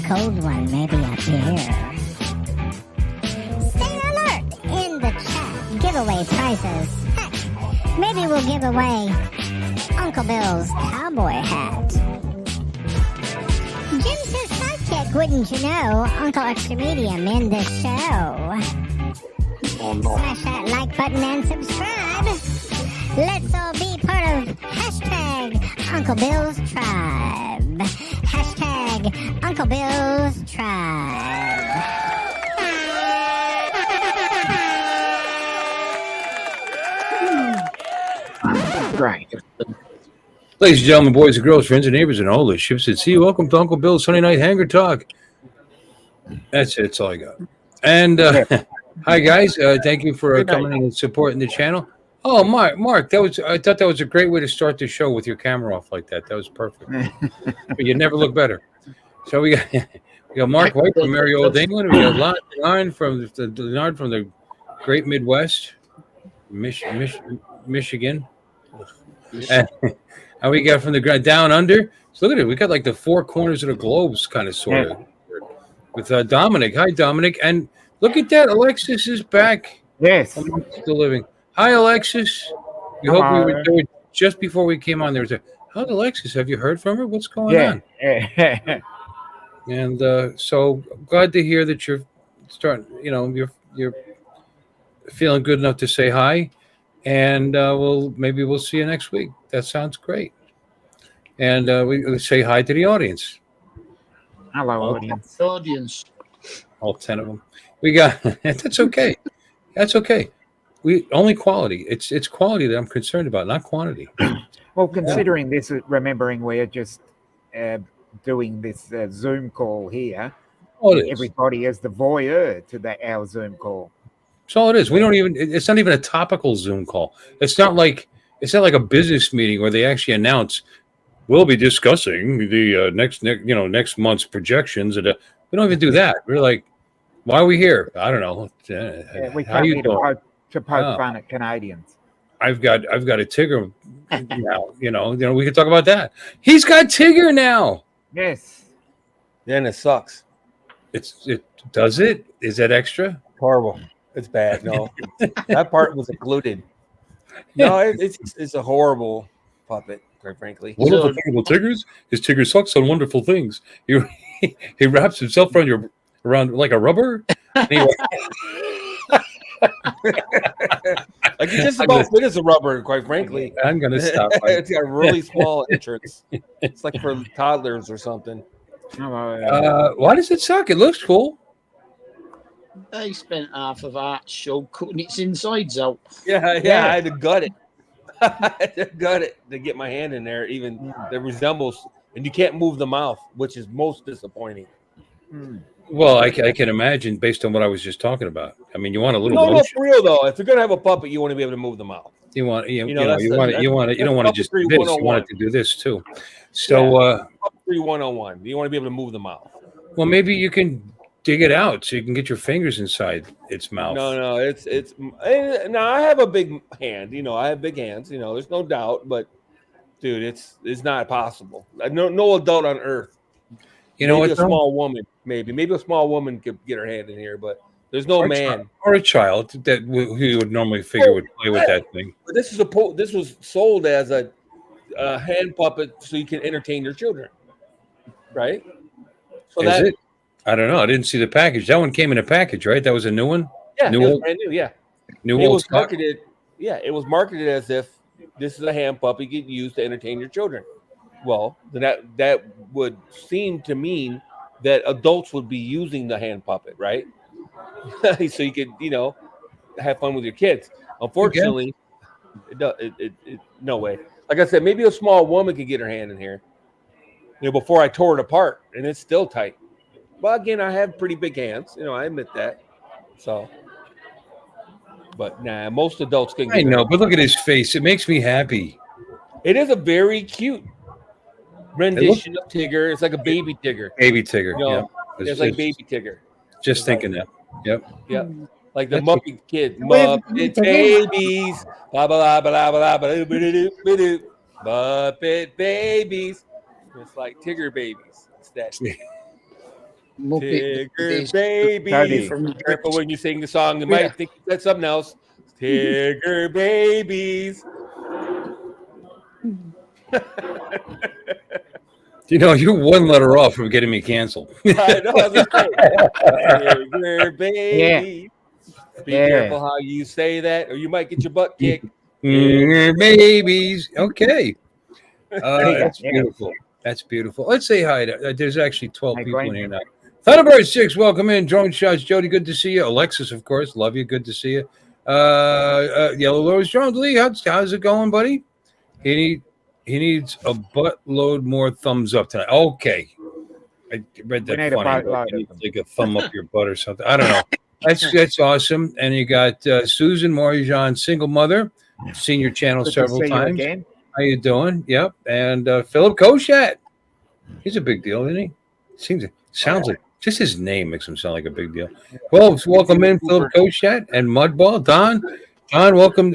cold one, maybe a beer. Stay alert in the chat. Giveaway prizes. Heck, maybe we'll give away Uncle Bill's cowboy hat. Jim's his sidekick, wouldn't you know? Uncle Extra Medium in the show. Oh, no. Smash that like button and subscribe. Let's all be part of hashtag Uncle Bill's Tribe. Hashtag Uncle Bill's Tribe. Right. Ladies and gentlemen, boys and girls, friends and neighbors, and all the ships at sea, welcome to Uncle Bill's Sunday Night Hangar Talk. That's it. That's all I got. And hi, guys. Thank you for coming in and supporting the channel. Oh, Mark, I thought that was a great way to start the show with your camera off like that. That was perfect. But you never look better. So we got Mark White from merry old England. We got Lon from the great Midwest, Michigan. And we got from the down under. So look at it. We got like the four corners of the globes, kind of sort of, with Dominic. Hi, Dominic. And look at that. Alexis is back. Yes. Still living. Hi, Alexis. We hope we were there just before we came on. There was how's Alexis? Have you heard from her? What's going on? Yeah. And so glad to hear that you're starting. You know, you're feeling good enough to say hi. And maybe we'll see you next week. That sounds great. And we say hi to the audience. Hello, audience. All 10 of them. We got. That's okay. That's okay. We only quality. It's quality that I'm concerned about, not quantity. Well, considering this, remembering we're just doing this Zoom call here, everybody is the voyeur to our Zoom call. That's all it is. We don't even. It's not even a topical Zoom call. It's not like a business meeting where they actually announce we'll be discussing the next month's projections. And we don't even do that. We're like, why are we here? I don't know. We How can't you doing? to poke fun at Canadians. I've got a Tigger now. You know, we can talk about that. He's got Tigger now. Yes. Then it sucks. Does it? Is that extra? Horrible. It's bad. No, that part was included. No, it's a horrible puppet, quite frankly. Wonderful thing about Tiggers is Tigger sucks on wonderful things. He wraps himself around like a rubber. Anyway. Like it just about fit as a rubber, quite frankly. I'm gonna stop. It's got a really small entrance. It's like for toddlers or something. Why does it suck? It looks cool. They spent half of our show cutting its insides out. Yeah. I had to gut it. I had to gut it to get my hand in there. Even that resembles, and you can't move the mouth, which is most disappointing. Well, I can imagine based on what I was just talking about. I mean, you want a little. No, for real though. If you're gonna have a puppet, you want to be able to move the mouth. You don't want to just do this. You want it to do this too. So, puppetry 101. You want to be able to move the mouth. Well, maybe you can dig it out so you can get your fingers inside its mouth. No, it's now I have a big hand. I have big hands. There's no doubt. But dude, it's not possible. No adult on earth. Maybe a small woman. Maybe a small woman could get her hand in here, but there's no man or a child that who would normally figure would play with that thing. But this was sold as a hand puppet so you can entertain your children, right? So Is it? I don't know. I didn't see the package. That one came in a package, right? That was a new one. Yeah, it was brand new. Yeah, new. It was marketed. Yeah, it was marketed as if this is a hand puppet you can use to entertain your children. Well, then that would seem to mean that adults would be using the hand puppet, right? So you could, have fun with your kids. Unfortunately, no way. Like I said, maybe a small woman could get her hand in here. Before I tore it apart, and it's still tight. But again, I have pretty big hands. I admit that. So, but nah, most adults can. I know, but look at his face. It makes me happy. It is a very cute rendition of Tigger. It's like a baby Tigger. Baby Tigger. Yeah. It's like baby Tigger. Just thinking that. Yep. Yep. Like the Muppet Kid. Muppet babies. Blah, blah, blah, blah, blah, blah, Muppet babies. It's like Tigger babies. It's that. Muppet Tigger Tony. babies. Careful when you sing the song. You might think you said something else. Tigger babies. You know, you're one letter off from getting me canceled. I know. I was gonna say, Tigger babies. Be careful how you say that, or you might get your butt kicked. Babies. Okay. That's beautiful. That's beautiful. Let's say hi. There's actually 12 people in here now. Thunderbird 6, welcome in. Drone Shots, Jody, good to see you. Alexis, of course, love you. Good to see you. Yellow Rose Jones, Lee, how's it going, buddy? He needs a buttload more thumbs up tonight. Okay. I read that funny. You need to take a thumb up your butt or something. I don't know. That's awesome. And you got Susan Morijan, single mother. Seen your channel several times. Again. How you doing? Yep. And Philip Koshat. He's a big deal, isn't he? Sounds like just his name makes him sound like a big deal. Well, welcome in, Philip Koshat and Mudball. Don, welcome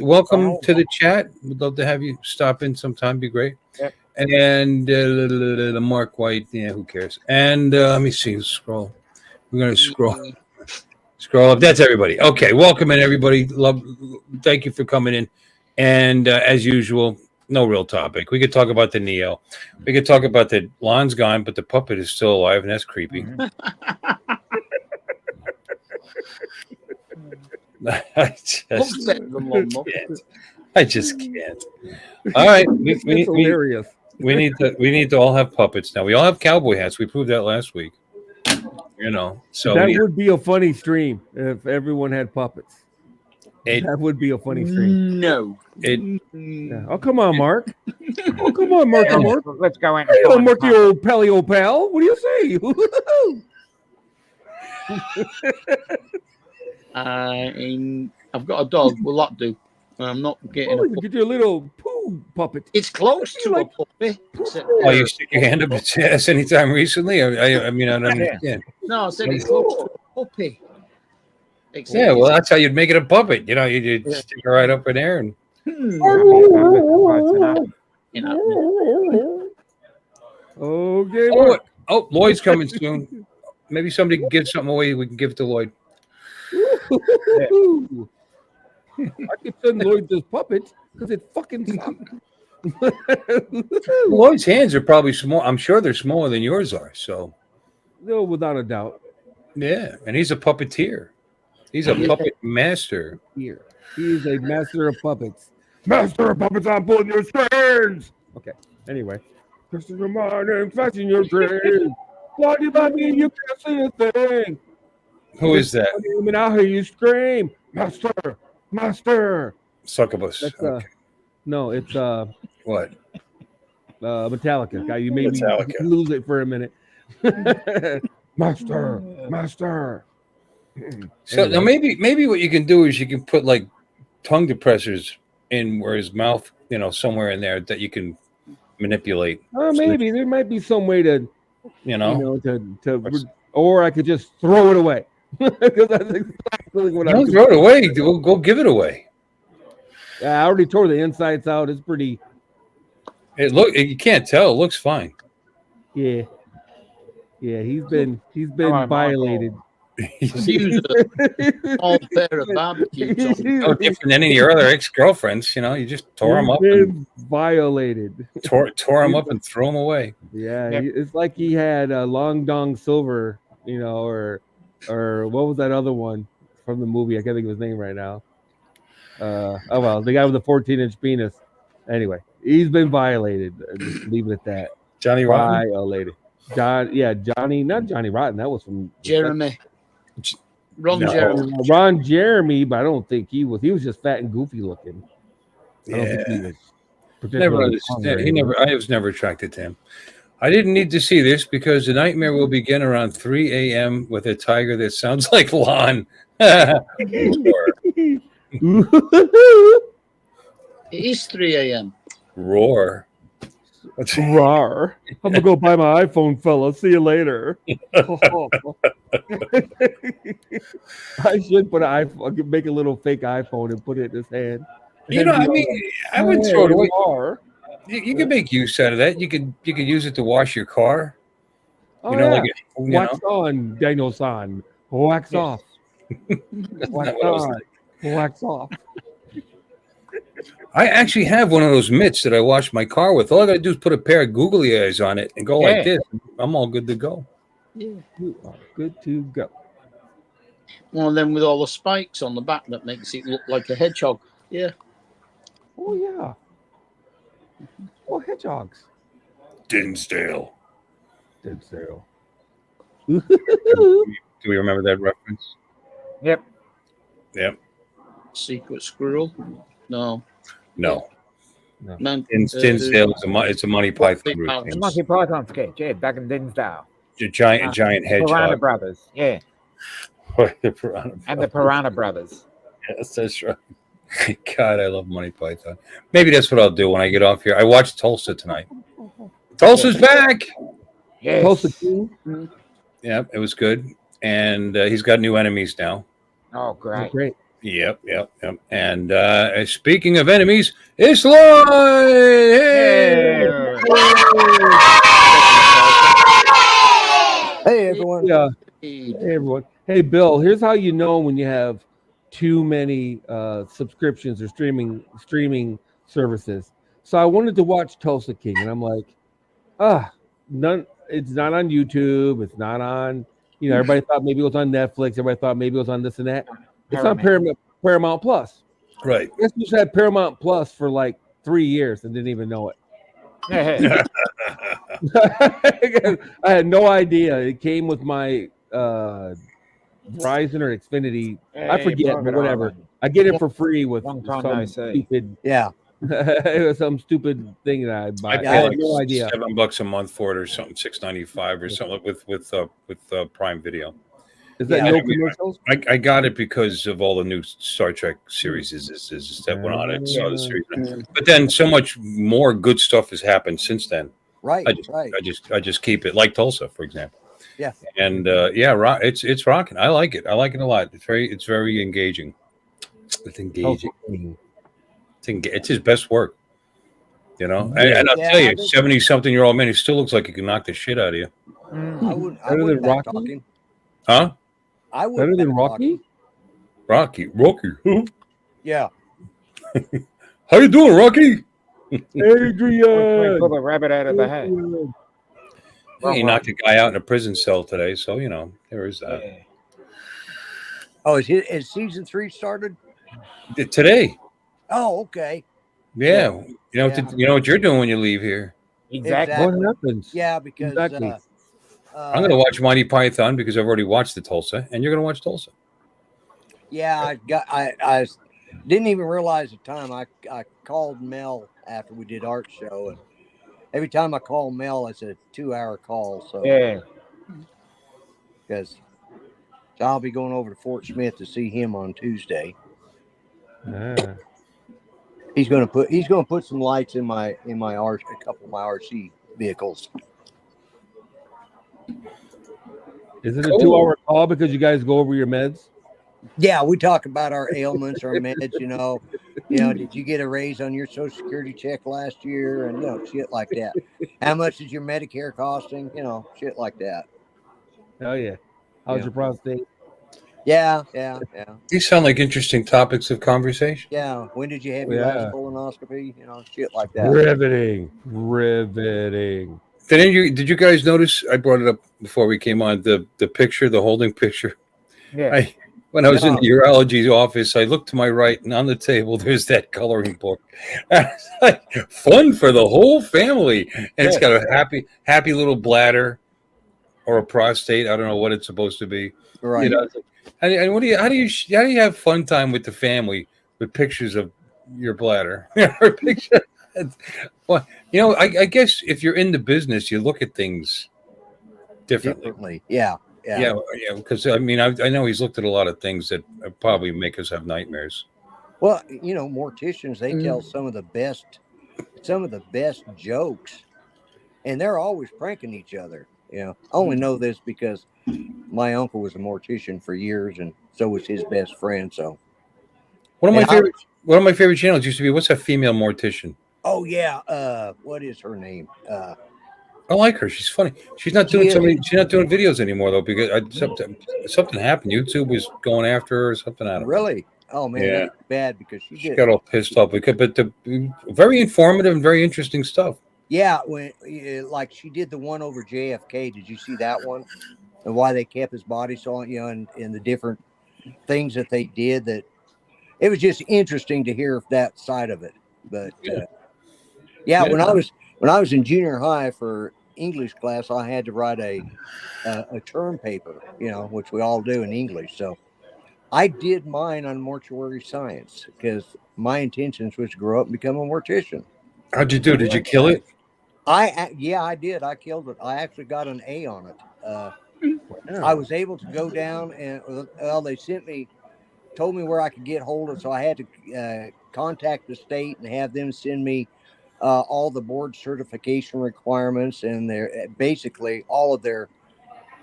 to the chat. We'd love to have you stop in sometime. Be great. Yep. And Mark White. Yeah, who cares? And let me see. Scroll. We're gonna scroll. Scroll up. That's everybody. Okay, welcome in, everybody. Thank you for coming in. And as usual, no real topic. We could talk about the Neo. We could talk about the Lon's gone, but the puppet is still alive, and that's creepy. I just can't. All right, we need to all have puppets now. We all have cowboy hats. We proved that last week. You know, so that would be a funny stream if everyone had puppets. That would be a funny stream. No. Yeah. Oh, come on, Mark. Oh, come on, Mark. Let's go in. Hey, Marky old pally old pal. What do you say? I've got a dog. Will that do? I'm not getting a get your little poo puppet. It's close to a puppy. Oh, you stick your hand up its ass anytime recently? I mean, I don't understand. No, I said it's close to a puppy. Yeah, well, that's how you'd make it a puppet. You know, you'd stick it right up in there and. Okay. Oh, Lloyd's coming soon. Maybe somebody can give something away. We can give it to Lloyd. I could send Lloyd this puppet because it fucking sucks. Lloyd's hands are probably small. I'm sure they're smaller than yours are. So, no, without a doubt. Yeah, and he's a puppeteer. He's a puppet master. Here, he is a master of puppets. Master of puppets, I'm pulling your strings. Okay. Anyway, this is my name. Fasten your strings. Why do you by me? You can't see a thing. Who is that? And I hear you scream, Master. Succubus. That's, okay. No, it's what? Metallica. Guy, you made me lose it for a minute. Master. So now maybe what you can do is you can put like tongue depressors in where his mouth, you know, somewhere in there that you can manipulate. Maybe there might be some way to, to or I could just throw it away. Because that's exactly what Don't throw it away. Go give it away. I already tore the insides out. It's pretty. You can't tell. It looks fine. Yeah. He's been violated. All pair of barbecue. No different than any of your other ex-girlfriends. You know, you just tore them up. Violated. Tore them up and threw them away. Yeah, it's like he had a Long Dong Silver, or what was that other one from the movie? I can't think of his name right now. The guy with the 14-inch penis. Anyway, he's been violated. Just leave it at that. Johnny Rotten. Violated. Not Johnny Rotten. That was from Jeremy. Ron Jeremy, but I don't think he was. He was just fat and goofy looking. I don't think he was. I was never attracted to him. I didn't need to see this because the nightmare will begin around 3 a.m. with a tiger that sounds like Lon. It is 3 a.m. Roar. Rar. I'm gonna go buy my iPhone, fella. See you later. I should put an iPhone. I could make a little fake iPhone and put it in his hand. I would throw it away. You can make use out of that. You could use it to wash your car. Oh, You know, yeah. like Wax on, Daniel-san. Wax Yes. off. That's Wax not what I was on. Wax off. I actually have one of those mitts that I wash my car with. All I got to do is put a pair of googly eyes on it and go like Yeah. this. I'm all good to go. Yeah. You are good to go. One of them with all the spikes on the back that makes it look like a hedgehog. Yeah. Oh, yeah. Oh, hedgehogs. Dinsdale. Dinsdale. Do we remember that reference? Yep. Yep. Secret squirrel. No. No. Man, Dinsdale it's a Monty Python The routine. Monty Python sketch, yeah, back in Dinsdale. Giant Piranha hedgehog. Brothers, yeah. The Piranha And the Piranha Brothers. Yes, that's right. God, I love Monty Python. Maybe that's what I'll do when I get off here. I watched Tulsa tonight. Tulsa's back. Yes. Tulsa King. Yeah, it was good. And he's got new enemies now. Oh, great. Great. Yep. And speaking of enemies, it's live. Hey! Hey everyone. Yeah. Hey everyone. Hey Bill, here's how you know when you have too many subscriptions or streaming services. So I wanted to watch Tulsa King, and I'm like, none. It's not on YouTube. It's not on. Everybody thought maybe it was on Netflix. Everybody thought maybe it was on this and that. It's on Paramount Plus. Right. Guess who's had Paramount Plus for like 3 years and didn't even know it. I had no idea. It came with my Verizon or Xfinity. I forget, but whatever. I get it for free with some stupid. Yeah. It was some stupid thing that I bought. I had like no idea. $7 a month for it or something, $6.95 or something with Prime Video. Is that no commercials? I got it because of all the new Star Trek series that went on it. So the series, but then so much more good stuff has happened since then. Right. I just keep it, like Tulsa, for example. Yeah. And it's rocking. I like it. I like it a lot. It's very engaging. It's engaging. It's his best work. And I'll tell you, 70-something-year-old man, he still looks like he can knock the shit out of you. I wouldn't back talking. Huh? I would better than Rocky. Rocky. Yeah. How you doing, Rocky? Adrian. Pull the rabbit out of the hat. He knocked a guy out in a prison cell today, so there is that. Yeah. Oh, is season 3 started? Today. Oh, okay. Yeah. You know what you're doing when you leave here. Exactly. What happens? Yeah, because Exactly. I'm going to watch Monty Python because I've already watched the Tulsa, and you're going to watch Tulsa. Yeah, I didn't even realize the time. I called Mel after we did art show, and every time I call Mel, it's a 2-hour call. So Yeah. Because I'll be going over to Fort Smith to see him on Tuesday. Ah. He's going to put some lights in my a couple of my RC vehicles. Is it a 2-hour call because you guys go over your meds? Yeah, we talk about our ailments, our meds. Did you get a raise on your Social Security check last year, and shit like that. How much is your Medicare costing? Shit like that. Oh yeah. How's your prostate? Yeah. These sound like interesting topics of conversation. Yeah. When did you have your last colonoscopy? Shit like that. Riveting. Did you guys notice? I brought it up before we came on. The picture, the holding picture. Yeah. When I was in the urology office, I looked to my right, and on the table, there's that coloring book. It's like fun for the whole family, and it's got a happy little bladder or a prostate. I don't know what it's supposed to be. Right. And how do you have fun time with the family with pictures of your bladder? Well, I guess if you're in the business, you look at things differently. Yeah. Because I know he's looked at a lot of things that probably make us have nightmares. Well, morticians, they tell some of the best jokes, and they're always pranking each other. I only know this because my uncle was a mortician for years, and so was his best friend. So one of my favorite channels used to be, what's that female mortician? Oh yeah, what is her name? I like her. She's funny. She's not doing She's not doing videos anymore though because something happened. YouTube was going after her or something. I don't know. Really? Oh man, that's bad because she got all pissed off. But very informative and very interesting stuff. Yeah, when like she did the one over JFK. Did you see that one? And why they kept his body so, and the different things that they did. That it was just interesting to hear that side of it. But when I was in junior high for English class, I had to write a term paper, which we all do in English. So I did mine on mortuary science because my intentions was to grow up and become a mortician. How'd you do? Did you kill it? I did. I killed it. I actually got an A on it. I was able to go down and they told me where I could get hold of. So I had to contact the state and have them send me all the board certification requirements and basically all of their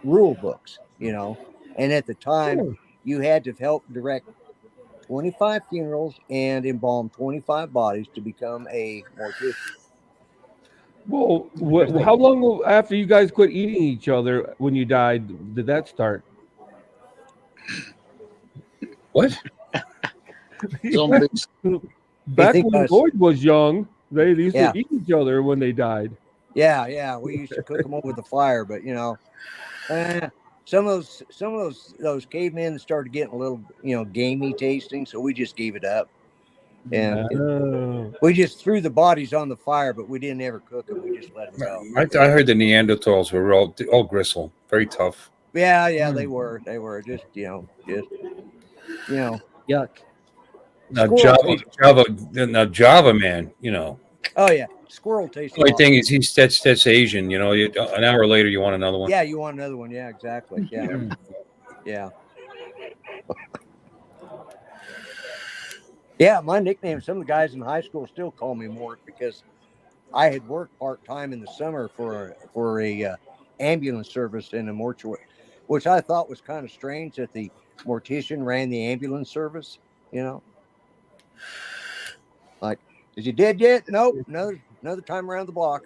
rule books, and at the time you had to help direct 25 funerals and embalm 25 bodies to become a mortician. Well, how long after you guys quit eating each other when you died did that start? What? Back when Lloyd was young, they used to eat each other when they died. Yeah, we used to cook them over the fire, but some of those cavemen started getting a little gamey tasting, so we just gave it up. And we just threw the bodies on the fire, but we didn't ever cook them. We just let them go. I heard the Neanderthals were all gristle, very tough. Yeah, they were just yuck. Now Java man, Oh yeah, squirrel tastes. The only thing is that's Asian. An hour later you want another one. Yeah, you want another one. Yeah, exactly. Yeah, yeah. Yeah, my nickname, some of the guys in high school still call me Mort because I had worked part-time in the summer for a ambulance service in a mortuary, which I thought was kind of strange that the mortician ran the ambulance service, Like, is he dead yet? Nope, another time around the block.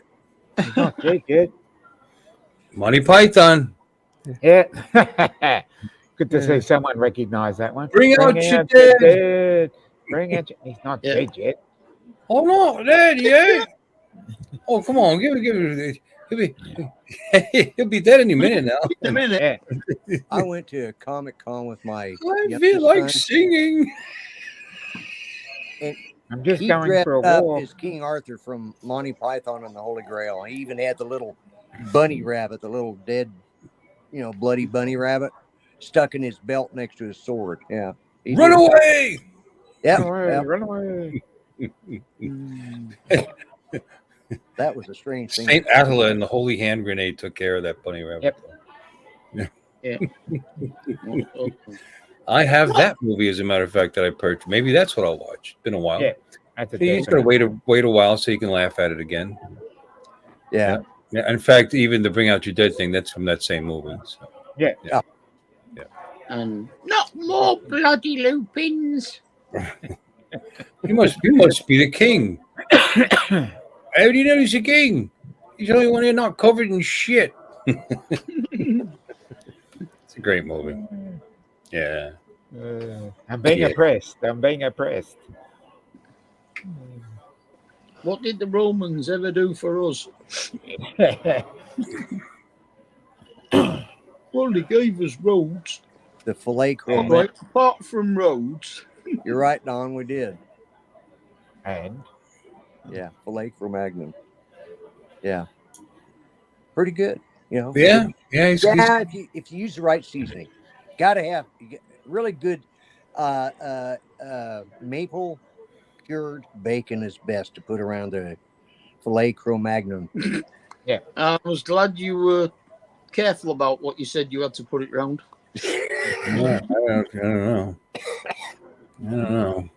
Not dead yet. Monty Python. Yeah. Good to see someone recognize that one. Bring out your dead. He's not dead yet. Oh no, dead yet. Oh come on, give it. He'll be dead any minute now. In a minute. Yeah. I went to a Comic Con with my. I feel like singing. And I'm just he going for a dressed up walk. as King Arthur from Monty Python and the Holy Grail. He even had the little bunny rabbit, the little dead, bloody bunny rabbit, stuck in his belt next to his sword. Yeah. Run away! Yeah. Run away. That was a strange thing. Saint Attila and the Holy Hand Grenade took care of that bunny rabbit. Yep. Yeah. I have that movie, as a matter of fact, that I purchased. Maybe that's what I'll watch. It's been a while. Yeah. That's a You just gotta wait a while so you can laugh at it again. Yeah. Yeah. In fact, even the Bring Out Your Dead thing, that's from that same movie. So. Yeah. And not more bloody lupins. You must be the king. How do you know he's a king? He's the only one here not covered in shit. It's a great movie. Yeah. I'm being oppressed. What did the Romans ever do for us? Well, they gave us roads. The filet chrome. Right, apart from roads. You're right, Don. We did. And Yeah, filet Cro-Magnon. Yeah, pretty good. Yeah. If you use the right seasoning, gotta have really good maple cured bacon is best to put around the filet Cro-Magnon. Yeah, I was glad you were careful about what you said you had to put it round. Yeah, I don't know.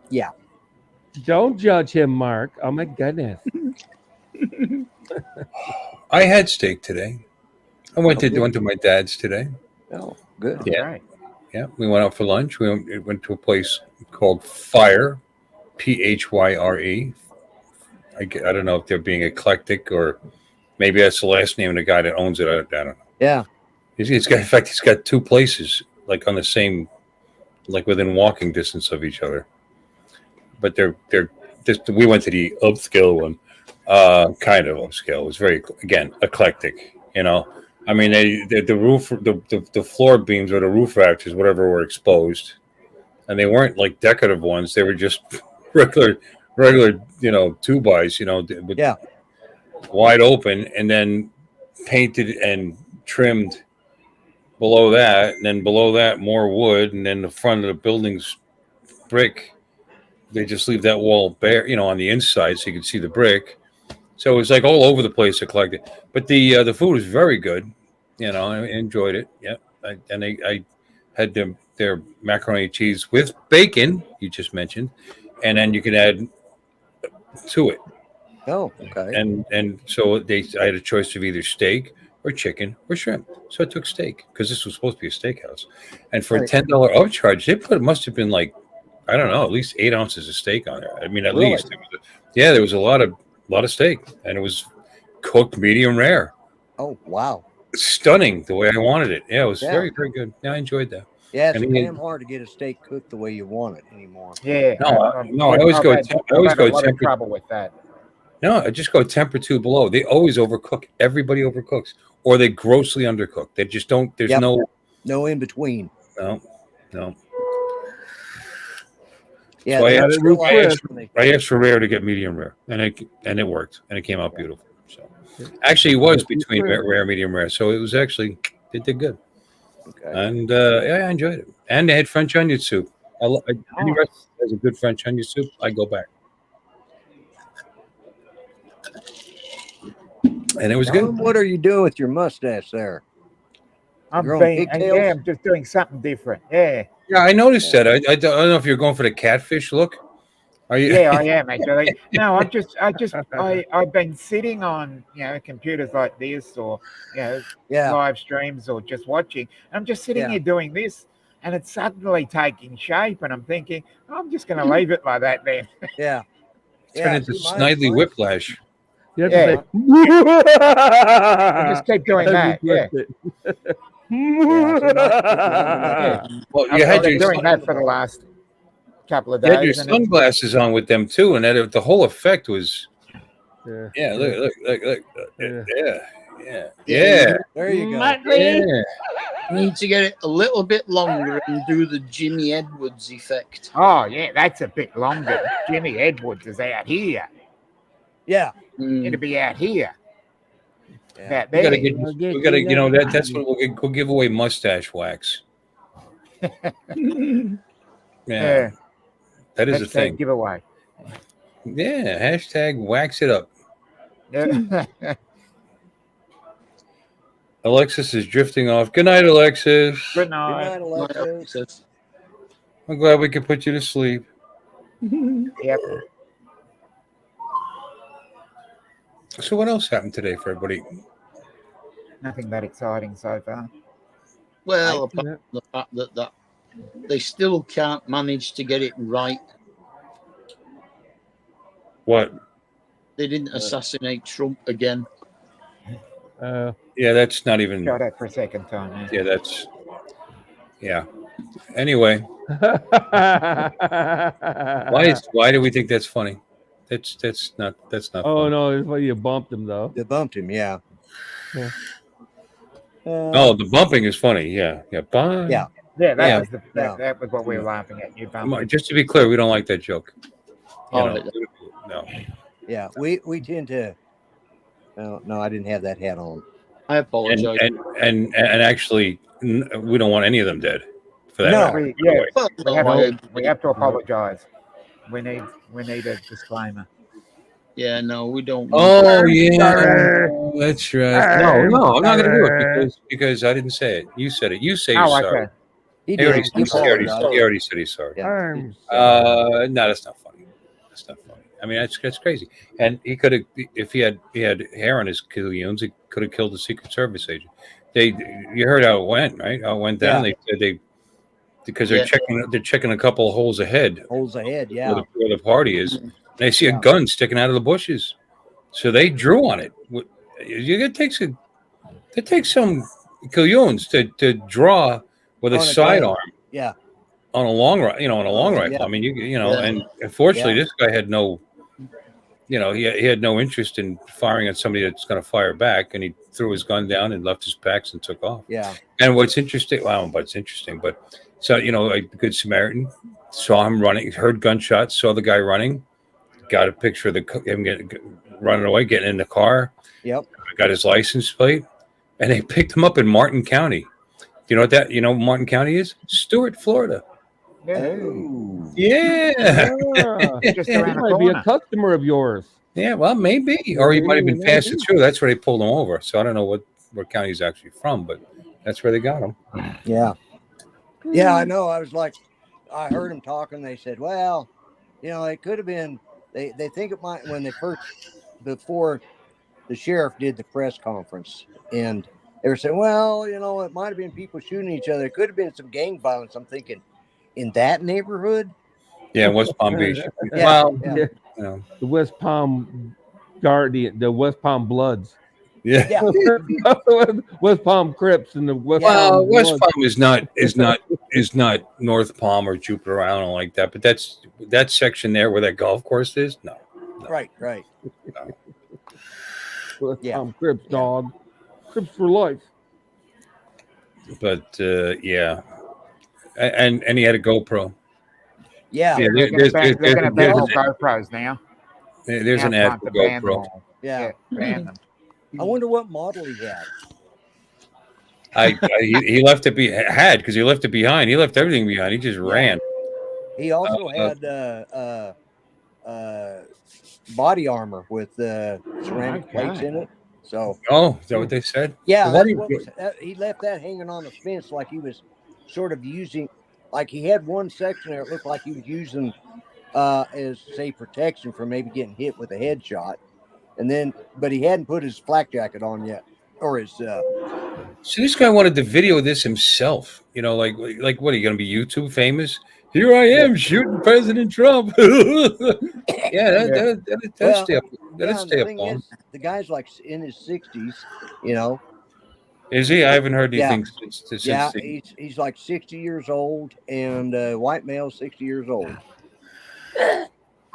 Yeah. Don't judge him, Mark. Oh my goodness. I had steak today. I went to my dad's today. Oh, good. Yeah. right. Yeah, we went out for lunch. We went to a place called Fire, Phyre, I don't know if they're being eclectic or maybe that's the last name of the guy that owns it. I don't know. Yeah. He's got, in fact, he's got two places like on the same, like within walking distance of each other. But they're we went to the upscale one, kind of upscale. It was very, again, eclectic. You know, I mean, the roof, the floor beams or the roof rafters, whatever, were exposed, and they weren't like decorative ones. They were just regular, you know, 2x, you know, with wide open, and then painted and trimmed below that, and then below that more wood, and then the front of the building's brick. They just leave that wall bare, you know, on the inside, so you can see the brick. So it was like all over the place, eclectic. But the food was very good. You know, I enjoyed it. Yeah, I had their macaroni and cheese with bacon. You just mentioned, and then you can add to it. Oh, okay. And so I had a choice of either steak or chicken or shrimp. So I took steak because this was supposed to be a steakhouse. And for a $10 upcharge, it must have been like, I don't know, at least 8 ounces of steak on there. I mean, at least. There was a lot of steak, and it was cooked medium rare. Oh, wow. Stunning the way I wanted it. Yeah, it was very, very good. Yeah, I enjoyed that. Yeah, it's damn hard to get a steak cooked the way you want it anymore. Yeah. No, I always go trouble with that. No, I just go temper 2 below. They always overcook. Everybody overcooks, or they grossly undercook. They just don't. There's no in between. No. Yeah, so I asked for rare to get medium rare, and it worked, and it came out beautiful. So actually, it was between rare and medium rare, so it was actually they did good. Okay. And I enjoyed it, and they had French onion soup. Any restaurant has a good French onion soup, I go back. And it was good. What are you doing with your mustache there? I'm just doing something different. Yeah. Yeah, I noticed that. I don't know if you're going for the catfish look. Are you? Yeah, I am actually. No, I've been sitting on computers like this, or live streams, or just watching. I'm just sitting here doing this, and it's suddenly taking shape, and I'm thinking, I'm just going to leave it like that then. Yeah. Turn into snidely whiplash. You have to just keep doing that. Yeah. Well, you had your doing that for the last couple of days. You had your sunglasses on with them too, and the whole effect was. Yeah. Look. Yeah. There you go. Yeah. Need to get it a little bit longer and do the Jimmy Edwards effect. Oh yeah, that's a bit longer. Jimmy Edwards is out here. Yeah. It'll be out here. Yeah. We gotta that's what we'll give away mustache wax. Yeah. That is a thing. Giveaway. Yeah. Hashtag wax it up. Alexis is drifting off. Good night, Alexis. Good night. Good night, Alexis. I'm glad we could put you to sleep. Yep. So what else happened today for everybody? Nothing that exciting so far. Well, apart from the fact that they still can't manage to get it right. What? They didn't assassinate Trump again. Yeah, that's not even. Shot at for a second time. Man. Yeah, that's. Yeah. Anyway. Why do we think that's funny? That's not. Oh funny. no! It's funny you bumped him though. You bumped him, yeah. The bumping is funny. Yeah. Bye. Yeah. That was what we were laughing at. You bumped. Just to be clear, we don't like that joke. No. Yeah, we tend to. No, I didn't have that hat on. I apologize. And actually, we don't want any of them dead. For that. No. We have to apologize. We need a disclaimer. Yeah, no, we don't. Oh yeah, that's right. No, I'm not going to do it because I didn't say it. You said it. You say you're sorry. Okay. He already said he's sorry. Yeah. No, that's not funny. That's not funny. I mean, that's crazy. And he could have, if he had hair on his killions, he could have killed the Secret Service agent. You heard how it went, right? How it went down. Yeah. They because they're checking a couple of holes ahead. Yeah. Where the party is, They see a gun sticking out of the bushes, so they drew on it. It takes some killions to draw with a sidearm. Yeah. On a long rifle. Yeah. I mean, and unfortunately, this guy had no, he had no interest in firing at somebody that's going to fire back, and he threw his gun down and left his packs and took off. Yeah. And what's interesting, so a good Samaritan saw him running, heard gunshots, saw the guy running, got a picture of him running away, getting in the car. Yep. Got his license plate, and they picked him up in Martin County. Do you know what Martin County is? Stewart, Florida. Oh. Yeah. Just He around the might be a corner. customer of yours. Yeah, well, maybe. Or he might have been passing through. That's where they pulled him over. So I don't know what county he's actually from, but that's where they got him. Yeah. Yeah, I know. I was like, I heard him talking. They said, well, it could have been, they think it might, before the sheriff did the press conference, and they were saying, well, it might have been people shooting each other. It could have been some gang violence. I'm thinking, in that neighborhood? Yeah, West Palm Beach. Yeah, The West Palm Guardian, the West Palm Bloods. Yeah. West Palm Crips and the West Well, Palm West Bloods. Palm is not North Palm or Jupiter Island like that, but that's that section there where that golf course is. No. Right. West Palm Crips, dog. Crips for life. But yeah. And he had a GoPro. Yeah. They're going to ban all GoPros now. There's an ad for GoPro. Yeah. Ban them. I wonder what model he had. He left it because he left it behind. He left everything behind. He just ran. He also had body armor with ceramic plates in it. So. Oh, is that what they said? Yeah, he left that hanging on the fence like he was sort of using, like he had one section there. It looked like he was using as say protection for maybe getting hit with a headshot, but he hadn't put his flak jacket on yet, or his. So this guy wanted to video this himself. Like what are you going to be YouTube famous? Here I am shooting President Trump. That'd stay up on. The guy's like in his 60s, Is he? I haven't heard anything since. Yeah, he's like 60 years old, and white male, 60 years old.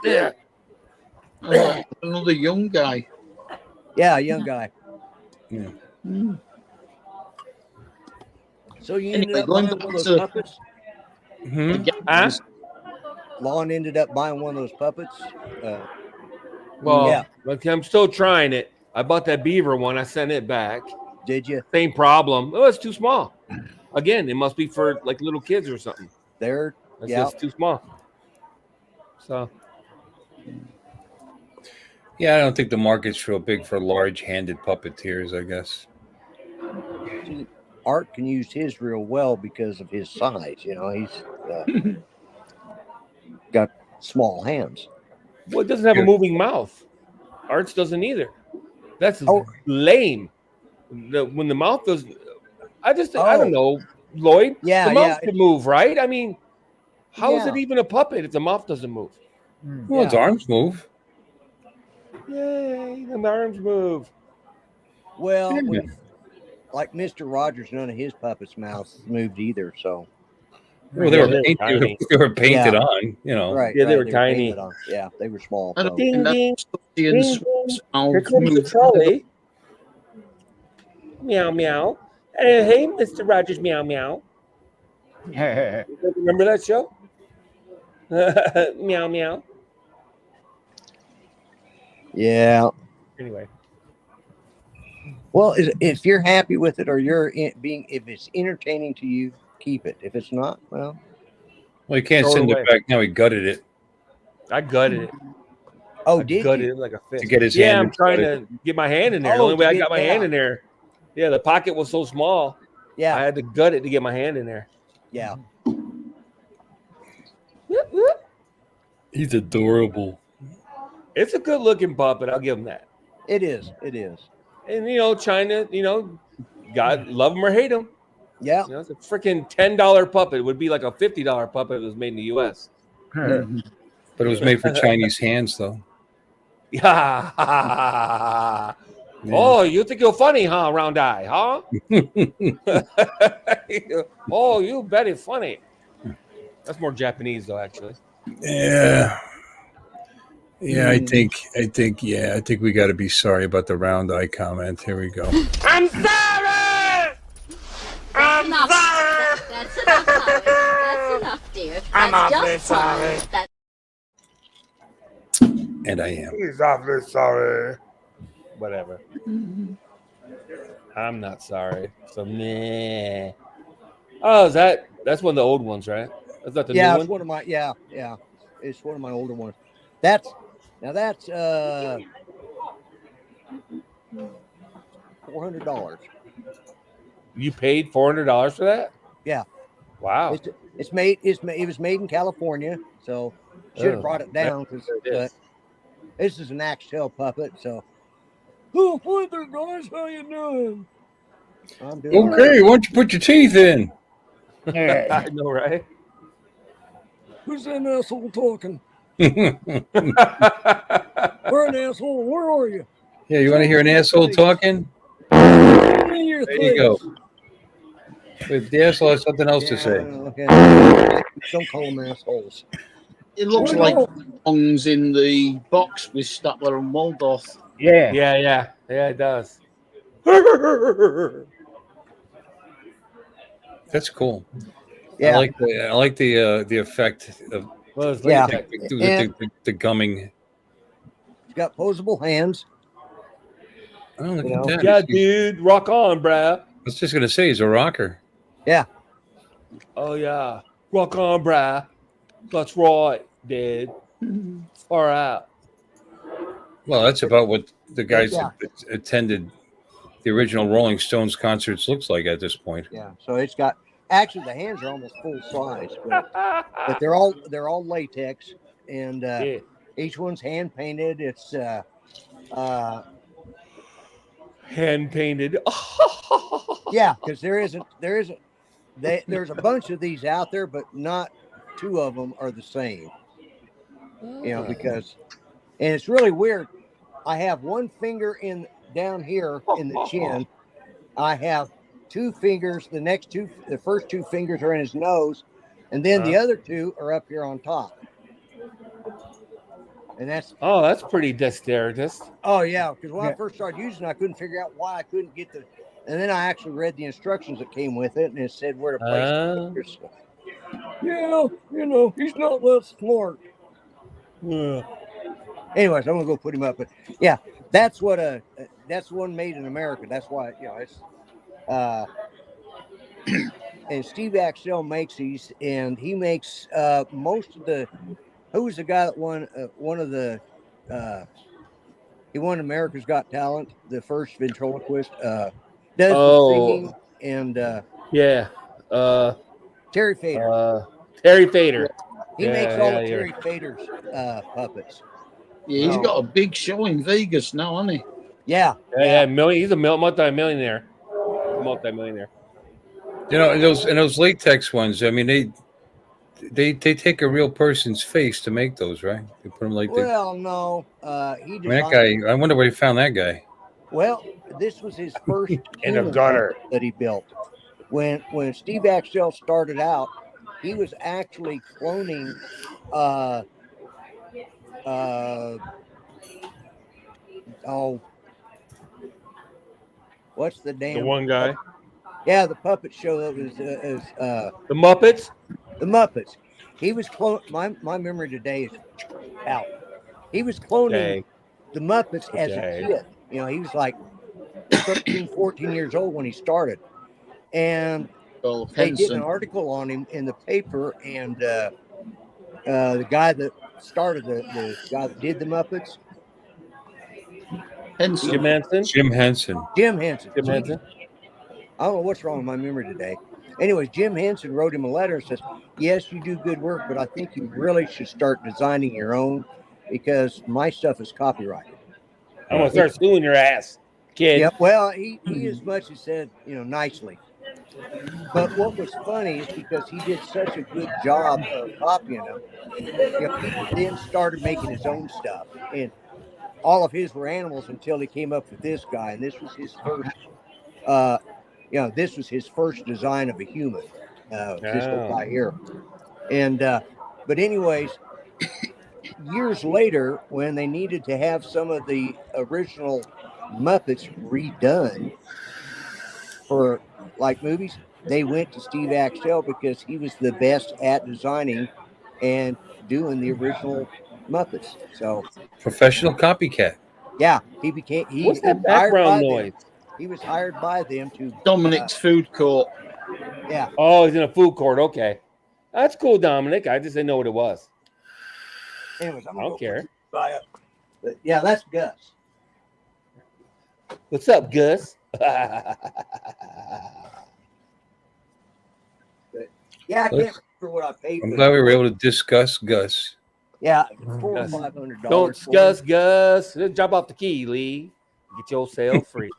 Yeah. Another young guy. Yeah, a young guy. Yeah. So you ended up buying one of those puppets? Mm-hmm. Lon ended up buying one of those puppets. Look, I'm still trying it. I bought that beaver one. I sent it back. Did you? Same problem. Oh, it's too small. Again, it must be for like little kids or something. It's just too small. So. Yeah, I don't think the market's real big for large-handed puppeteers, I guess. Art can use his real well because of his size. He's got small hands. Well, it doesn't have a moving mouth. Arts doesn't either. That's lame. When the mouth does, I don't know, Lloyd. Yeah, the mouth can move, right? I mean, how is it even a puppet if the mouth doesn't move? Well, its arms move. Yay, the arms move. Well, like Mr. Rogers, none of his puppets' mouths moved either. So, well, they were painted on, Right. Yeah, they were tiny. Yeah, they were small. Ding, ding, ding, ding. Here comes the trolley. Meow, meow. Hey, Mr. Rogers, meow, meow. Remember that show? Meow, meow. Yeah. Anyway. Well, if you're happy with it, or if it's entertaining to you, keep it. If it's not, well, you can't send it back now. He gutted it. I gutted it. Oh, did gutted you? it like a fish. To get his hand. I'm trying to get my hand in there. The only way I got my hand in there. Yeah, the pocket was so small. Yeah, I had to gut it to get my hand in there. Yeah. He's adorable. It's a good looking puppet. I'll give him that. It is. It is. And China, God love him or hate him. Yeah. It's a freaking $10 puppet. It would be like a $50 puppet if it was made in the U.S. But it was made for Chinese hands, though. Yeah. Oh, you think you're funny, huh, Round Eye, huh? Oh, you very funny. That's more Japanese, though, actually. Yeah. Yeah, I think we got to be sorry about the round eye comment. Here we go. I'm sorry. I'm sorry. That's enough, Howie. That's enough, dear. I'm That's awfully just fine. sorry. And I am. He's awfully sorry. Whatever. I'm not sorry. So meh. Oh, that's one of the old ones, right? That's not the new it's one. one of my it's one of my older ones. That's $400. You paid $400 for that? Yeah. Wow. It was made in California, so should have brought it down but this is an Axtell puppet, so oh, hi there, guys, how you doing? I'm doing okay. Why don't you put your teeth in? I know, right? Who's that asshole talking? We're an asshole. Where are you? Yeah, you want to hear an asshole talking? There you go. If the asshole has something else to say. Okay. Don't call them assholes. It looks like songs in the box with Statler and Waldorf. Yeah. Yeah, it does. That's cool. Yeah. I like the effect of the gumming. It's got posable hands. Oh, look at that. Yeah, dude, rock on, bruh. I was just gonna say he's a rocker. Yeah. Oh yeah, rock on, bruh. That's right, dude. Far out. Well, that's about what the guys that attended the original Rolling Stones concerts looks like at this point. Yeah. So it's got actually the hands are almost full size, but they're all latex, and each one's hand painted. It's hand painted. Yeah, because there's a bunch of these out there, but not two of them are the same. Because and it's really weird. I have one finger down here in the chin. I have two fingers. The first two fingers are in his nose, and then the other two are up here on top. And that's pretty dexterous. Oh yeah, because when I first started using it, I couldn't figure out why I couldn't get the. And then I actually read the instructions that came with it, and it said where to place the fingers. Yeah, he's not that smart. Yeah. Anyways, I'm gonna go put him up, but yeah, that's one made in America. That's why it's. And Steve Axtell makes these, and he makes most of the. Who was the guy that won one of the? He won America's Got Talent, the first ventriloquist. Does the singing and Terry Fader. Terry Fader. He makes all the Terry Fader's puppets. Yeah, he's got a big show in Vegas now, hasn't he? Yeah. He's a multi-millionaire. And those latex ones. I mean, they take a real person's face to make those, right? They put them like that. Well, no. He designed that guy. I wonder where he found that guy. Well, this was his first in a gutter that he built. When Steve Axtell started out, he was actually cloning what's the damn the one guy? Yeah, the puppet show that was the Muppets. The Muppets. He was my memory today is out. He was cloning the Muppets as a kid. He was like 13, 14 years old when he started. And they did an article on him in the paper, and the guy that started the guy that did the Muppets. Jim Henson. I don't know what's wrong with my memory today. Anyways, Jim Henson wrote him a letter and says, yes, you do good work, but I think you really should start designing your own because my stuff is copyrighted. I'm going to start suing your ass, kid. Yeah, well, he as much as said, nicely. But what was funny is because he did such a good job of copying them, he then started making his own stuff. And all of his were animals until he came up with this guy. And this was his first, this was his first design of a human, this little guy here. And, but anyways, years later, when they needed to have some of the original Muppets redone for like movies, they went to Steve Axtell because he was the best at designing and doing the original Muppets. So Professional copycat. yeah, What's that background noise? He was hired by them to Dominic's food court. Yeah. Oh, he's in a food court. Okay. That's cool, Dominic. I just didn't know what it was. Anyways, I don't care. But yeah, that's Gus. What's up, Gus? Yeah, I can't remember what I paid. I'm glad we were able to discuss Gus. Yeah, $400 or $500. Don't discuss Gus. Drop off the key, Lee. Get yourself free.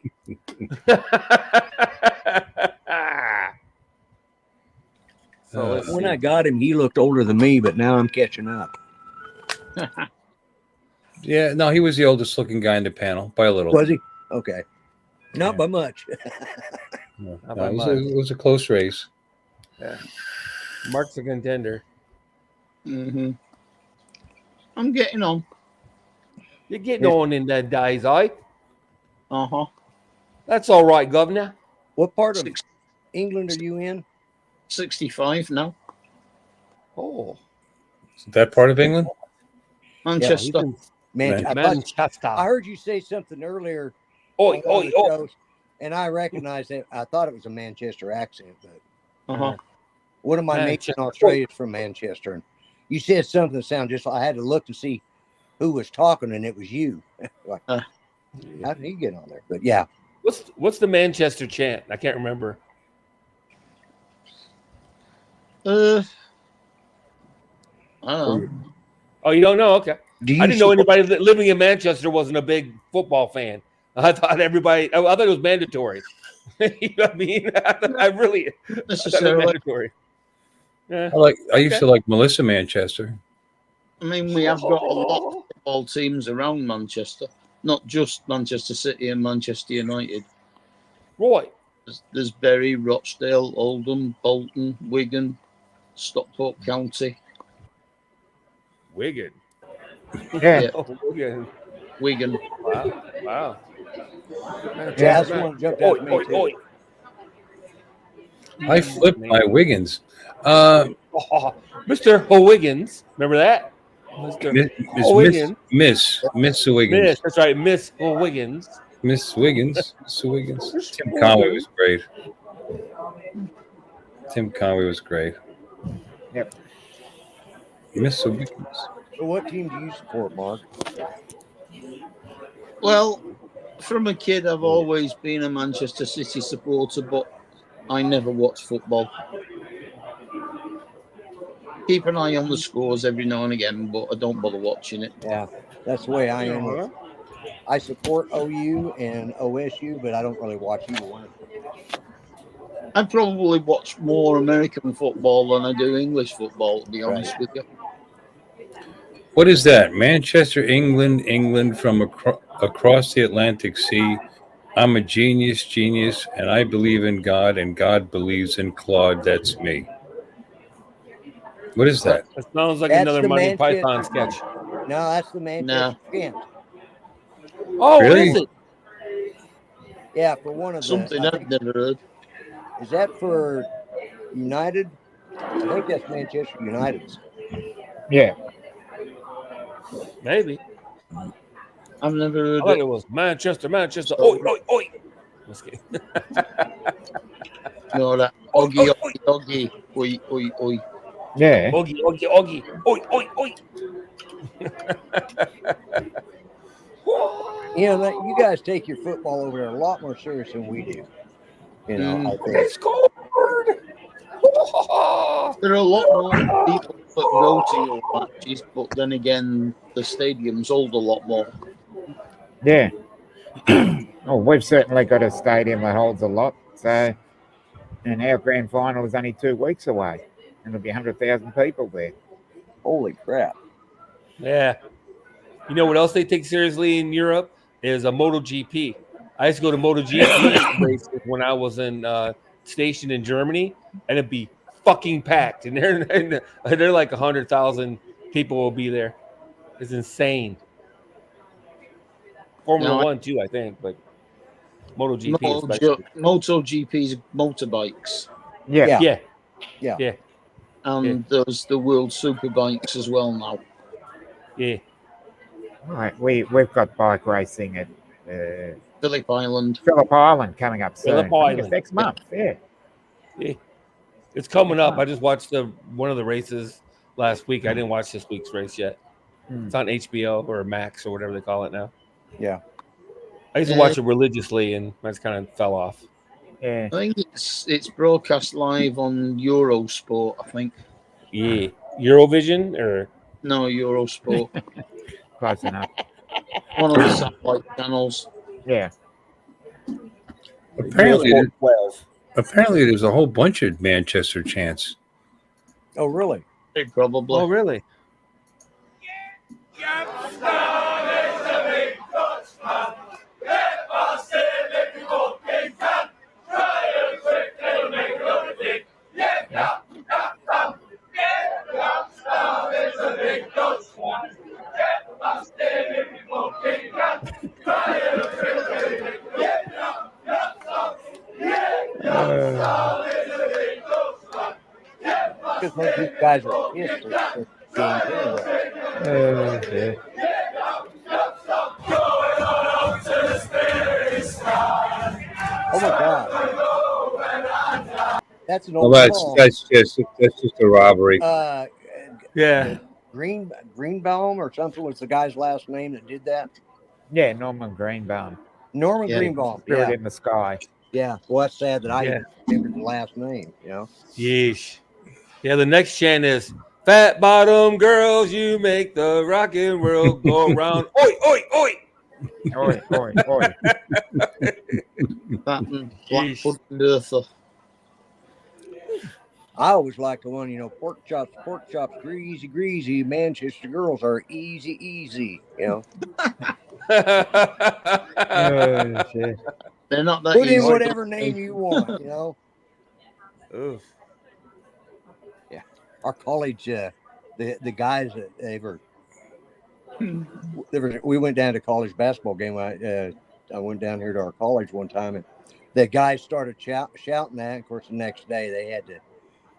So when I got him, he looked older than me, but now I'm catching up. Yeah, no, he was the oldest looking guy in the panel by a little. Was he? Okay. Not by much. No, it was a close race. Yeah. Mark's a contender. Mm-hmm. I'm getting on. You're getting on in that days, eye. Uh-huh. That's all right, Governor. What part of England are you in? 65 now. Oh. Is that part of England? Manchester. Manchester. I heard you say something earlier. Oi. And I recognized it. I thought it was a Manchester accent, but Uh-huh. one of my mates in Australia is from Manchester, and you said something that sounded just like I had to look to see who was talking, and it was you. Like, how did he get on there? But yeah. What's the Manchester chant? I can't remember. I don't know. Oh, you don't know? Okay. I didn't know anybody living in Manchester wasn't a big football fan. I thought everybody. I thought it was mandatory. You know what I mean? I really necessarily mandatory. Yeah. I used to like Melissa Manchester. I mean, we have got a lot of football teams around Manchester, not just Manchester City and Manchester United. Right. There's Bury, Rochdale, Oldham, Bolton, Wigan, Stockport County. Wigan. Yeah. Wigan. Wow. Yeah, that's one jumped out to me too. I flipped my Wiggins. Mr. O'Wiggins. Remember that? Miss Wiggins. That's right, Miss O'Wiggins. Miss Wiggins. Tim Conway was great. Yep. Miss Wiggins. So what team do you support, Mark? Well, from a kid, I've always been a Manchester City supporter, but I never watch football. Keep an eye on the scores every now and again, but I don't bother watching it. Yeah, that's the way I am. I support OU and OSU, but I don't really watch either one. I probably watch more American football than I do English football, to be honest with you. What is that? Manchester, England from across the Atlantic Sea. I'm a genius, and I believe in God, and God believes in Claude. That's me. What is that? It sounds like another Monty Python sketch. No, that's the Manchester chant. Oh, really? Is it? Yeah, for one of something I've never heard. Is that for United? I think that's Manchester United's. Yeah. Maybe. I've never heard I thought it was Manchester. Oi. No, that Oggy. Oi. Yeah. Oggy. Oi. You know, you guys take your football over there a lot more serious than we do. You know, I think. It's cold. There are a lot more people that go to your matches, but then again, the stadiums hold a lot more. Yeah. Oh, we've certainly got a stadium that holds a lot. So, And our grand final is only 2 weeks away, and there'll be 100,000 people there. Holy crap! Yeah. You know what else they take seriously in Europe is a MotoGP. I used to go to MotoGP races when I was stationed in Germany, and it'd be fucking packed. And they're like 100,000 people will be there. It's insane. Formula One too, I think, but MotoGP especially. MotoGP's motorbikes. Yeah. And there's the World Superbikes as well now. Yeah. Right. We've got bike racing at Phillip Island coming up soon. Phillip Island. It's next month. Yeah. It's coming up. I just watched one of the races last week. I didn't watch this week's race yet. It's on HBO or Max or whatever they call it now. Yeah. I used to watch it religiously, and I just kind of fell off. Yeah. I think it's broadcast live on Eurosport, I think. Yeah. Eurovision or no, Eurosport. Close enough. One of the satellite channels. Yeah. Apparently there's a whole bunch of Manchester chants. Oh, really? Probably. Oh, really? Because most of these guys are pissed at the game anyway. Oh my God! That's an old song. That's just a robbery. Greenbaum or something was the guy's last name that did that. Yeah, Norman Greenbaum. Greenbaum. Spirit in the Sky. Yeah. Well, that's sad that I didn't remember the last name. You know. Yeesh. Yeah. The next chant is "Fat bottom girls, you make the rockin' world go round." Oi, oi, oi. Oi, oi, oi. I always like the one, pork chops, greasy, greasy. Manchester girls are easy, easy. You know. Shit. They're not that Put in easy. whatever name you want. You know. Oof. Yeah, our college, the guys that we went down to college basketball game. I went down here to our college one time, and the guys started shouting that. Of course, the next day they had to,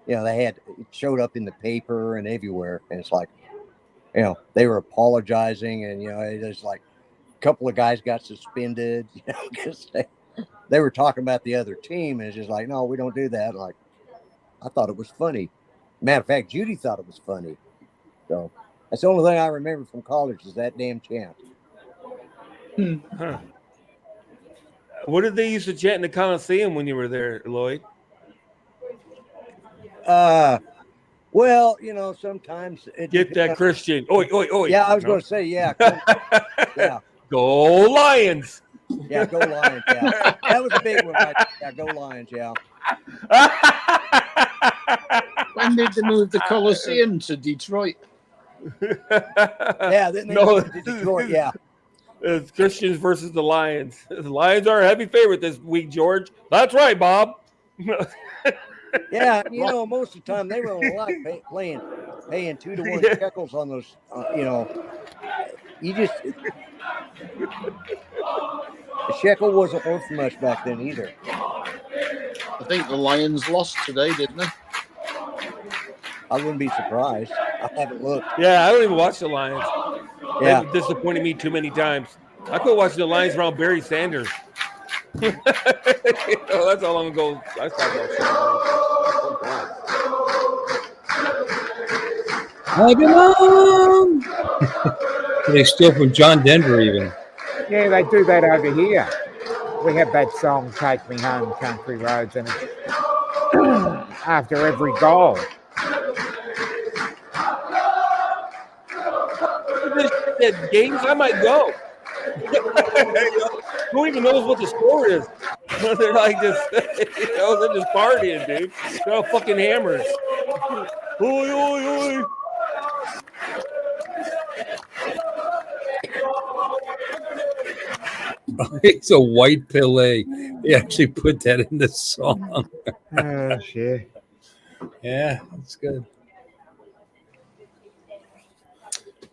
it showed up in the paper and everywhere. And it's like, they were apologizing, and it was like a couple of guys got suspended, because they were talking about the other team, and it's just like, no, we don't do that. Like, I thought it was funny. Matter of fact, Judy thought it was funny. So that's the only thing I remember from college is that damn chant. Huh. What did they used to chant in the Coliseum when you were there, Lloyd? Well, sometimes Get that Christian. Oi, oi, oi. Yeah, I was going to say, yeah. Yeah. Go Lions. Yeah, go Lions. Yeah. That was a big one. Right? Yeah, go Lions. Yeah. When did they move the Coliseum to Detroit? Yeah, then they moved to Detroit. Yeah. It's Christians versus the Lions. The Lions are a heavy favorite this week, George. That's right, Bob. Yeah, most of the time they were on a lot paying 2-to-1 shekels on those. The shekel wasn't worth much back then either. I think the Lions lost today, didn't they? I wouldn't be surprised. I haven't looked. Yeah, I don't even watch the Lions. Yeah. They've disappointed me too many times. I quit watching the Lions around Barry Sanders. That's how long ago I started I belong. They steal from John Denver even. Yeah, they do that over here. We have that song, Take Me Home, Country Roads, and it's after every goal. Games, I might go. Who even knows what the score is? They're like just, they're just partying, dude. They're all fucking hammers. Oi, oi, oi. It's a white Pele. They actually put that in the song. Oh shit. Yeah, that's good.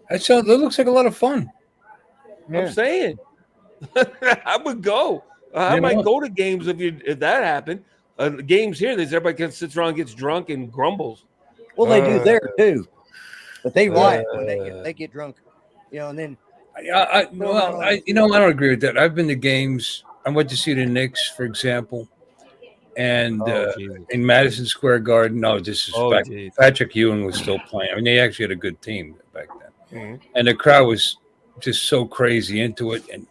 That looks like a lot of fun. Yeah. I'm saying. I would go. I might go to games if that happened. Games here, everybody sits around, gets drunk, and grumbles. Well, they do there too, but they riot when they get drunk, and then. I don't agree with that. I've been to games. I went to see the Knicks, for example, and in Madison Square Garden. No, this is back. Patrick Ewing was still playing. I mean, they actually had a good team back then, and the crowd was just so crazy into it and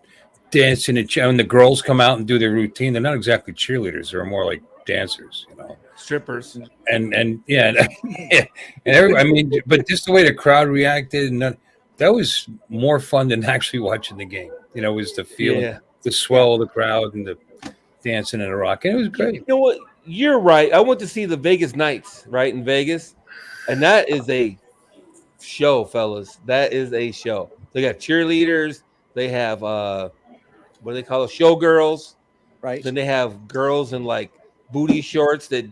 dancing. And when the girls come out and do their routine, they're not exactly cheerleaders; they're more like dancers, strippers. And yeah, and everybody, I mean, but just the way the crowd reacted and. That was more fun than actually watching the game. Was the feeling, the swell of the crowd and the dancing and the rock. And it was great. You know what? You're right. I went to see the Vegas Knights, right, in Vegas. And that is a show, fellas. That is a show. They got cheerleaders. They have, what do they call it? Showgirls. Right. Then they have girls in, like, booty shorts that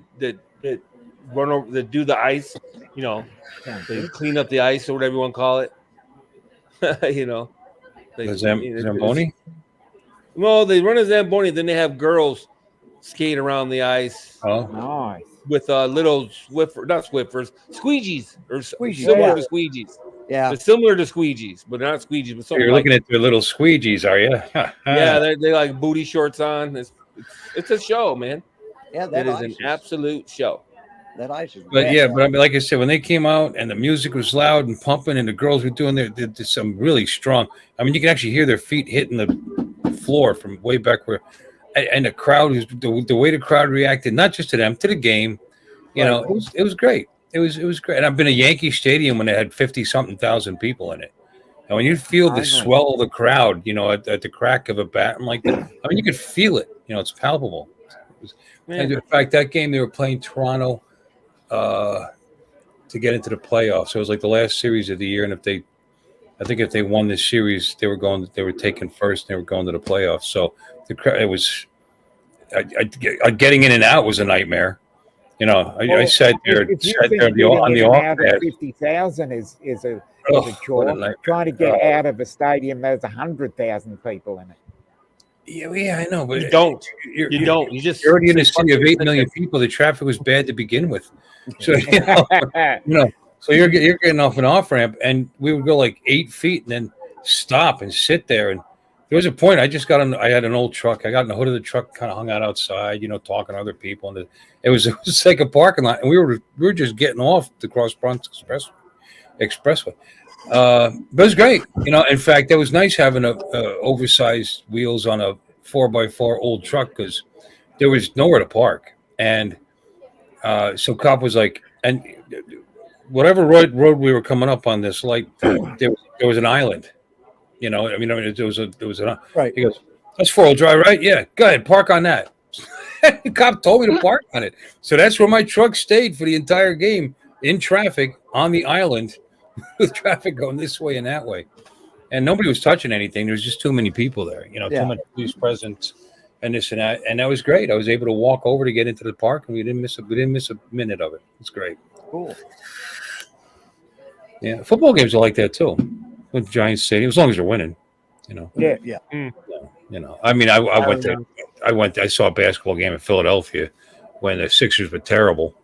run over, that do the ice. They clean up the ice or whatever you want to call it. Zamboni? Well, they run a Zamboni, then they have girls skate around the ice. Oh, nice. With little squiffers, squeegees, or similar to squeegees. Yeah, but similar to squeegees, but not squeegees. But you're looking at their little squeegees, are you? Yeah, they like booty shorts on. It's a show, man. Yeah, that is an absolute show. That ice is but I mean, like I said, when they came out and the music was loud and pumping and the girls were doing some really strong. I mean, you can actually hear their feet hitting the floor from way back where, and the crowd was the way the crowd reacted, not just to them, to the game. It was great. It was great. And I've been to Yankee Stadium when they had 50-something thousand people in it. And when you feel the swell of the crowd, at the crack of a bat, I mean, you could feel it. It's palpable. And in fact, that game they were playing Toronto. To get into the playoffs. So it was like the last series of the year, and if they won this series, they were taken first, and they were going to the playoffs. So it was getting in and out was a nightmare. I sat there on the off. 50,000 is a chore. Trying to get out of a stadium there's 100,000 people in it. Yeah, I know, but you don't. You're already in a city of 8 million people. The traffic was bad to begin with, so so you're getting off an off ramp, and we would go like 8 feet and then stop and sit there. And there was a point I just got on. I had an old truck. I got in the hood of the truck, kind of hung out outside, talking to other people, and it was like a parking lot, and we were just getting off the Cross Bronx Expressway. But it was great, In fact, it was nice having oversized wheels on a 4x4 old truck because there was nowhere to park, and so cop was like, and whatever road we were coming up on this light, there was an island, there was an right. He goes, "That's 4-wheel drive, right? Yeah, go ahead, park on that." The cop told me to park on it, so that's where my truck stayed for the entire game in traffic on the island. With traffic going this way and that way, and nobody was touching anything. There was just too many people there, too much police presence, and this and that. And that was great. I was able to walk over to get into the park, and we didn't miss a minute of it. It's great. Cool. Yeah, football games are like that too, with Giants Stadium, as long as they're winning. Yeah. I mean, I saw a basketball game in Philadelphia when the Sixers were terrible,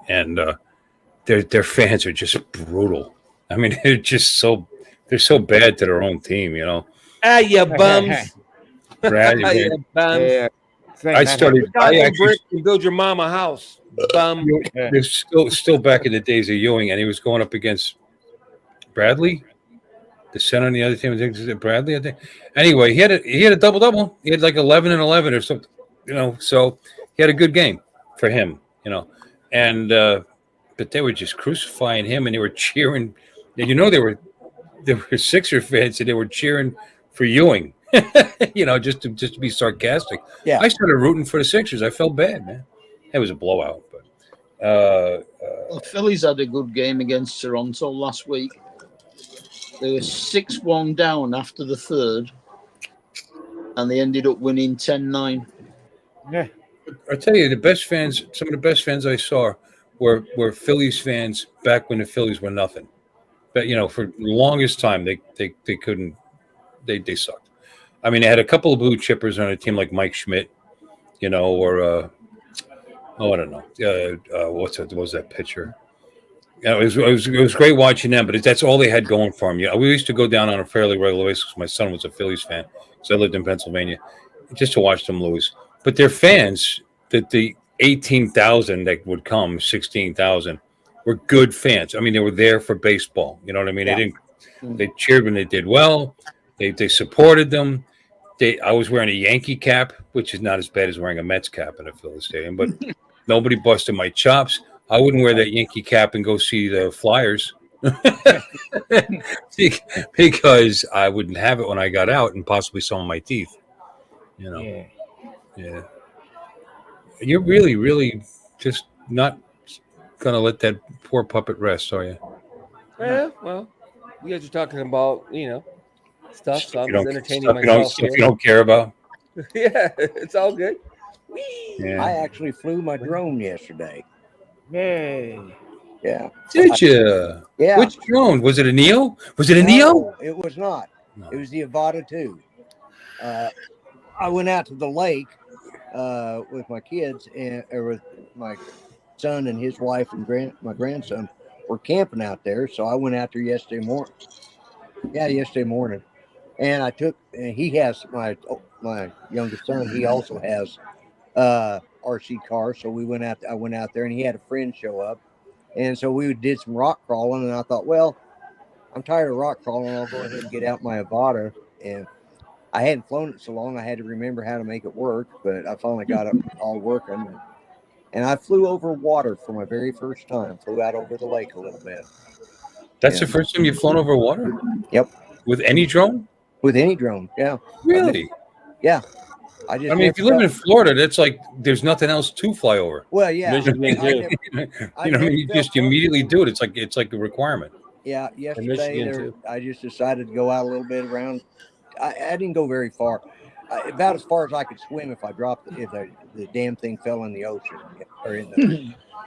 and. Their fans are just brutal. I mean, they're so bad to their own team, Ah, you bums. You bums. Yeah. I actually build your mama a house. Bum. There's still back in the days of Ewing, and he was going up against Bradley, the center on the other team. I think is it Bradley. I think. Anyway, he had a double. He had like 11 and 11 or something. So he had a good game for him. And. But they were just crucifying him, and they were cheering. And they were Sixer fans, and they were cheering for Ewing. Just to be sarcastic. Yeah. I started rooting for the Sixers. I felt bad, man. It was a blowout, but The Phillies had a good game against Toronto last week. They were 6-1 down after the third, and they ended up winning 10-9. Yeah. I tell you, some of the best fans I saw were Phillies fans back when the Phillies were nothing. But for the longest time, they couldn't. They sucked. I mean, they had a couple of blue chippers on a team like Mike Schmidt, or I don't know. What was that pitcher? Yeah, it was great watching them, but that's all they had going for them. We used to go down on a fairly regular basis. My son was a Phillies fan, so I lived in Pennsylvania, just to watch them lose. But their fans, that the 18,000 that would come, 16,000, were good fans. I mean, they were there for baseball. You know what I mean? Yeah. They cheered when they did well. They supported them. I was wearing a Yankee cap, which is not as bad as wearing a Mets cap in a Phillies stadium, but nobody busted my chops. I wouldn't wear that Yankee cap and go see the Flyers because I wouldn't have it when I got out and possibly some of my teeth. Yeah. You're really, really just not going to let that poor puppet rest, are you? Yeah, well, you guys are talking about, stuff, so I'm just entertaining stuff myself. Stuff you don't care about? Yeah, it's all good. Yeah. I actually flew my drone yesterday. Yay. Yeah. Did you? Yeah. Which drone? Was it a Neo? Was it a No, Neo? it was not. No. It was the Avata 2. I went out to the lake with my kids or with my son and his wife and my grandson were camping out there. So I went out there yesterday morning. Yeah, yesterday morning. And he has my youngest son. He also has RC car. So I went out there and he had a friend show up. And so we did some rock crawling. And I thought, well, I'm tired of rock crawling. I'll go ahead and get out my Avata. And I hadn't flown it so long. I had to remember how to make it work. But I finally got it all working. And I flew over water for my very first time. Flew out over the lake a little bit. That's the first time you've flown over water? Yep. With any drone? With any drone, yeah. Really? Yeah. I mean, if you live in Florida, that's like there's nothing else to fly over. Well, yeah. Michigan too. You just immediately do it. It's like a requirement. Yeah, yesterday I just decided to go out a little bit around. I didn't go very far. About as far as I could swim if the damn thing fell in the ocean or in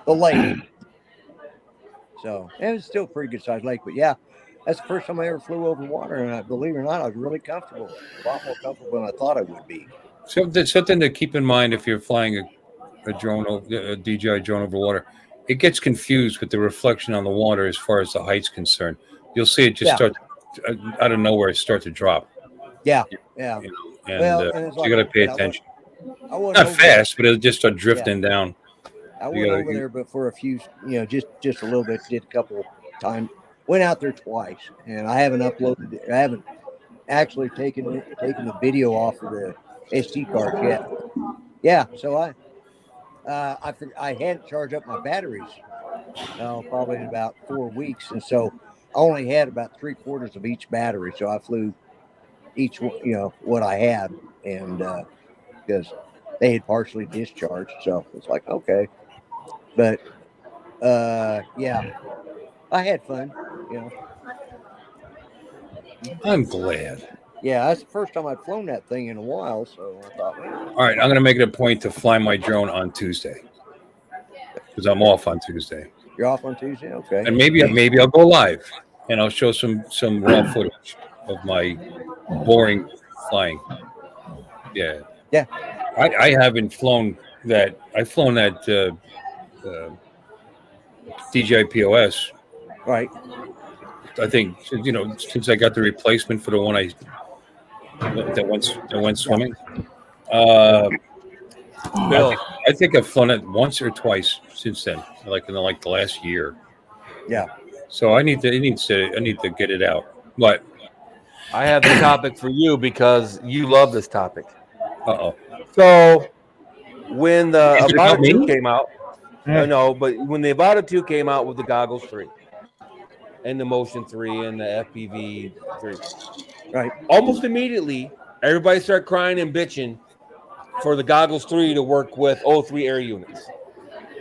the lake. So it was still a pretty good sized lake, but yeah, that's the first time I ever flew over water, and believe it or not, I was really comfortable, a lot more comfortable than I thought I would be. So that's something to keep in mind if you're flying a drone, a DJI drone over water. It gets confused with the reflection on the water as far as the height's concerned. You'll see it just start out of nowhere, start to drop. Yeah. And you got to pay attention. Not fast, but it'll just start drifting down. I went over there, but for a few, just a little bit. Did a couple times. Went out there twice, and I haven't uploaded it. I haven't actually taken the video off of the SD card yet. Yeah, so I hadn't charged up my batteries. Probably in about 4 weeks, and so I only had about 3/4 of each battery. So I flew each one, what I had, and because they had partially discharged, so it's like okay. But yeah, I had fun. I'm glad. Yeah, that's the first time I'd flown that thing in a while, so I thought, all right, I'm going to make it a point to fly my drone on Tuesday because I'm off on Tuesday. You're off on Tuesday, okay? And maybe I'll go live and I'll show some raw footage of my boring flying. Yeah. I haven't flown that. I've flown that DJI POS. Right. I think since I got the replacement for the one that went swimming. Bill, I think I've flown it once or twice since then, like in the last year. Yeah. So I need to get it out. What? I have the topic for you because you love this topic. Uh-oh. So when the Is it about Avata 2 me? came out, no, but when the Avata 2 came out with the goggles 3 and the Motion 3 and the FPV 3, right, almost immediately everybody started crying and bitching for the Goggles 3 to work with 03 air units.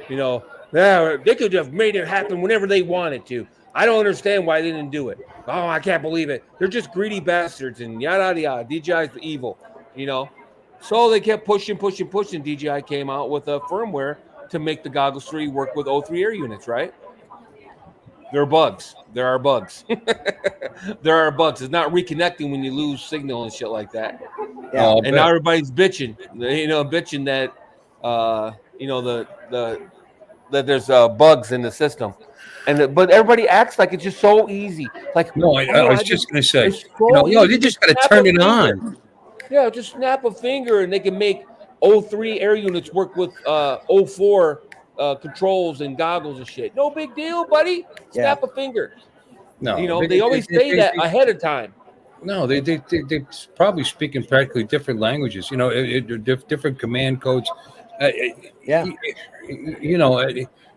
You know, they could have made it happen whenever they wanted to. I don't understand why they didn't do it. Oh, I can't believe it. They're just greedy bastards and yada, yada, yada. DJI's evil, you know. So they kept pushing. DJI came out with a firmware to make the Goggles 3 work with 03 air units, right? There are bugs. There are bugs. It's not reconnecting when you lose signal and shit like that. Yeah, and now everybody's bitching, that, that there's bugs in the system. But everybody acts like it's just so easy. Like, no, I was just going to say, you just got to turn it on. Yeah, just snap a finger and they can make 03 air units work with 04 controls and goggles and shit. No big deal, buddy. Snap a finger. No, they always say that ahead of time. No, they probably speak in practically different languages. Different command codes.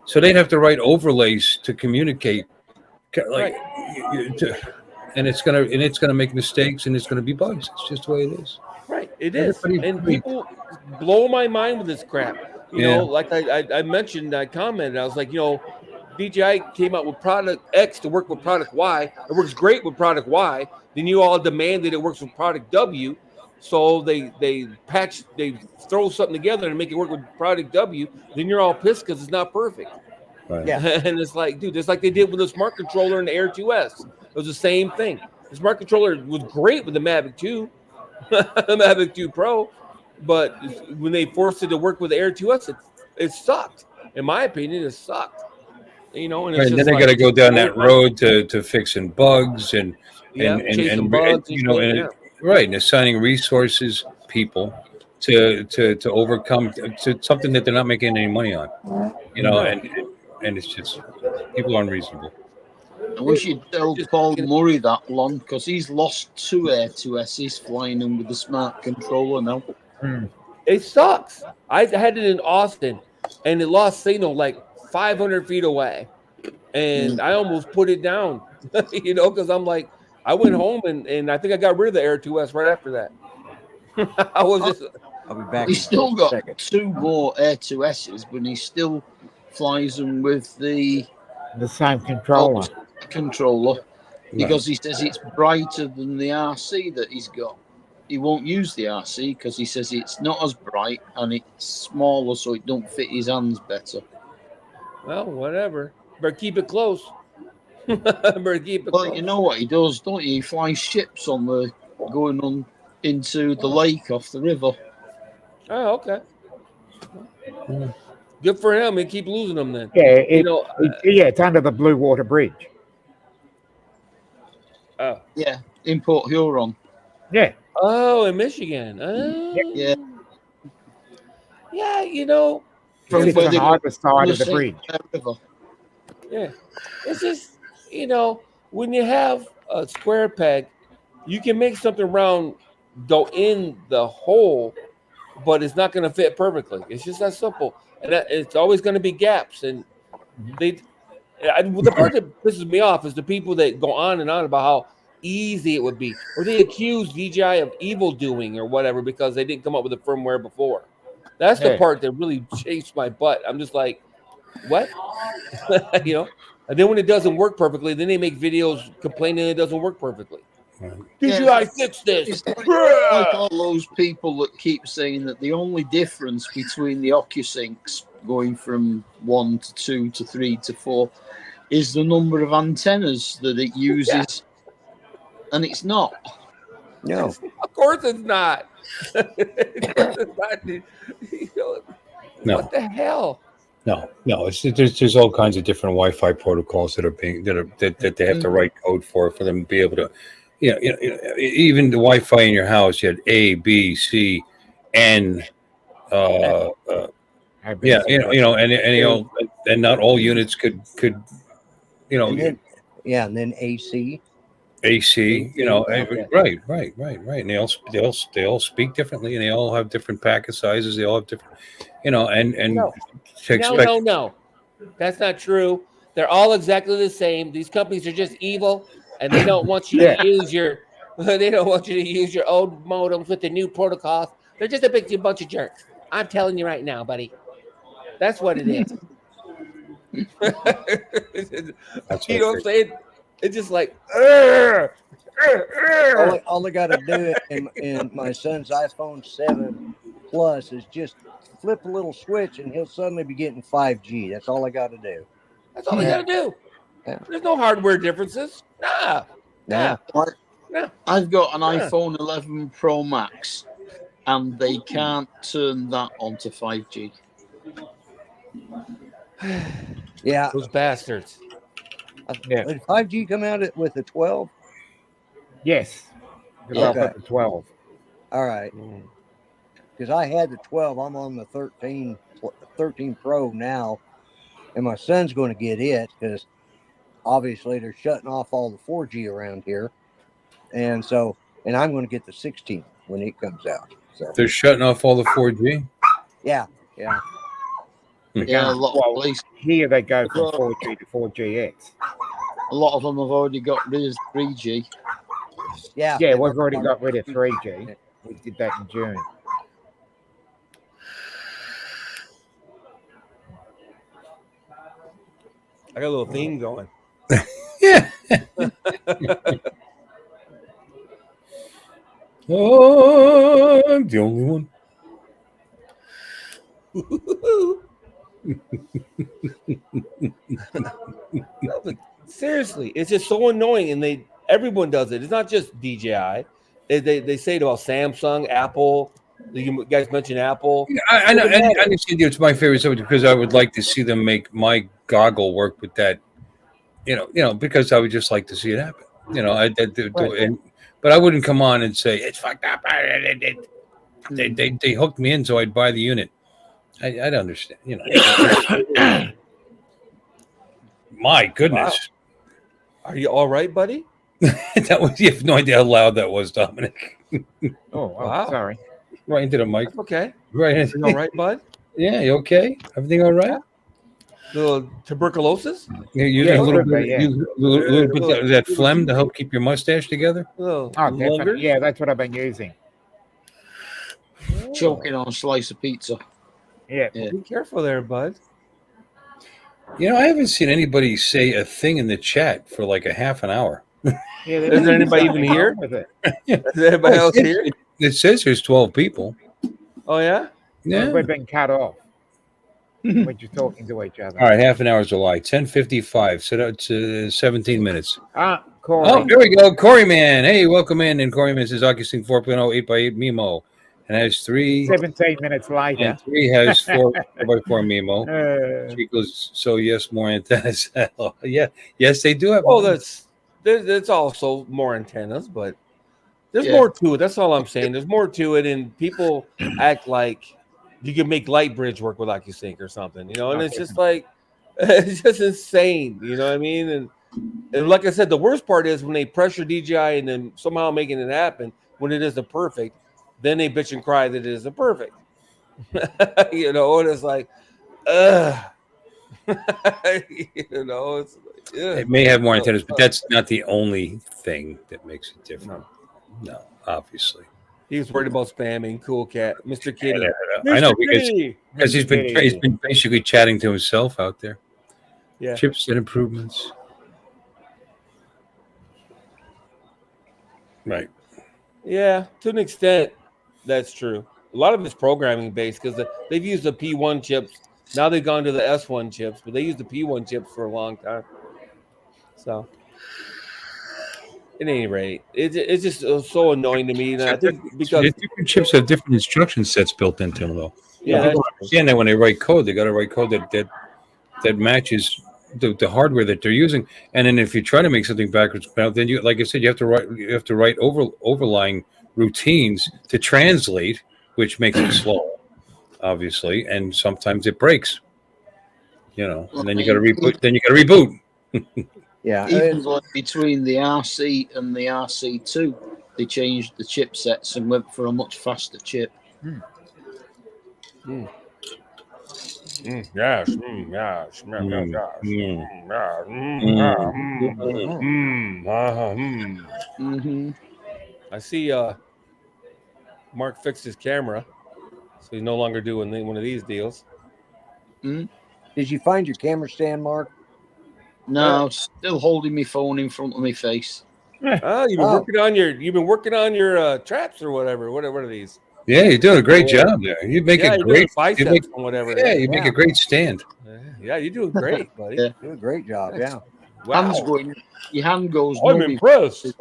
So they'd have to write overlays to communicate, like, and it's gonna make mistakes and it's gonna be bugs. It's just the way it is. Right, it is. And people blow my mind with this crap. You know, like I mentioned, I commented. I was like, DJI came out with product X to work with product Y. It works great with product Y. Then you all demanded it works with product W. So they throw something together and make it work with product W. Then you're all pissed because it's not perfect. Right. Yeah. And it's like, dude, it's like they did with the smart controller and the Air 2S. It was the same thing. The smart controller was great with the Mavic 2, the Mavic 2 Pro, but when they forced it to work with the Air 2S, it sucked. In my opinion, it sucked. And then they got to go down that road to fixing bugs and bugs and assigning resources, people to overcome to something that they're not making any money on. And it's just people are unreasonable. I wish you'd tell Paul Murray that long, because he's lost 2 Air 2Ss flying them with the smart controller now. It sucks. I had it in Austin, and it lost signal like 500 feet away, and I almost put it down, because I'm like, I went home and I think I got rid of the Air 2S right after that. I'll be back. He's still got 2 more Air 2Ss, but he still flies them with the same controller. Because he says it's brighter than the RC that he's got. He won't use the RC because he says it's not as bright and it's smaller, so it don't fit his hands better. Well, whatever. Better keep it close. You know what he does, don't you? He flies ships going on into the lake off the river. Oh, okay. Good for him. He keep losing them then. Yeah, it's under the Blue Water Bridge. Oh. Yeah, in Port Huron. Yeah. Oh, in Michigan. Yeah. Yeah, from where they either side of the bridge. Yeah. It's just, when you have a square peg, you can make something round go in the hole, but it's not going to fit perfectly. It's just that simple. And it's always going to be gaps. And the part that pisses me off is the people that go on and on about how easy it would be, or they accuse DJI of evil doing or whatever because they didn't come up with the firmware before. That's the part that really chafes my butt. I'm just like, what? And then when it doesn't work perfectly, then they make videos complaining it doesn't work perfectly. DJI fix this. It's like all those people that keep saying that the only difference between the OcuSyncs going from 1 to 2 to 3 to 4 is the number of antennas that it uses. And it's not. No. Of course it's not. No. What the hell? No. There's all kinds of different Wi-Fi protocols that they have to write code for them to be able to. Even the Wi-Fi in your house, you had A, B, C, N. And not all units could. And then AC. AC, right. And they all speak differently, and they all have different packet sizes. They all have different, No, that's not true. They're all exactly the same. These companies are just evil, and they don't want you to use They don't want you to use your old modems with the new protocols. They're just a big bunch of jerks. I'm telling you right now, buddy. That's what it is. You know what I'm saying? It's just like, all I got to do in my son's iPhone 7 Plus is just flip a little switch and he'll suddenly be getting 5G. That's all I got to do. That's all you got to do. Yeah. There's no hardware differences. Nah. I've got an iPhone 11 Pro Max, and they can't turn that onto 5G. Yeah, those bastards. Yeah. Did 5G come out with the 12? Yes, because I've got the 12. All right. Because I had the 12. I'm on the 13 Pro now, and my son's going to get it because obviously they're shutting off all the 4G around here, and I'm going to get the 16 when it comes out. So they're shutting off all the 4G. Yeah. Yeah, a lot of places. Here they go from 4G to 4GX. A lot of them have already got rid of 3G. Yeah, we've already got rid of 3G. We did that in June. I got a little theme going. Yeah. Oh, I'm the only one. No, but seriously, it's just so annoying, and everyone does it. It's not just DJI. They say it about Samsung, Apple. You guys mentioned Apple. Yeah, I know. I understand it's my favorite subject because I would like to see them make my goggle work with that. You know, because I would just like to see it happen. You know, but I wouldn't come on and say it's fucked up. They hooked me in, so I'd buy the unit. I'd understand. You know. My goodness. Wow. Are you all right, buddy? That was. You have no idea how loud that was, Dominic. Oh, wow. Sorry. Right into the mic. That's okay. Right. You all right, bud? Yeah. You okay? Everything all right? Yeah. Little tuberculosis? Yeah, a little bit of that phlegm to help keep your mustache together. Definitely. Yeah, that's what I've been using. Choking on a slice of pizza. Yeah. Be careful there, bud. You know, I haven't seen anybody say a thing in the chat for like a half an hour. Yeah, is there anybody even here? Is there anybody else here? It says there's 12 people. Oh, yeah? Yeah. We've been cut off. We're just talking to each other. All right, half an hour is July. 10:55. So that's 17 minutes. Corey. Oh, there we go. Corey Man. Hey, welcome in. And Corey Man says Oculus 4.0 8x8 Mimo. And has 17 minutes later. And 3 has 4x4 Mimo. She goes, so yes, more antennas. Yeah. Yes, they do have. Well, that's also more antennas, but there's more to it. That's all I'm saying. There's more to it, and people act like you can make Lightbridge work with OcuSync or something, you know, and it's just like, it's just insane, you know what I mean? And like I said, the worst part is when they pressure DJI and then somehow making it happen when it isn't perfect, then they bitch and cry that it isn't perfect. You know, and it's like, you know, it's like, it may have more antennas, but that's not the only thing that makes it different. No, obviously. He was worried about spamming. Cool cat, Mr. Kitty. I know because he's been basically chatting to himself out there. Yeah, chips and improvements. Right. Yeah, to an extent, that's true. A lot of it's programming based because they've used the P1 chips. Now they've gone to the S1 chips, but they used the P1 chips for a long time. So, at any rate, it's just so annoying to me. And I think because different chips have different instruction sets built into them, though. Yeah, people understand that when they write code, they got to write code that matches the hardware that they're using. And then if you try to make something backwards, then you, like I said, you have to write overlying routines to translate, which makes it slow, obviously, and sometimes it breaks. You know, and then you got to reboot. Yeah, even like between the RC and the RC2, they changed the chipsets and went for a much faster chip. Yes. Yes. I see Mark fixed his camera, so he's no longer doing one of these deals. Did you find your camera stand, Mark? No, still holding my phone in front of my face. Oh, you've been working on your traps or whatever. What are these? Yeah, you're doing a great job there. You make a great biceps or whatever. Yeah, you make a great stand. Yeah, you're doing great, buddy. You do a great job. Yeah. Wow. Hands going. Your hand goes. I'm impressed.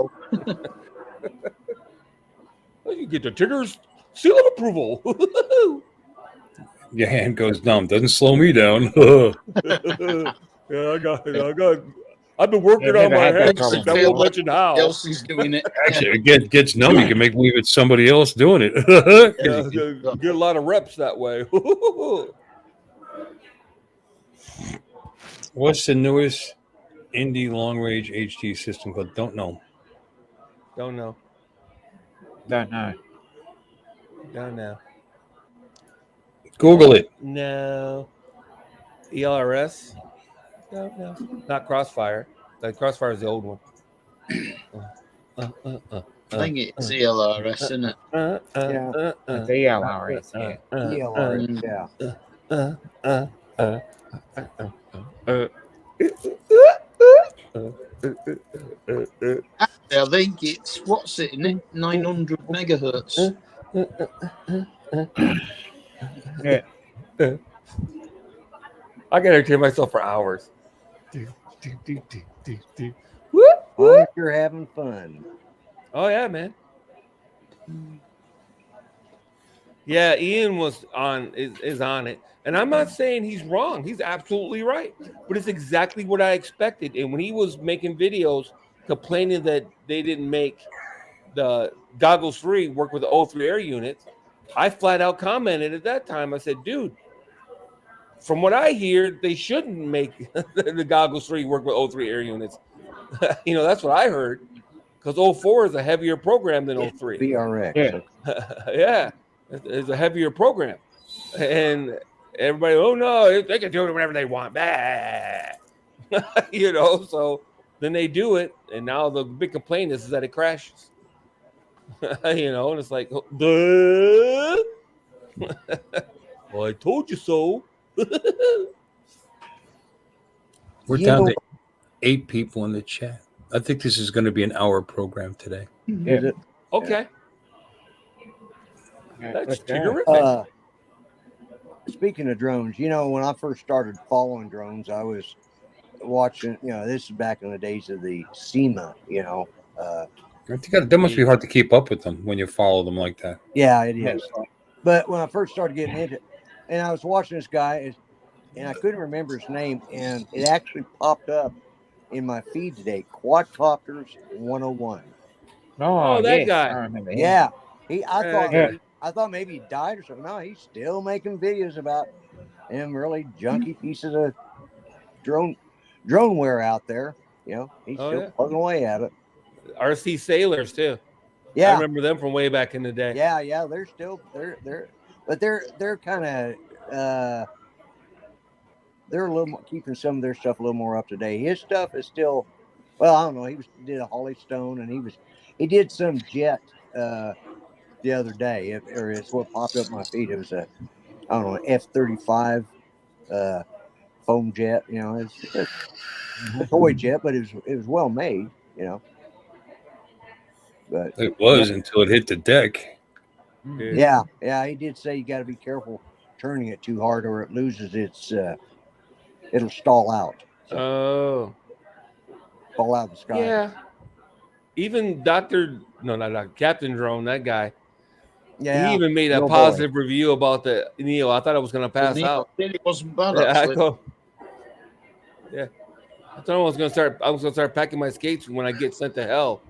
You get the Tigger's seal of approval. Your hand goes numb. Doesn't slow me down. Yeah, I got. I've been working on my hands. I won't mention how. Elsie's doing it. Actually, it gets numb. You can make believe it's somebody else doing it. Get a lot of reps that way. What's the newest Indie long range HD system called? Don't know. Don't know. Google it. No. ELRS? No. Not Crossfire. Like Crossfire is the old one. I think it's ELRS, isn't it? Yeah. It's ELRS. I think it's what's it? 900 megahertz. Yeah. I can entertain myself for hours. Well, you're having fun. Oh yeah, man. Yeah, Ian is on it. And I'm not saying he's wrong. He's absolutely right. But it's exactly what I expected. And when he was making videos complaining that they didn't make the Goggles 3 work with the O3 air units, I flat out commented at that time. I said, dude, from what I hear, they shouldn't make the Goggles 3 work with O3 air units. That's what I heard. Because O4 is a heavier program than O3. VRX. Yeah. Yeah. It's a heavier program. And everybody, oh no, they can do it whenever they want. So then they do it, and now the big complaint is that it crashes. And it's like, duh. Well, I told you so. We're down to 8 people in the chat. I think this is going to be an hour program today. Yeah. Okay. That's terrific. Speaking of drones, when I first started following drones, I was watching, this is back in the days of the SEMA, I think that must be hard to keep up with them when you follow them like that. Yeah, it is. But when I first started getting into it, and I was watching this guy, and I couldn't remember his name, and it actually popped up in my feed today, Quadcopters 101. Oh, that guy. I remember him. Yeah. I thought maybe he died or something. No, he's still making videos about them really junky pieces of drone wear out there. He's still plugging away at it. RC Sailors too. Yeah, I remember them from way back in the day. Yeah, they're still but they're kind of they're a little more, keeping some of their stuff a little more up to date. His stuff is still, well, I don't know. He did a Holly Stone, and he did some jet the other day, or it's what popped up my feed. It was a F-35 foam jet. It's a toy jet, but it was well made. But it was until it hit the deck. Yeah, he did say you got to be careful turning it too hard, or it loses its. It'll stall out. Oh, fall out of the sky. Yeah. Even Captain Drone, that guy. Yeah, he even made a positive review about the Neo. I thought I was going to pass out. It wasn't bad. I thought I was going to start packing my skates when I get sent to hell.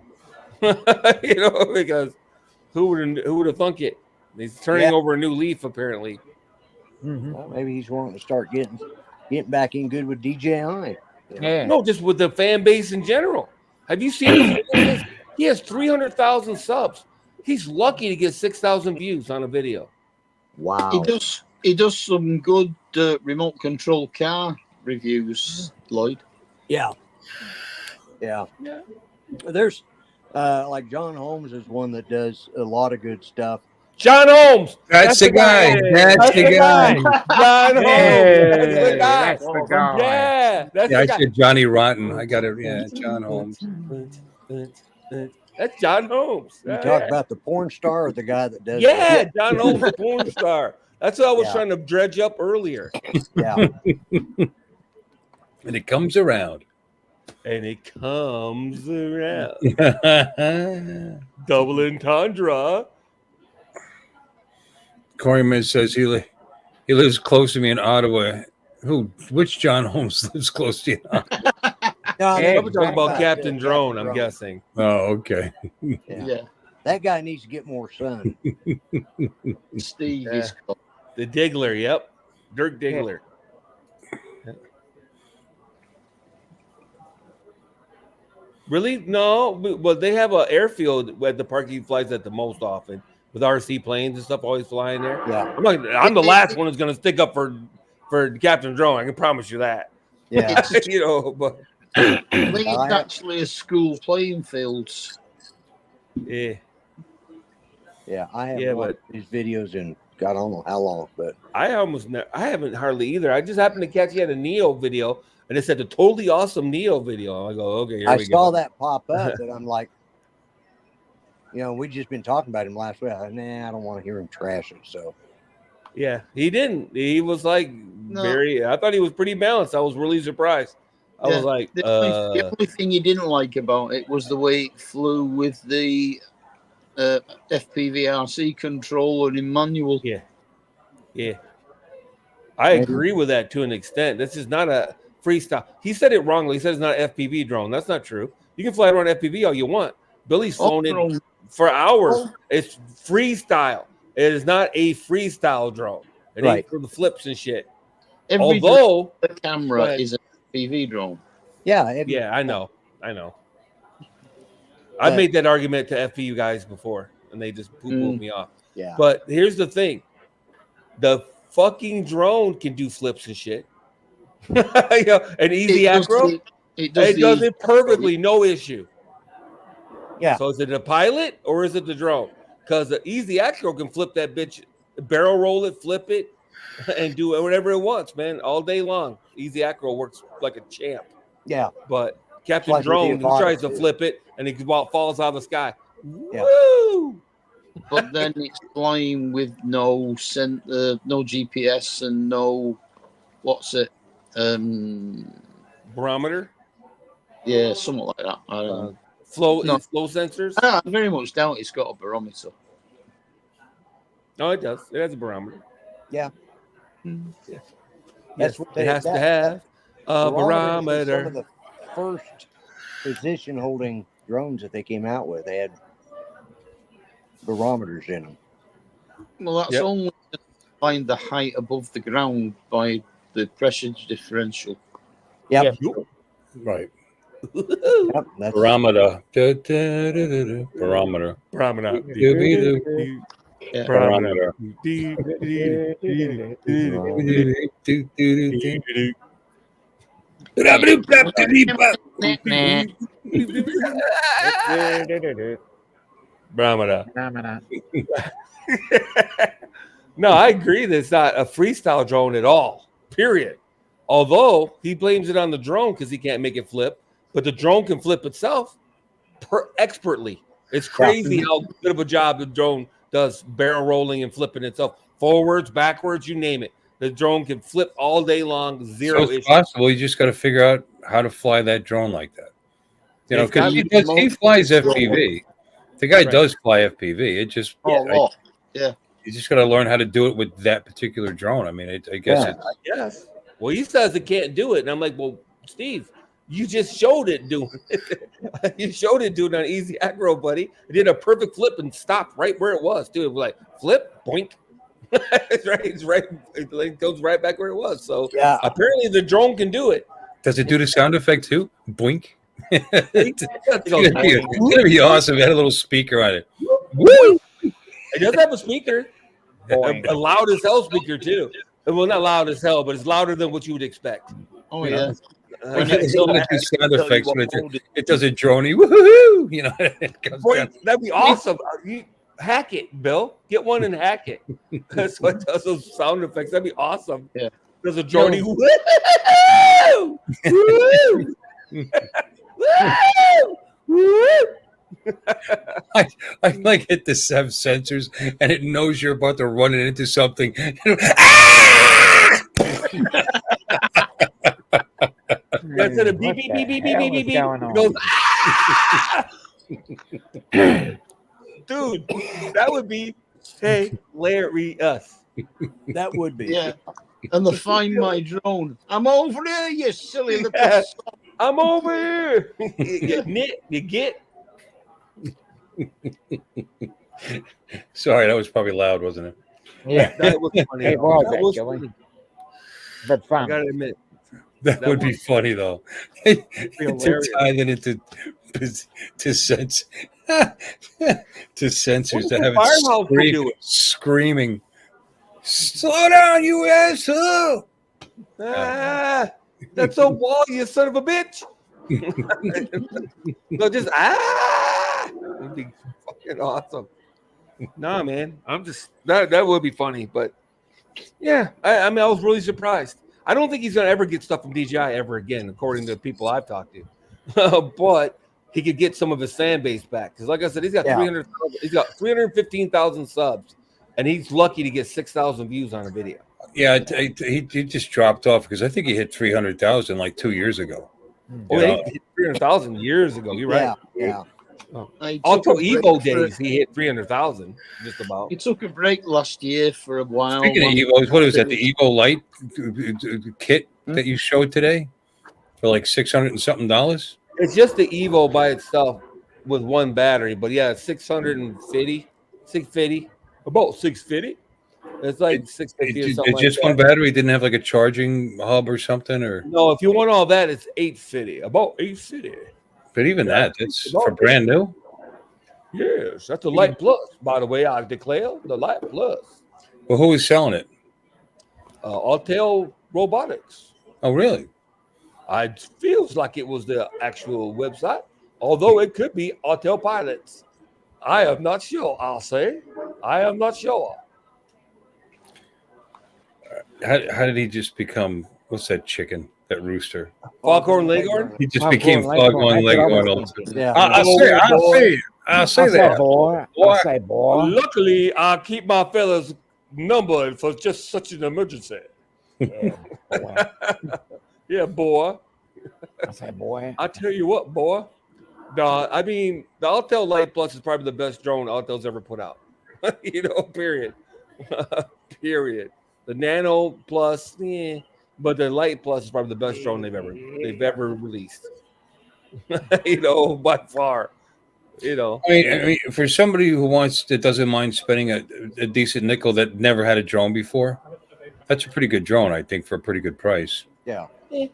Because who would have thunk it? He's turning over a new leaf, apparently. Mm-hmm. Well, maybe he's wanting to start getting back in good with DJI. Yeah. No, just with the fan base in general. Have you seen his? He has 300,000 subs. He's lucky to get 6,000 views on a video. Wow. He does some good remote control car reviews, Lloyd. Yeah. There's Like John Holmes is one that does a lot of good stuff. John Holmes. That's the guy. That's the guy. John Holmes. That's the guy. That's the guy. Yeah, that's Yeah, the I guy. said Johnny Rotten. I got it. Yeah, John Holmes. That's John Holmes. You talk about the porn star or the guy that does Yeah, John Holmes, the porn star. That's what I was trying to dredge up earlier. Yeah. And it comes around. And it comes around. Double entendre. Coreyman says he lives close to me in Ottawa. Which John Holmes lives close to you? I'm talking about Captain Drone, I'm guessing. Oh, okay. Yeah. That guy needs to get more sun. Steve is the Diggler, yep. Dirk Diggler. Yeah. Really? No, but they have an airfield where the park he flies at the most often with RC planes and stuff always flying there. Yeah. I'm the last one who's going to stick up for Captain Drone. I can promise you that. Yeah. But I think it's actually a school playing fields. Yeah. Yeah, I haven't watched these videos in God, I don't know how long, but I haven't hardly either. I just happened to catch he had a Neo video, and it said the totally awesome Neo video. I go, okay, here we go. I saw that pop up, and I'm like, we just been talking about him last week. Nah, I don't want to hear him trash it. So, yeah, he didn't. He was like I thought he was pretty balanced. I was really surprised. I was like, the only thing you didn't like about it was the way it flew with the FPVRC controller in manual. Yeah. I agree with that to an extent. This is not a freestyle. He said it wrongly. He said it's not an FPV drone. That's not true. You can fly around FPV all you want. Billy's flown it for hours. It's freestyle. It is not a freestyle drone. It ain't for the flips and shit. Although the camera is a FPV drone. Yeah, I know. I've made that argument to FPU guys before, and they just poo-pooed me off. Yeah. But here's the thing. The fucking drone can do flips and shit. An easy acro. It does it perfectly, no issue. Yeah. So is it the pilot or is it the drone? Because the easy acro can flip that bitch, barrel roll it, flip it, and do whatever it wants, man, all day long. Easy acro works like a champ. Yeah. But Captain Drone, he tries to flip it, and it falls out of the sky. Yeah. Woo! But then it's flying with no GPS and no barometer. Yeah, something like that. I don't know. Flow sensors. I very much doubt it's got a barometer. No, it does. It has a barometer. Yeah. Yeah. Yes, it has to have a barometer. Some of the first position holding drones that they came out with, they had barometers in them. Well, that's only to find the height above the ground by the pressure differential. Yep. Right. Yep, that's barometer. Barometer. Barometer. Barometer. Barometer. No, I agree that it's not a freestyle drone at all. Period. Although he blames it on the drone because he can't make it flip, but the drone can flip itself expertly. It's crazy how good of a job the drone does barrel rolling and flipping itself forwards, backwards, you name it. The drone can flip all day long, zero so issues. Possible. You just got to figure out how to fly that drone like that. Because he flies FPV. The guy does fly FPV. It just you just got to learn how to do it with that particular drone. I mean, I guess Yes. Well, he says it can't do it, and I'm like, well, Steve, you just showed it doing it. You showed it doing an easy acro, buddy. It did a perfect flip and stopped right where it was, dude. It was like flip, boink. It's right. It goes right back where it was. So apparently the drone can do it. Does it do the sound effect too? Boink. It's gonna be awesome. It had a little speaker on it. Woo! It does have a speaker, a loud as hell speaker too. Well, not loud as hell, but it's louder than what you would expect. Oh yeah. It do sound effects, but it does a droney. Woohoo! You know, it comes Boy, down. that'd be awesome. You hack it, Bill. Get one and hack it. That's what does those sound effects. That'd be awesome. Yeah. There's a droney. Woo! Woo! Woo! I like hit the 7 sensors and it knows you're about to run it into something. That's it. A beep, beep, beep, beep, beep, beep, beep, beep. It goes, dude, that would be hilarious. That would be. Yeah. And the Find My Drone. I'm over there, you silly little. Yeah. I'm over here. You get. Sorry, that was probably loud, wasn't it? Yeah, That was funny. it was That was actually, funny. but I fun. gotta admit. That would be funny though. To hilarious. tie that into to sense to sensors to have Firehouse would it do it. screaming. Slow down, you asshole! Ah, that's a wall, you son of a bitch. No, just it'd be fucking awesome. Nah, man, I'm just that would be funny, but yeah, I mean, I was really surprised. I don't think he's gonna ever get stuff from DJI ever again, according to people I've talked to. But he could get some of his fan base back because, like I said, he's got 315,000 subs, and he's lucky to get 6,000 views on a video. Yeah, he just dropped off because I think he hit 300,000 like 2 years ago. Oh, he hit 300,000 years ago. You're right. Yeah. Alto Evo days, he hit 300,000 just about. He took a break last year for a while. Speaking of Evos, what is that? The Evo Light kit that you showed today for like $600 and something dollars? It's just the Evo by itself with one battery, but yeah, 650, about 650. It's like 650 or something. Just like one that. battery didn't have like a charging hub or something, or No, if you want all that, it's 850, about 850. but even that's for brand new. Yes, that's a Light Plus, by the way. I declare the Light Plus. Well, who is selling it? Autel Robotics. Oh, really? It feels like it was the actual website, although it could be Autel Pilots. I am not sure. I'll say I am not sure. How did he just become? What's that chicken? That rooster? Foghorn Leghorn. He just became Foghorn Leghorn. Yeah. I'll say that. Boy. I say boy. Luckily, I keep my fellas numbered for just such an emergency. Yeah, boy. I say boy. I tell you what, boy. I mean, the Autel Light Plus is probably the best drone Autel's ever put out. Period. Period. The Nano Plus, but the Light Plus is probably the best drone they've ever released. By far. I mean, for somebody that doesn't mind spending a decent nickel that never had a drone before, that's a pretty good drone, I think, for a pretty good price. Yeah. Yeah.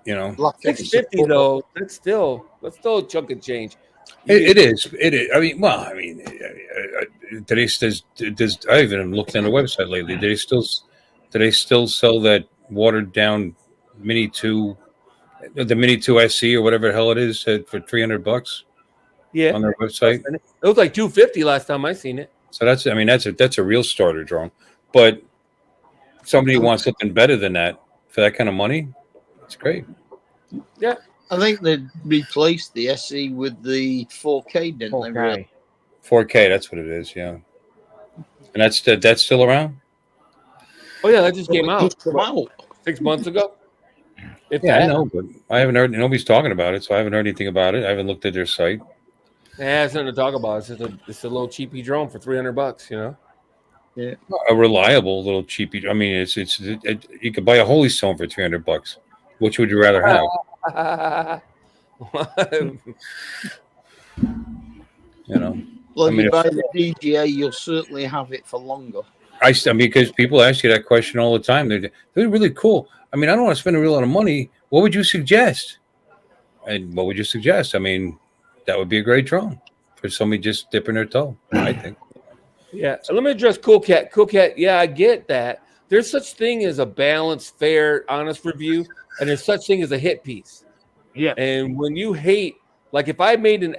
650 though. That's still a chunk of change. It is. I mean, today I haven't looked on the website lately. Do they still sell that watered down Mini 2, the Mini 2 SE or whatever the hell it is for $300? Yeah, on their website. It was like $250 last time I seen it. So that's a real starter drone. But somebody who wants something better than that for that kind of money, it's great. Yeah. I think they replaced the SE with the 4K, didn't they? Really? 4K, that's what it is, yeah. And that's still around? Oh yeah, that just came out. 6 months ago. I know, but I haven't heard. Nobody's talking about it, so I haven't heard anything about it. I haven't looked at their site. It has nothing to talk about. It's a little cheapy drone for $300, Yeah, a reliable little cheapy. I mean, you could buy a Holy Stone for $300. Which would you rather have? Well, if you buy the DJI, you'll certainly have it for longer. I mean, because people ask you that question all the time. They're really cool. I mean, I don't want to spend a real lot of money. What would you suggest? And what would you suggest? I mean, that would be a great drone for somebody just dipping their toe, I think. Yeah. So let me address Cool Cat. Cool Cat, yeah, I get that. there's such thing as a balanced, fair, honest review, and there's such thing as a hit piece. Yeah. And when you hate, like if I made an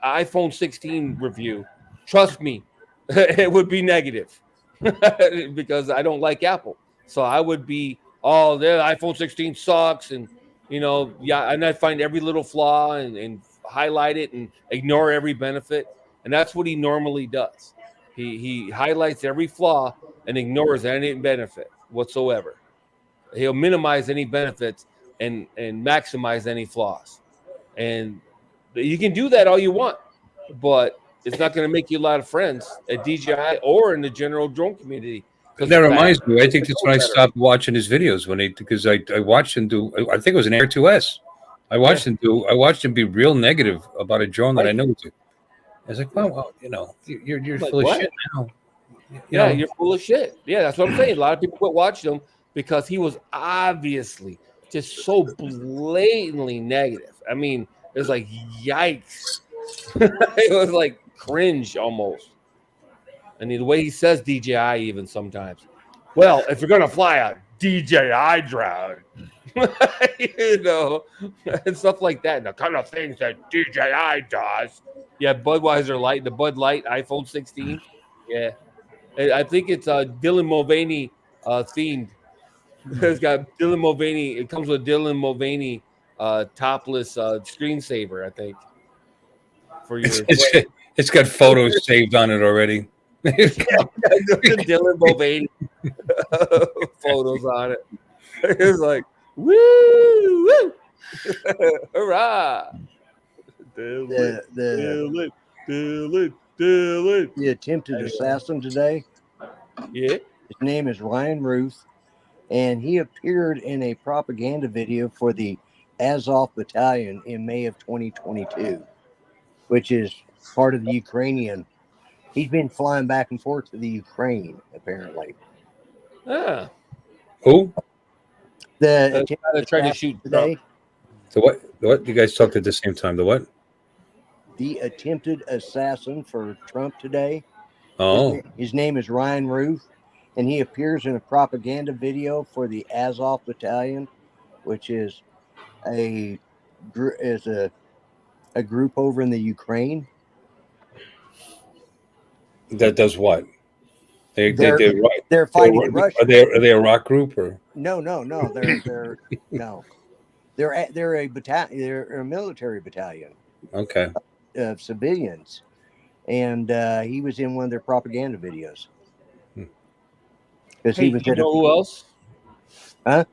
iPhone 16 review, trust me, it would be negative because I don't like Apple. So I would be, oh, the iPhone 16 sucks, and and I find every little flaw and highlight it and ignore every benefit. And that's what he normally does. He highlights every flaw and ignores any benefit whatsoever. He'll minimize any benefits and maximize any flaws. And you can do that all you want, but it's not going to make you a lot of friends at DJI or in the general drone community. That reminds me. I think that's when I stopped watching his videos because I watched him do. I think it was an Air 2S. I watched him be real negative about a drone that I know. I was like, well, you're like, full what? of shit now. You're full of shit. Yeah, that's what I'm saying. A lot of people quit watching him because he was obviously just so blatantly negative. I mean, it was like, yikes. It was like cringe almost. And the way he says DJI even sometimes. Well, if you're going to fly a DJI drone, and stuff like that. And the kind of things that DJI does. Yeah, Budweiser Light, the Bud Light iPhone 16. Yeah. I think it's Dylan Mulvaney themed. It's got Dylan Mulvaney. It comes with Dylan Mulvaney topless screensaver, I think. For your it's got photos saved on it already. Dylan Mulvaney photos on it. It's like, woo, woo, hurrah! Dylan. The attempted assassin today. Yeah. His name is Ryan Ruth, and he appeared in a propaganda video for the Azov Battalion in May of 2022, which is part of the Ukrainian. He's been flying back and forth to the Ukraine, apparently. Ah. Who? The trying to shoot today. The what? The what? You guys talked at the same time. The what? The attempted assassin for Trump today. Oh. His name is Ryan Ruth, and he appears in a propaganda video for the Azov Battalion, which is a group over in the Ukraine. That does what? They're fighting the Russians. Are they a rock group or? No. They're no. They're a battalion. They're a military battalion. Okay. Of civilians, and he was in one of their propaganda videos. Because he was. You know who else? Huh?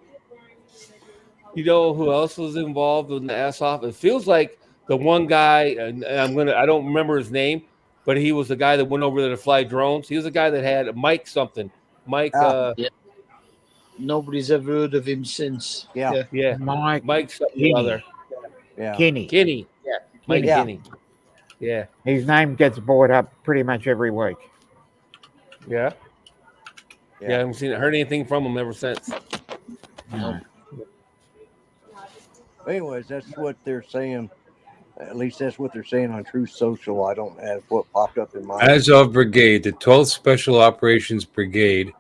You know who else was involved in the ass off? It feels like the one guy, and I don't remember his name, but he was the guy that went over there to fly drones. He was the guy that had Mike something. Mike. Yeah. Nobody's ever heard of him since. Yeah. Mike something other. Yeah. Kinney. Yeah. Mike Kinney. Yeah. His name gets brought up pretty much every week. Yeah. I haven't heard anything from him ever since. No. Anyways, that's what they're saying. At least that's what they're saying on Truth Social. I don't have what popped up in my. Azov Brigade, the 12th Special Operations Brigade,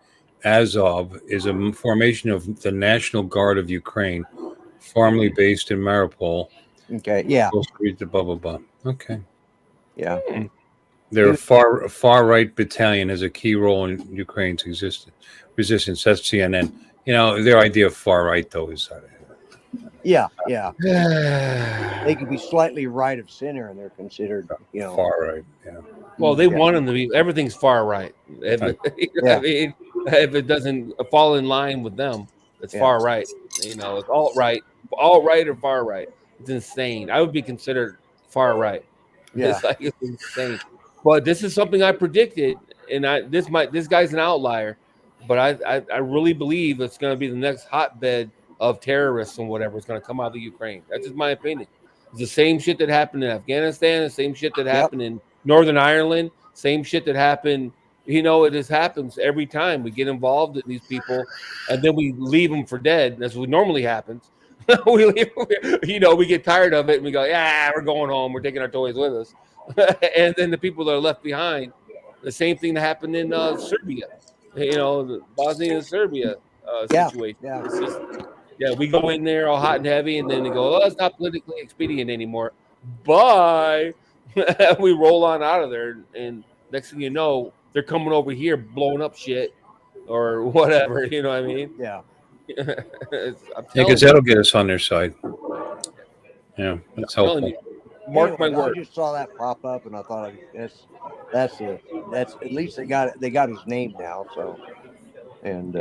Azov, is a formation of the National Guard of Ukraine, formerly based in Mariupol. Okay. Yeah. Blah blah blah. Okay. Yeah. Their far right battalion has a key role in Ukraine's resistance. That's CNN. Their idea of far right though is. Yeah. They could be slightly right of center, and they're considered, far right. Yeah. Well, they want them to be. Everything's far right. If it doesn't fall in line with them, it's far right. It's alt right or far right. It's insane. I would be considered far right. Yeah, it's insane. But this is something I predicted, and this guy's an outlier, but I really believe it's going to be the next hotbed of terrorists and whatever is going to come out of the Ukraine. That's just my opinion. It's the same shit that happened in Afghanistan, the same shit that happened in Northern Ireland, same shit that happened. It just happens every time we get involved in these people, and then we leave them for dead. That's what normally happens. We get tired of it, and we go, yeah, we're going home. We're taking our toys with us. And then the people that are left behind, the same thing that happened in Serbia. The Bosnia and Serbia situation. Yeah. It's just, we go in there all hot and heavy, and then they go, "Oh, it's not politically expedient anymore." Bye. We roll on out of there, and next thing you know, they're coming over here blowing up shit or whatever. You know what I mean? Yeah. Because that'll get us on their side. Yeah, that's helpful. Mark my word. I just saw that pop up, and I thought that's at least they got his name now. So, and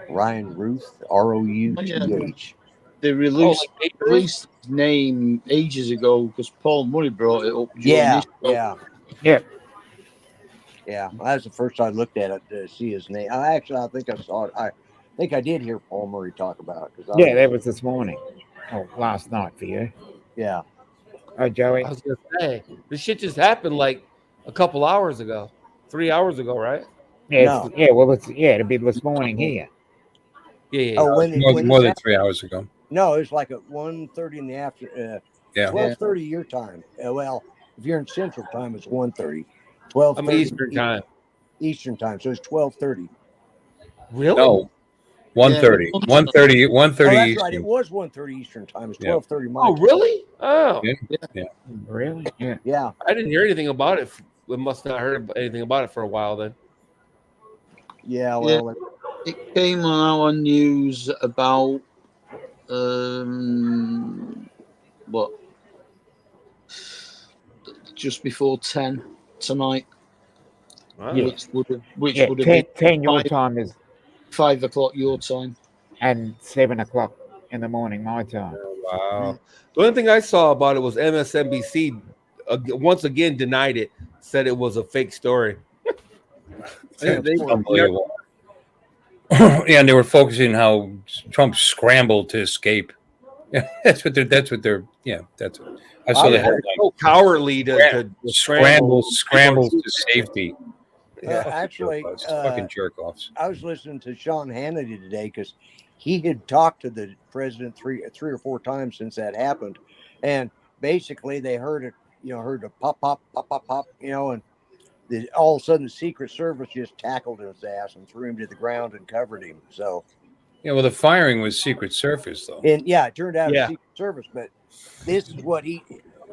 Ryan Ruth, Routh. They released his name ages ago because Paul Murray brought it up. Yeah. Yeah. That was the first I looked at it to see his name. I think I saw it. I think I did hear Paul Murray talk about it. That was this morning. Oh, last night for you. Yeah. Oh, Joey. I was gonna say this shit just happened like a couple hours ago, 3 hours ago, right? Yeah. Yeah. Well, it'll be this morning here. Yeah. Oh, more than 3 hours ago. No, it was like at 1:30 in the afternoon. 12:30 your time. Well, if you're in Central Time, it's 1:30. 12:30 I'm Eastern time. Eastern Time, so it's 12:30. Really? No. 1:30. 1:30. 1:30 Oh, that's Eastern. right. It was 1:30 Eastern Time. It's 12:30 my time. Oh, really? Oh, Yeah. Really? Yeah. Yeah. I didn't hear anything about it. We must not have heard anything about it for a while then. Yeah. Well, it came on our news about what? Just before 10 tonight. Yeah. Which would have 10 your time is 5 o'clock your time, and 7 o'clock in the morning my time. Wow. The only thing I saw about it was MSNBC once again denied it, said it was a fake story. Unbelievable. Yeah, and they were focusing how Trump scrambled to escape. Yeah, that's what they're. Yeah, that's what I saw. The headline. So cowardly to scrambles to safety. Actually, fucking jerk offs. I was listening to Sean Hannity today because he had talked to the president three or four times since that happened, and basically they heard it, heard the pop, and all of a sudden the Secret Service just tackled his ass and threw him to the ground and covered him. So, yeah, well, the firing was Secret Service though, and it turned out it was Secret Service, but this is what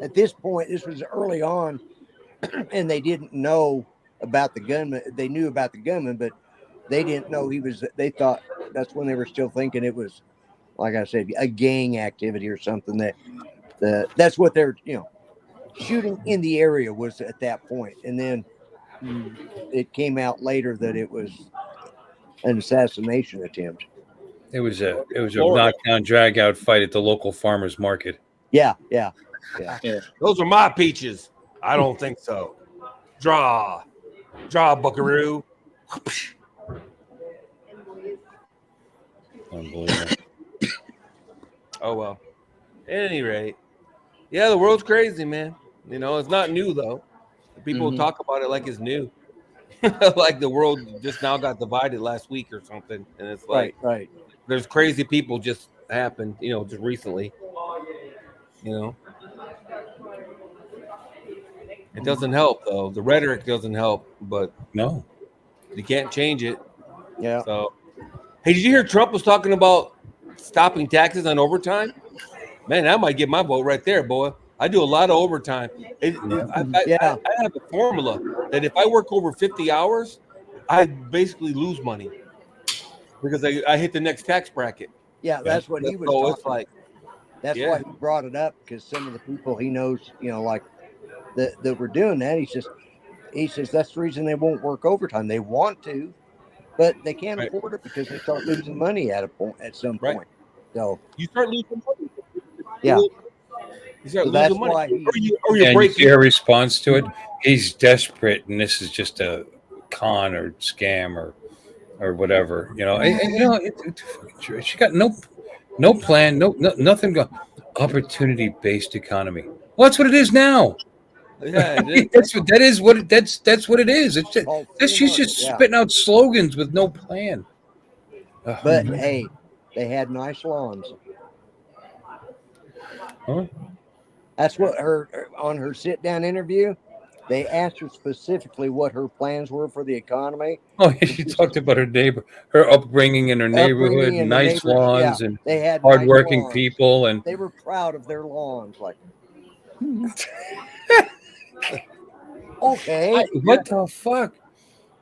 at this point, this was early on, and they didn't know about the gunman. They knew about the gunman, but they didn't know they thought that's when they were still thinking it was, like I said, a gang activity or something. That's what they're, shooting in the area was at that point. And then it came out later that it was an assassination attempt. It was a knockdown, drag out fight at the local farmers market. Yeah. Those are my peaches. I don't think so. Draw, buckaroo. Unbelievable. Oh well. At any rate, the world's crazy, man. It's not new though. People talk about it like it's new, like the world just now got divided last week or something, and it's like right. There's crazy people just happened, just recently. It doesn't help though. The rhetoric doesn't help, but no, you can't change it. Yeah. So, hey, did you hear Trump was talking about stopping taxes on overtime? Man, that might get my vote right there, boy. I do a lot of overtime. I have a formula that if I work over 50 hours, I basically lose money because I hit the next tax bracket. Yeah, that's what he was talking about. Like, that's why he brought it up, because some of the people he knows, like that were doing that, he says that's the reason they won't work overtime. They want to, but they can't afford it because they start losing money at some point. So you start losing money. Yeah. So that's why you see her response to it. He's desperate, and this is just a con or scam or whatever. She got no plan, nothing. Opportunity-based economy. Well, that's what it is now. Yeah, that's what it is. She's just spitting out slogans with no plan. But hey, they had nice lawns. Huh? That's what on her sit-down interview, They asked her specifically what her plans were for the economy. Oh, yeah, she talked about her upbringing in her neighborhood, in the nice neighbors, lawns, and they had hardworking nice lawns. people, and They were proud of their lawns. Like, okay, what the fuck?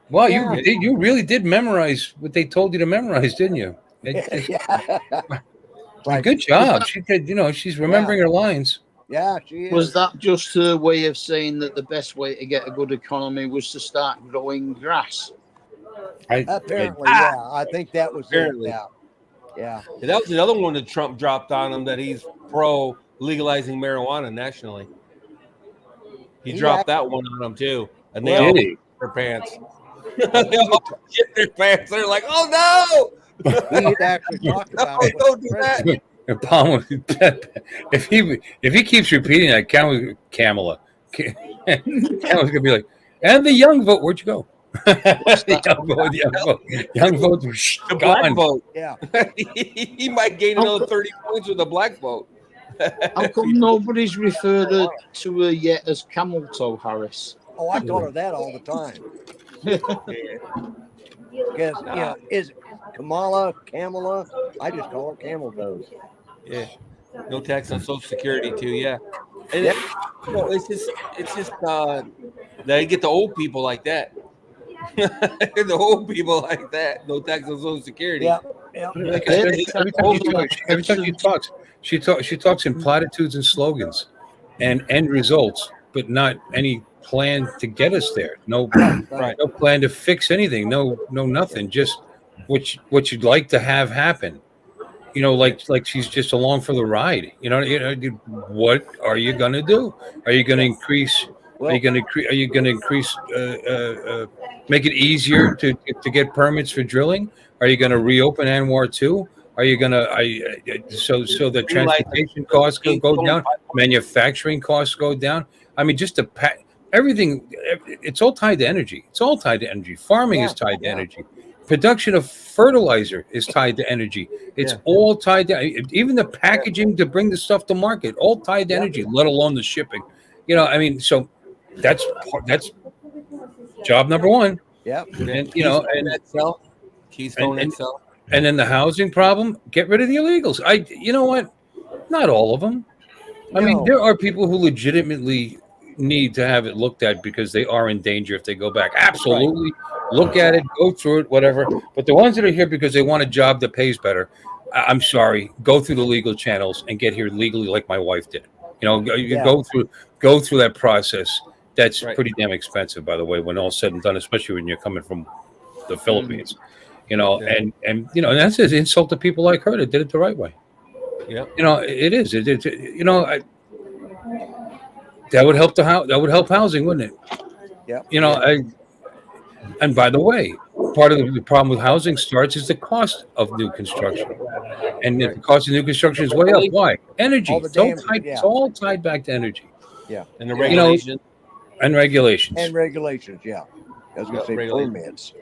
Wow, Yeah. you really did memorize what they told you to memorize, didn't you? Like, good job. She did. She's remembering her lines. Yeah, she is. Was that just her way of saying that the best way to get a good economy was to start growing grass? Apparently, yeah. I think that was Apparently. it. Yeah. And that was another one that Trump dropped on him, that he's pro legalizing marijuana nationally. He dropped that one on them too, and they all shit their pants. They all shit their pants. They're like, "Oh no!" He had actually talked about it. Don't do that. If he keeps repeating that, Kamala's gonna be like, "And the young vote, where'd you go?" the young vote, the black vote. Yeah, he might gain another 30 points with the black vote. How come nobody's referred to her yet as Camel Toe Harris? Oh, I call her that all the time. Because is it Kamala? I just call her Camel Toes. Yeah, no tax on Social Security too. Yeah, and it's just they get the old people like that. The old people like that. No tax on Social Security. Yeah. Every time she talks in platitudes and slogans, and end results, but not any plan to get us there. No plan to fix anything. No nothing. Just what you'd like to have happen. Like she's just along for the ride. What are you going to do? Are you going to increase? Are you going to increase? Make it easier to get permits for drilling? Are you going to reopen Anwar 2? Are you going to so the transportation costs go down, manufacturing costs go down? I mean, just everything. It's all tied to energy. Farming is tied to energy. Production of fertilizer is tied to energy. It's all tied to, even the packaging to bring the stuff to market, all tied to energy, let alone the shipping. So that's job number one. Yep. And Keystone XL. And then the housing problem, get rid of the illegals. You know what? Not all of them. I mean, there are people who legitimately need to have it looked at because they are in danger if they go back. Absolutely. Look at it, go through it, whatever. But the ones that are here because they want a job that pays better, I'm sorry, go through the legal channels and get here legally like my wife did. Go through that process. That's pretty damn expensive, by the way, when all's said and done, especially when you're coming from the Philippines. And that's an insult to people like her that did it the right way. Yeah. It is. That would help that would help housing, wouldn't it? Yeah. And by the way, part of the problem with housing starts is the cost of new construction. And if the cost of new construction is way up, why? Energy. It's all tied back to energy. Yeah. And the regulations. And regulations. Yeah. I was going to say permits.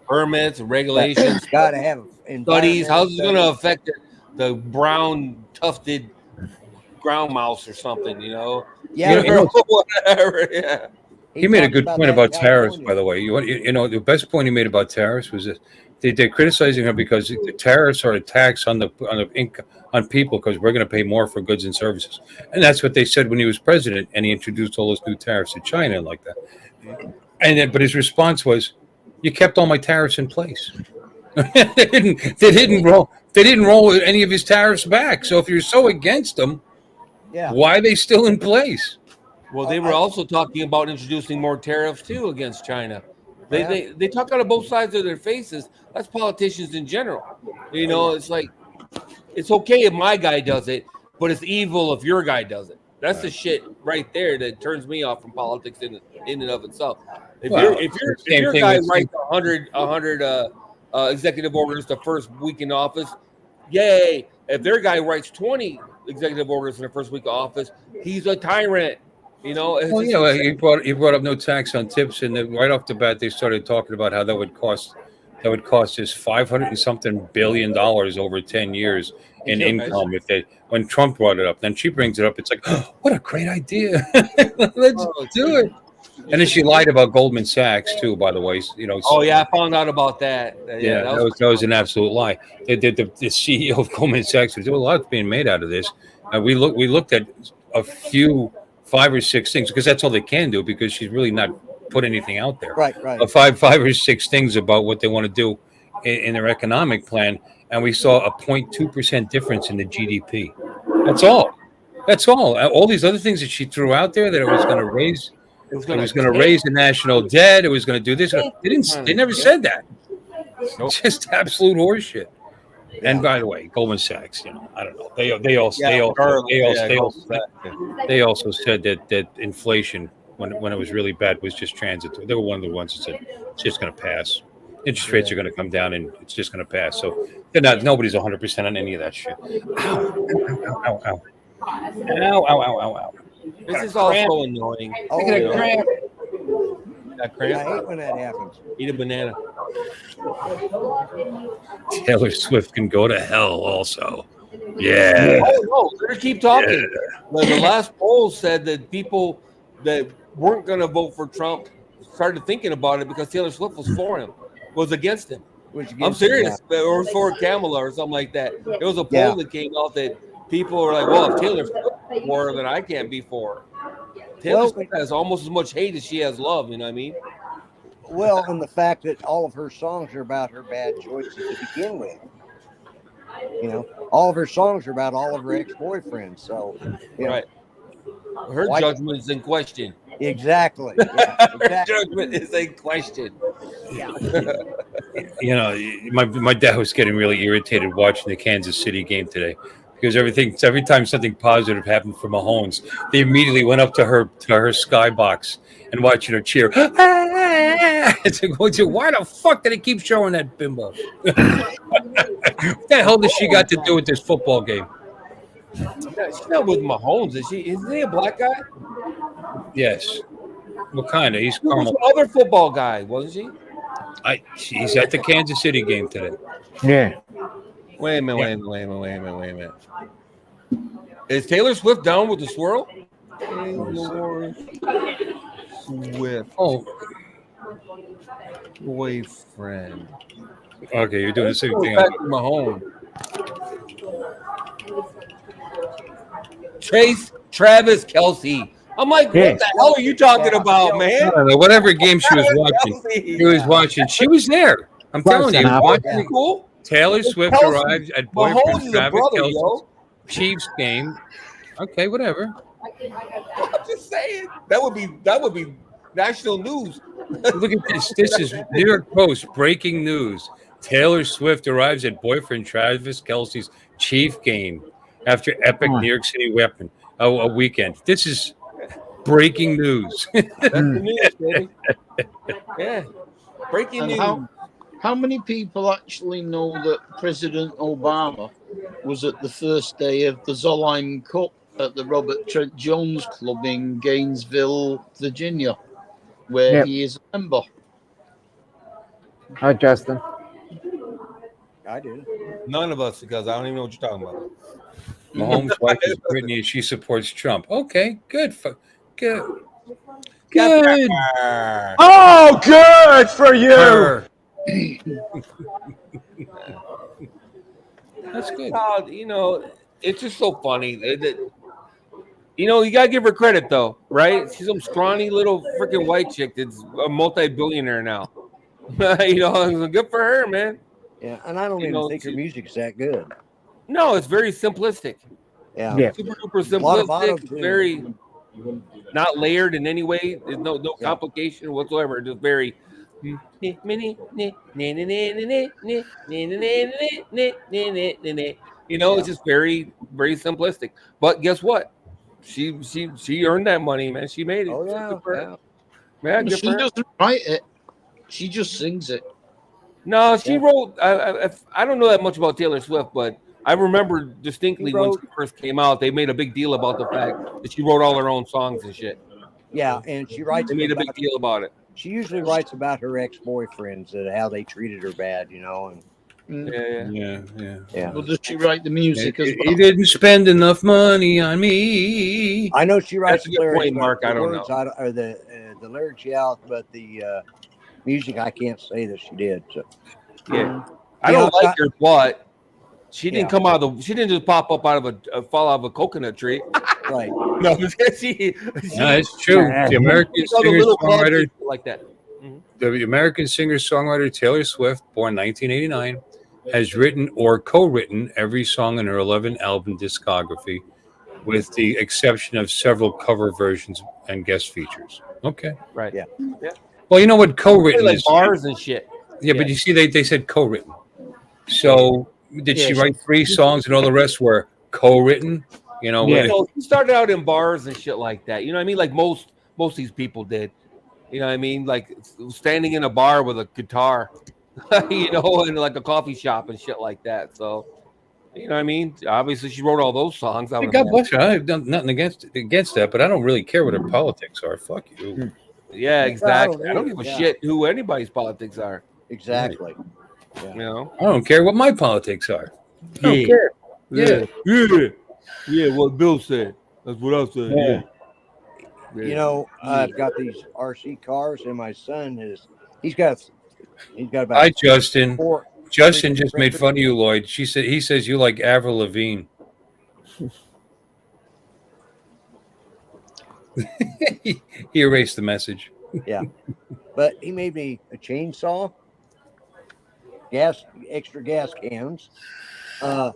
Permits, regulations. Got to have studies. How's it going to affect the brown tufted ground mouse or something, Yeah. Whatever, yeah. He made a good point about tariffs, by the way. The best point he made about tariffs was that they're criticizing her because the tariffs are a tax on people because we're going to pay more for goods and services, and that's what they said when he was president, and he introduced all those new tariffs to China and like that. But his response was, "You kept all my tariffs in place." They didn't roll any of his tariffs back. So if you're so against them, why are they still in place? Well, they were also talking about introducing more tariffs too against China. They talk out of both sides of their faces. That's politicians in general. It's like it's okay if my guy does it, but it's evil if your guy does it. That's the shit right there that turns me off from politics in and of itself. If your guy writes 100 executive orders the first week in office, yay! If their guy writes 20 executive orders in the first week of office, he's a tyrant. He brought up no tax on tips, and then right off the bat they started talking about how that would cost us $500 and something billion over 10 years in income when Trump brought it up. Then she brings it up. It's like, oh, what a great idea. Let's do it. And then she lied about Goldman Sachs too, by the way. You know. Oh yeah, I found out about that. Yeah, that was an absolute lie. The CEO of Goldman Sachs was a lot being made out of this. We looked at a few 5 or 6 things because that's all they can do because she's really not put anything out there. Right. Five or six things about what they want to do in their economic plan, and we saw a 0.2% difference in the GDP. That's all. All these other things that she threw out there that it was going to raise. It was going to raise the national debt. It was going to do this. They never said that. Nope. Just absolute horseshit. Yeah. And by the way, Goldman Sachs, you know, I don't know. They also said that inflation, when it was really bad, was just transitory. They were one of the ones that said it's just going to pass. Interest rates are going to come down, and it's just going to pass. So they're not. Nobody's 100% on any of that shit. Ow. This is all so annoying. Oh, I get a cramp. That cramp? I hate when that happens. Eat a banana. Taylor Swift can go to hell also. Yeah. Oh, no. Let's keep talking. Yeah. The last poll said that people that weren't going to vote for Trump started thinking about it because Taylor Swift was for him, was against him. I'm serious. Or for Kamala or something like that. There was a poll that came out that people were like, well, if Taylor Swift is for her, then I can't be for her. Taylor Swift has almost as much hate as she has love, you know what I mean? Well, and the fact that all of her songs are about her bad choices to begin with. You know, all of her songs are about all of her ex-boyfriends. So, you know, right. Her judgment is in question. Exactly. Yeah, her judgment is in question. Yeah. You know, my dad was getting really irritated watching the Kansas City game today. Because every time something positive happened for Mahomes, they immediately went up to her skybox and watching her cheer. It's like, why the fuck did it keep showing that bimbo? What the hell does she got to do with this football game? She's not with Mahomes, is she? Isn't he a black guy? Yes. What kind of? He's caramel. Other football guy, wasn't she? He's at the Kansas City game today. Yeah. Wait a minute. Is Taylor Swift down with the swirl? Taylor Swift. Oh. Boyfriend. Okay, you're doing the same thing. Mahomes. Travis Kelce. I'm like, what the hell are you talking about, man? Whatever game she was watching, she was there. I'm telling you, watching cool. Taylor Swift arrived at boyfriend Travis Kelce's Chiefs game. Okay, whatever. I'm just saying that would be national news. Look at this. This is New York Post breaking news. Taylor Swift arrives at boyfriend Travis Kelce's Chief game after epic New York City weekend. This is breaking news. That's the news, baby. Yeah, breaking news. How many people actually know that President Obama was at the first day of the Zolheim Cup at the Robert Trent Jones Club in Gainesville, Virginia, where he is a member? Hi, Justin. I do. None of us, because I don't even know what you're talking about. Mahomes' wife is Brittany, and she supports Trump. Okay, good. Good. Oh, good for you. That's good. You know, it's just so funny. You know, you gotta give her credit though, right? She's some scrawny little freaking white chick that's a multi-billionaire now. You know, good for her, man. Yeah, and I don't even think her music's that good. No, it's very simplistic. Yeah. Super duper simplistic. Very not layered in any way. There's no complication whatsoever. Just very. You know, it's just very, very simplistic. But guess what? She earned that money, man. She made it. Oh yeah. Yeah, she doesn't write it. She just sings it. No, she wrote. I don't know that much about Taylor Swift, but I remember distinctly when she first came out, they made a big deal about the fact that she wrote all her own songs and shit. Yeah, and she writes. They made a big deal about it. She usually writes about her ex-boyfriends and how they treated her bad, you know. And yeah. Well, does she write the music as well? He didn't spend enough money on me. I know she writes That's a good point, Mark. I don't know. Or the the lyrics, yeah, but the music, I can't say that she did. So yeah, I don't like her, but she didn't Yeah. come out of the. She didn't just pop up out of fall out of a coconut tree. Right. No, she No, it's true. The American she's all the singer little clubs songwriter, and shit like that. the American singer songwriter Taylor Swift, born 1989, has written or co-written every song in her 11-album discography, with the exception of several cover versions and guest features. Okay. Right. Yeah. Yeah. Well, you know what co-written Like is? bars and shit. Yeah, but you see, they said co-written. So did she write 3 songs and all the rest were co-written? You know, Yeah. So he started out in bars and shit like that. You know what I mean? Like most of these people did. You know what I mean? Like standing in a bar with a guitar, you know, in like a coffee shop and shit like that. So, you know what I mean? Obviously, she wrote all those songs. I would God imagine. bless her. I've done nothing against that, but I don't really care what her politics are. Fuck you. Yeah, exactly. I don't give a Yeah. shit who anybody's politics are. Exactly. You know? I don't care what my politics are. I don't Yeah. care. Yeah. Yeah, what Bill said. That's what I said. Yeah. You know, I've got these RC cars, and my son he's got about Hi, Justin. 4. Justin just made fun of you, Lloyd. He says you like Avril Lavigne. He erased the message. Yeah, but he made me a chainsaw, extra gas cans, a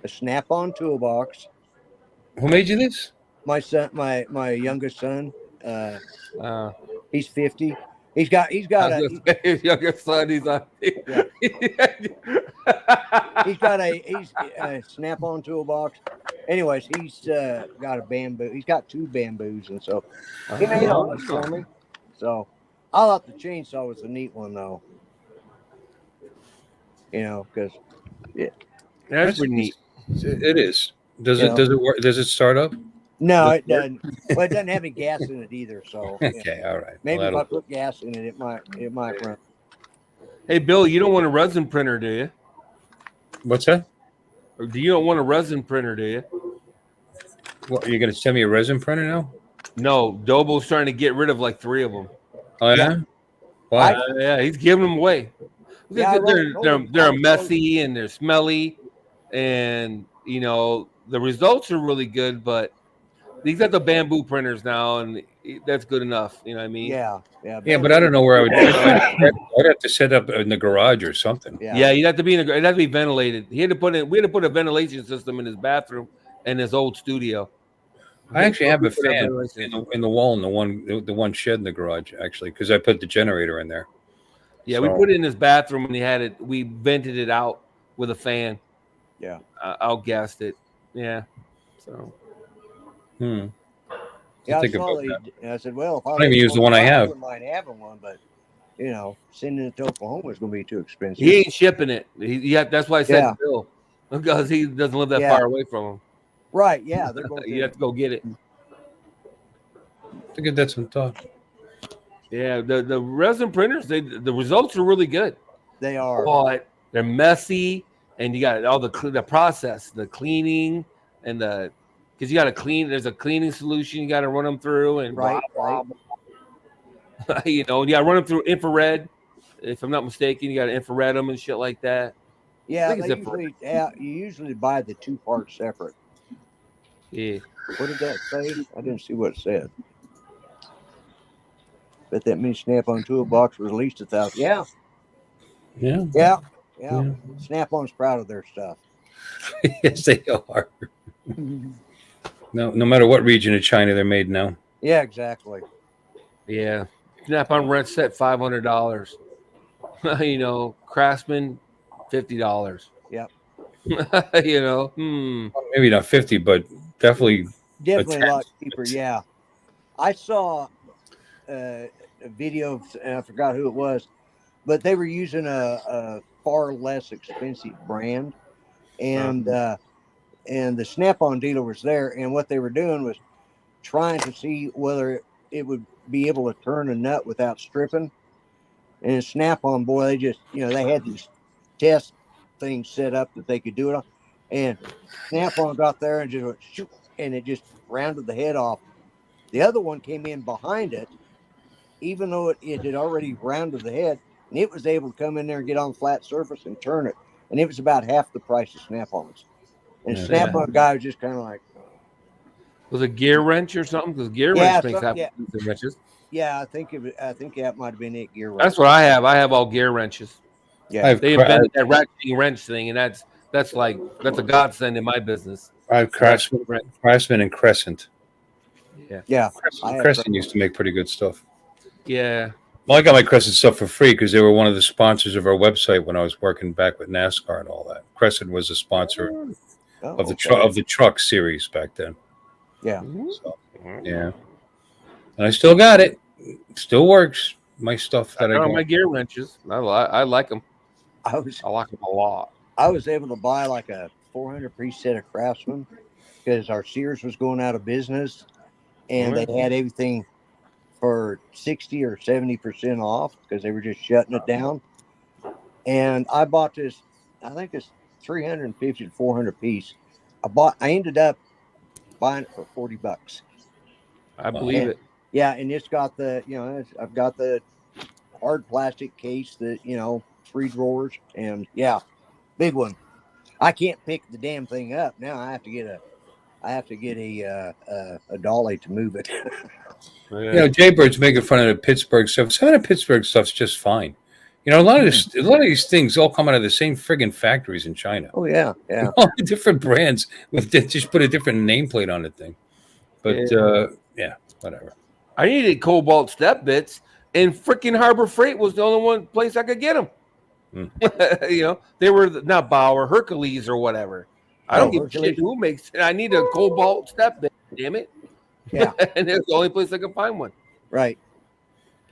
snap-on toolbox. Who made you this? My son, my youngest son, he's 50. He's got his younger son. He's on. Yeah. He's got a snap-on toolbox. Anyways, he's got a bamboo. He's got 2 bamboos, and so he made all this for me. So I thought the chainsaw was a neat one, though. You know, because That's pretty neat. It is. Does it work? Does it start up? No, it doesn't. Well, it doesn't have any gas in it either. So okay, all right. Maybe Well, if I put gas in it, it might run. Hey, Bill, you don't want a resin printer, do you? What's that? Or do you don't want a resin printer, do you? What, you're going to send me a resin printer now? No, Doble's trying to get rid of like 3 of them. Oh yeah. Why? Yeah, he's giving them away. Yeah, they're messy and they're smelly, and you know the results are really good, but he's got the bamboo printers now, and that's good enough. You know what I mean? Yeah. But I don't know where I would. I'd have to set up in the garage or something. Yeah, you'd have to be it'd have to be ventilated. We had to put a ventilation system in his bathroom and his old studio. I actually have a fan in the wall in the one shed in the garage, actually, because I put the generator in there. Yeah, we put it in his bathroom and he had it. We vented it out with a fan. Yeah, outgassed it. Yeah, so. Yeah, I said, well, if I don't even use the one I have. wouldn't mind having one, but you know, sending it to Oklahoma is going to be too expensive. He ain't shipping it. That's why I said Bill, because he doesn't live that far away from him. Right? Yeah, they're going. You have to go get it. To give that some thought. Yeah, the resin printers, the results are really good. They are, but they're messy, and you got all the process, the cleaning, and because you got to clean. There's a cleaning solution you got to run them through, and right. You know, you got to run them through infrared. If I'm not mistaken, you got to infrared them and shit like that. Yeah, you usually buy the 2 parts separate. Yeah. What did that say? I didn't see what it said. But that means Snap-on toolbox was at least 1,000. Yeah. Snap-on's proud of their stuff. Yes, they are. No matter what region of China they're made now. Yeah, exactly. Yeah. Snap-on rent set $500. You know, Craftsman $50. Yep. You know, maybe not 50, but definitely a lot cheaper. Yeah, I saw a video of, and I forgot who it was, but they were using a far less expensive brand, and the Snap-on dealer was there, and what they were doing was trying to see whether it would be able to turn a nut without stripping. And Snap-on, boy, they just, they had these test things set up that they could do it on, and Snap-on got there and just went shoot, and it just rounded the head off. The other one came in behind it even though it had already rounded the head, and it was able to come in there and get on flat surface and turn it, and it was about half the price of Snap-ons. And Snap-on guy was just kind of like, was it gear wrench or something? Because gear wrench makes wrenches. Yeah, I think that might have been it. Gear wrench. That's what I have. I have all gear wrenches. Yeah, they invented that ratcheting wrench thing, and that's a godsend in my business. I have Craftsman and Crescent. Yeah. Crescent used to make pretty good stuff. Yeah. Well, I got my Crescent stuff for free because they were one of the sponsors of our website when I was working back with NASCAR and all that. Crescent was a sponsor of the truck series back then. Yeah. So, yeah. And I still got it. Still works. My stuff that I got. My gear wrenches. I like them. I like them a lot. I was able to buy like a 400-piece set of Craftsman because our Sears was going out of business, and they had everything for 60 or 70% off because they were just shutting it down. And I bought this. I think it's 350 to 400 piece. I ended up buying it for $40. I believe it. Yeah, and it's got I've got the hard plastic case that 3 drawers, and big one. I can't pick the damn thing up now. I have to get a dolly to move it. Jaybird's making fun of the Pittsburgh stuff. Some of the Pittsburgh stuff's just fine. A lot of these things all come out of the same friggin' factories in China. Oh yeah. All the different brands just put a different nameplate on the thing. But whatever. I needed Cobalt step bits, and freaking Harbor Freight was the only place I could get them. They were not Bauer, Hercules, or whatever. I don't give a shit who makes it. I need a Cobalt step bit. Damn it! Yeah, and it's the only place I can find one. Right.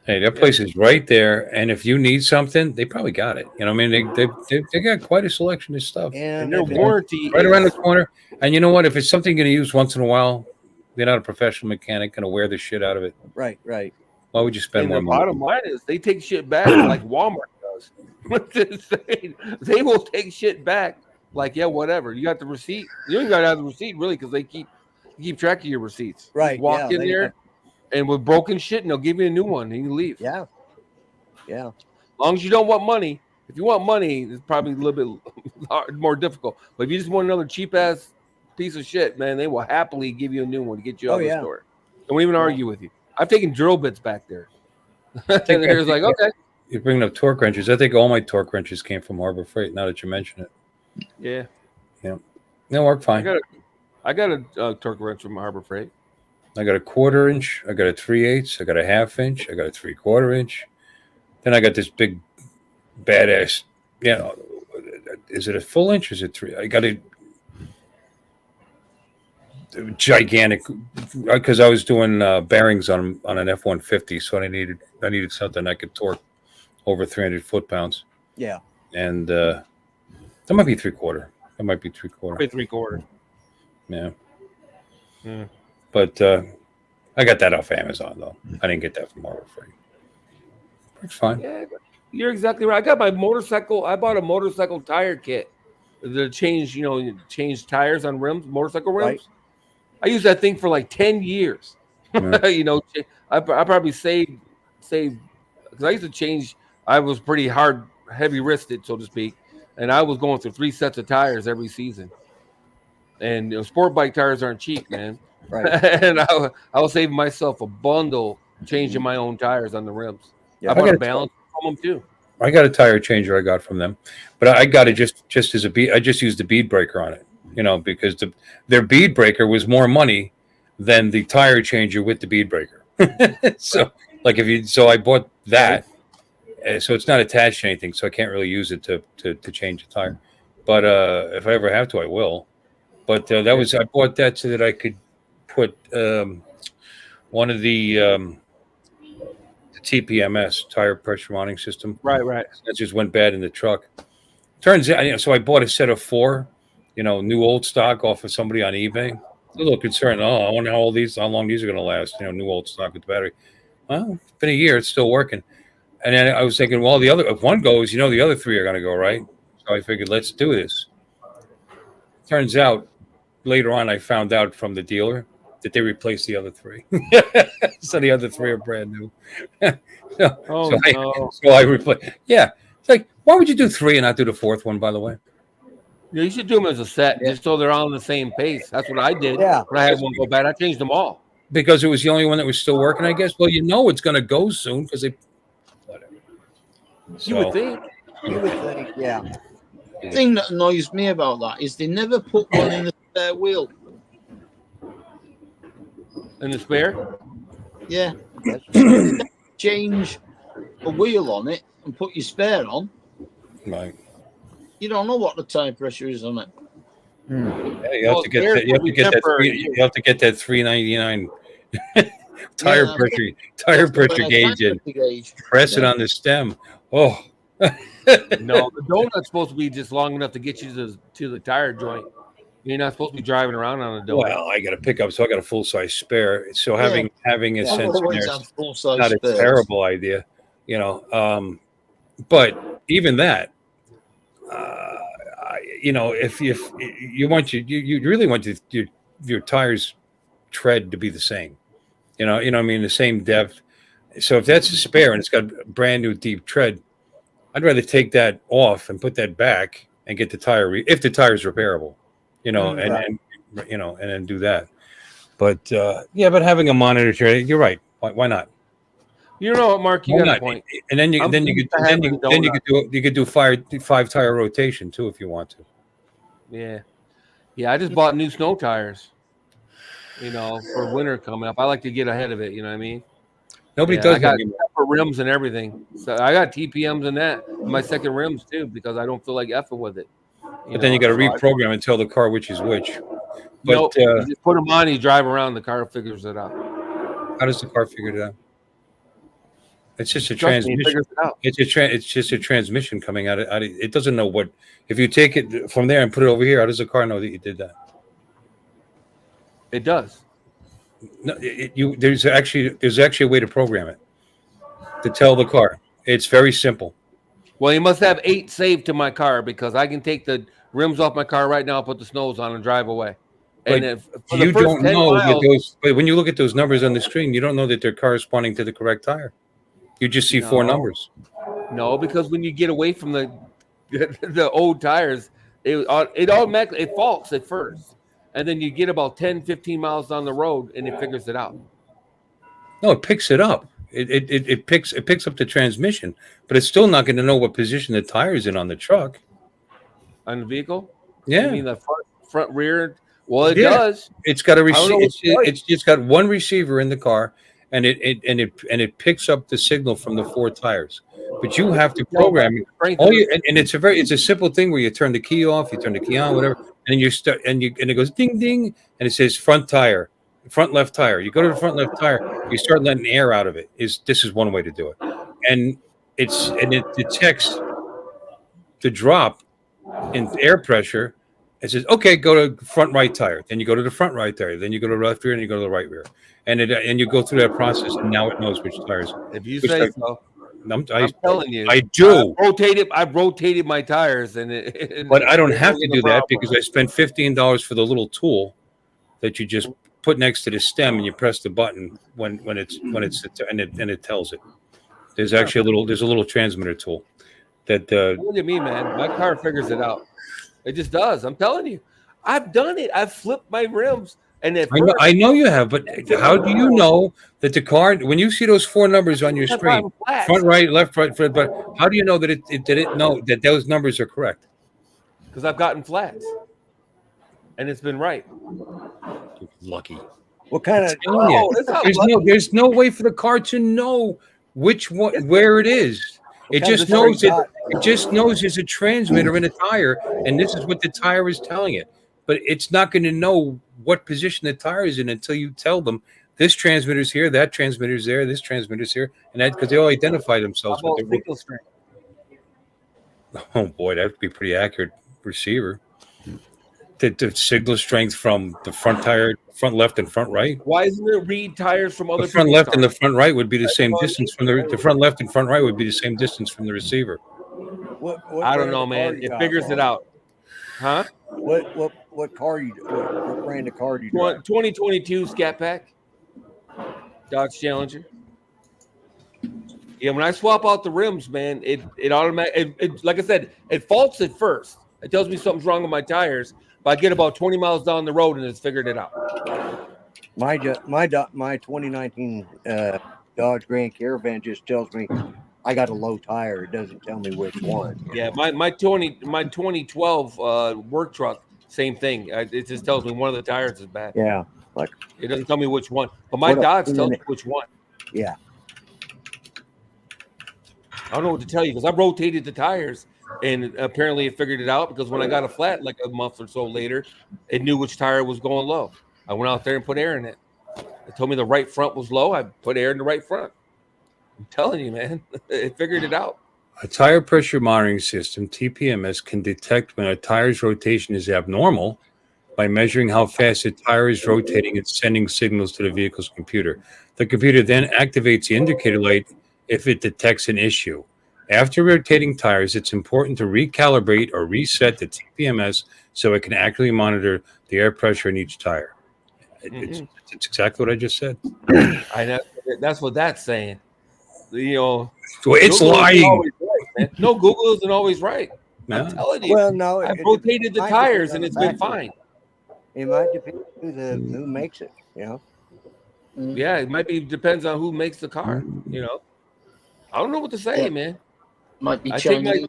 Hey, that place is right there, and if you need something, they probably got it. I mean, they got quite a selection of stuff, and their warranty right around the corner. And you know what? If it's something you're going to use once in a while, you're not a professional mechanic going to wear the shit out of it. Right. Why would you spend more money? Bottom line is they take shit back like Walmart does. They will take shit back like whatever. You got the receipt. You don't got to have the receipt really because they keep track of your receipts. Right. You walk in there. And with broken shit, and they'll give you a new one, and you leave. Yeah. As long as you don't want money. If you want money, it's probably a little bit more difficult. But if you just want another cheap-ass piece of shit, man, they will happily give you a new one to get you out of the store. Don't even argue with you. I've taken drill bits back there. And there's like, okay. You're bringing up torque wrenches. I think all my torque wrenches came from Harbor Freight, now that you mention it. Yeah. They work fine. I got a torque wrench from Harbor Freight. I got a 1/4 inch, I got a 3/8, I got a 1/2 inch, I got a 3/4 inch. Then I got this big badass, is it a full inch or is it 3? I got a gigantic, because I was doing bearings on an F-150, so I needed something I could torque over 300 foot-pounds. Yeah. And that might be 3/4. That might be 3/4. Probably 3/4. Yeah. Hmm. But I got that off Amazon, though. I didn't get that from Harbor Freight. It's fine. Yeah, you're exactly right. I got my motorcycle. I bought a motorcycle tire kit to change tires on rims, motorcycle rims. Right. I used that thing for like 10 years. Yeah. I probably saved because I used to change. I was pretty heavy wristed, so to speak, and I was going through 3 sets of tires every season. And sport bike tires aren't cheap, man. Right. And I was saving myself a bundle changing my own tires on the rims. Yeah, I bought a balance from them too. I got a tire changer I got from them, but I got it just as a bead. I just used the bead breaker on it, because their bead breaker was more money than the tire changer with the bead breaker. So I bought that. So it's not attached to anything, so I can't really use it to change the tire. But if I ever have to, I will. But I bought that so that I could put one of the TPMS, tire pressure monitoring system. Right. That just went bad in the truck. Turns out, so I bought a set of 4, new old stock off of somebody on eBay. A little concerned. I wonder how long these are going to last. New old stock with the battery. Well, it's been a year. It's still working. And then I was thinking, well, if one goes, the other 3 are going to go, right? So I figured, let's do this. Turns out, later on, I found out from the dealer that they replaced the other 3. So the other 3 are brand new. So I replace. Yeah, it's like, why would you do 3 and not do the 4th one? By the way, Yeah, you should do them as a set, just so they're all on the same pace. That's what I did. Yeah. When I had one go bad, I changed them all. because it was the only one that was still working, I guess. Well, it's going to go soon because they. Whatever. You would think. You would think, yeah. The thing that annoys me about that is they never put one in the spare wheel. In the spare? Yeah. Change a wheel on it and put your spare on. Right. You don't know what the tire pressure is on it. Yeah, you have to get that. You have to get that $3.99 tire pressure gauge and press it on the stem. Oh. No, the donut's supposed to be just long enough to get you to the tire joint. You're not supposed to be driving around on a donut. Well, I got a pickup, so I got a full size spare. So having a sense in there is not a terrible idea, But even that, if you want you really want your tires tread to be the same, the same depth. So if that's a spare and it's got brand new deep tread, I'd rather take that off and put that back and get the tire if the tire is repairable, and then do that. But but having a monitor tread, you're right. Why not? You know what, Mark? You got a point. And then you could do 5 tire rotation too if you want to. Yeah. I just bought new snow tires. For winter coming up, I like to get ahead of it. You know what I mean? Nobody does. I got for rims and everything. So I got TPMs and that. My second rims too, because I don't feel like effing with it. But then you got to reprogram and tell the car which is which. But nope, you just put them on, you drive around, the car figures it out. How does the car figure it out? It's just a transmission. It's just a transmission coming out. It doesn't know what. If you take it from there and put it over here, how does the car know that you did that? It does. No, there's actually a way to program it to tell the car. It's very simple. Well, you must have 8 saved to my car because I can take the rims off my car right now, put the snows on, and drive away. But and you don't know that those. But when you look at those numbers on the screen, you don't know that they're corresponding to the correct tire. You just see 4 numbers. No, because when you get away from the old tires, it automatically faults at first. And then you get about 10, 15 miles down the road and it figures it out. No, it picks it up. It picks up the transmission, but it's still not going to know what position the tire is in on the truck. On the vehicle? Yeah. You mean the front, rear? Well, it does. It's got a receiver. It's just got one receiver in the car, and it picks up the signal from the 4 tires. But you have to program it. And it's a simple thing where you turn the key off, you turn the key on, whatever, and it goes ding ding, and it says front left tire. You go to the front left tire, you start letting air out of it. This is one way to do it, and it detects the drop in air pressure. It says, okay, go to front right tire. Then you go to the front right tire. Then you go to the left rear, and you go to the right rear, and you go through that process, and now it knows which tires. If you say so. I'm telling you, I do. I've rotated my tires, but I don't have to do that because I spent $15 for the little tool that you just put next to the stem, and you press the button when it's and it tells it. There's actually a little transmitter tool that. Look at me, man. My car figures it out. It just does. I'm telling you, I've done it. I've flipped my rims. And I know you have, but how do you know that the car, when you see those 4 numbers on your screen, front right, left right, but how do you know that it didn't know that those numbers are correct? Because I've gotten flats, and it's been right. Lucky. What kind of? There's no way for the car to know which one where it is. It just knows it. It just knows there's a transmitter in a tire, and this is what the tire is telling it. But it's not going to know what position the tire is in until you tell them this transmitter's here, that transmitter's there, this transmitter's here, and that because they all identify themselves with their signal strength. Oh boy, that'd be pretty accurate receiver. The signal strength from the front tire, front left and front right. Why isn't it read tires from other? The front left and the front right would be the same distance from the front left and front right would be the same distance from the receiver. I don't know, man. It figures it out. Huh? What what brand of car do you drive? 2022 Scat Pack, Dodge Challenger. Yeah, when I swap out the rims, man, it automatically, like I said, it faults at first. It tells me something's wrong with my tires, but I get about 20 miles down the road and it's figured it out. My 2019 Dodge Grand Caravan just tells me I got a low tire. It doesn't tell me which one. Yeah, my 2012 work truck, same thing. It just tells me one of the tires is bad. Yeah, like it doesn't tell me which one, but my Dodge tells me which one. Yeah. I don't know what to tell you because I rotated the tires and apparently it figured it out because when I got a flat like a month or so later, it knew which tire was going low. I went out there and put air in it. It told me the right front was low. I put air in the right front. I'm telling you, man, it figured it out. A tire pressure monitoring system, TPMS, can detect when a tire's rotation is abnormal by measuring how fast the tire is rotating and sending signals to the vehicle's computer. The computer then activates the indicator light if it detects an issue. After rotating tires, it's important to recalibrate or reset the TPMS so it can accurately monitor the air pressure in each tire. It's exactly what I just said. I know that's what that's saying. You know, it's Google lying. Right, no, Google isn't always right. No. I'm telling you. Well, no, I've rotated the tires and it's been fine. It might depend who makes it. You know. Yeah, it might be depends on who makes the car. You know, I don't know what to say, man. Might be changing.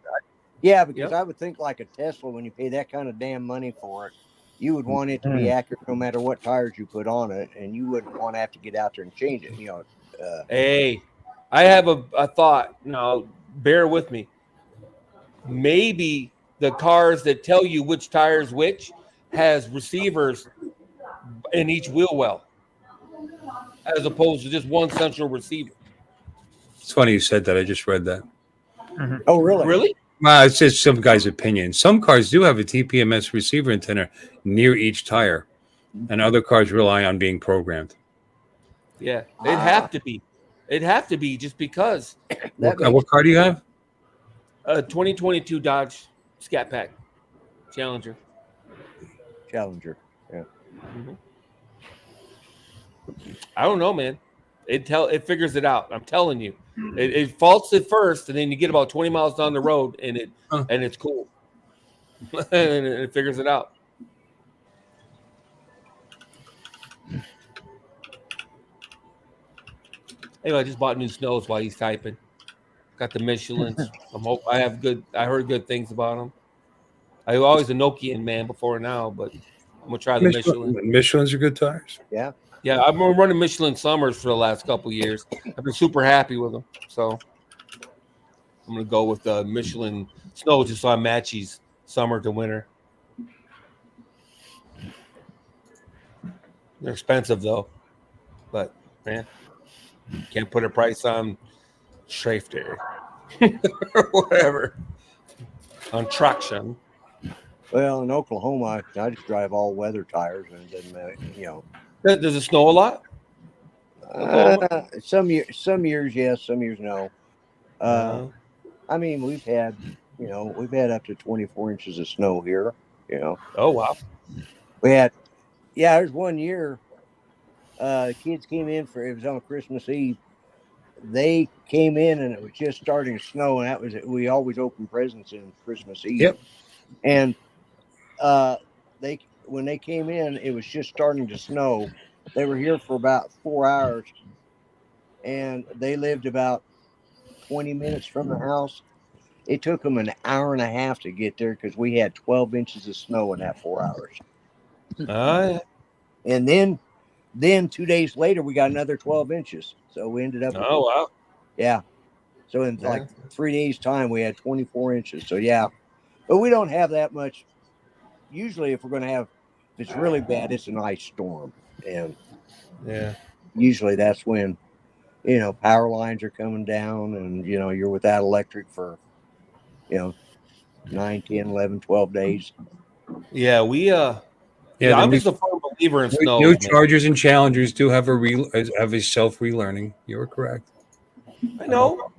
Yeah, because I would think like a Tesla, when you pay that kind of damn money for it, you would want it to be accurate no matter what tires you put on it, and you wouldn't want to have to get out there and change it. You know. Hey, I have a thought. Now, bear with me. Maybe the cars that tell you which tires which has receivers in each wheel well, as opposed to just one central receiver. It's funny you said that. I just read that. Oh, really? Really? Well, it's just some guy's opinion. Some cars do have a TPMS receiver antenna near each tire, and other cars rely on being programmed. Yeah, it'd have to be. It'd have to be just because. What car do you have? 2022 Dodge Scat Pack Challenger. Yeah. I don't know, man. It figures it out. I'm telling you, it faults at first, and then you get about 20 miles down the road, and it's cool, and it figures it out. Anyway, I just bought new snows while he's typing. Got the Michelins. I heard good things about them. I was always a Nokian man before now, but I'm gonna try the Michelin. Michelin's are good tires. Yeah. Yeah, I've been running Michelin Summers for the last couple of years. I've been super happy with them. So I'm going to go with the Michelin Snow just so I match these summer to winter. They're expensive, though. But, man, can't put a price on Schraefter or whatever. On traction. Well, in Oklahoma, I just drive all-weather tires, and it doesn't matter, you know. Does it snow a lot? Some years yes, some years no. I mean, we've had up to 24 inches of snow here. You know. Oh wow. There's one year. The kids came in it was on Christmas Eve. They came in and it was just starting to snow, and we always open presents in Christmas Eve. Yep. And when they came in, it was just starting to snow. They were here for about 4 hours, and they lived about 20 minutes from the house. It took them an hour and a half to get there because we had 12 inches of snow in that 4 hours. And then 2 days later, we got another 12 inches. So we ended up. Oh, wow. Yeah. So in like 3 days' time, we had 24 inches. So, yeah. But we don't have that much. Usually, if it's really bad, it's an ice storm. And usually that's when, power lines are coming down and, you're without electric for, 9, 10, 11, 12 days. Yeah, I'm just a firm believer in snow. New Chargers and Challengers do have a self-relearning. You're correct. I know.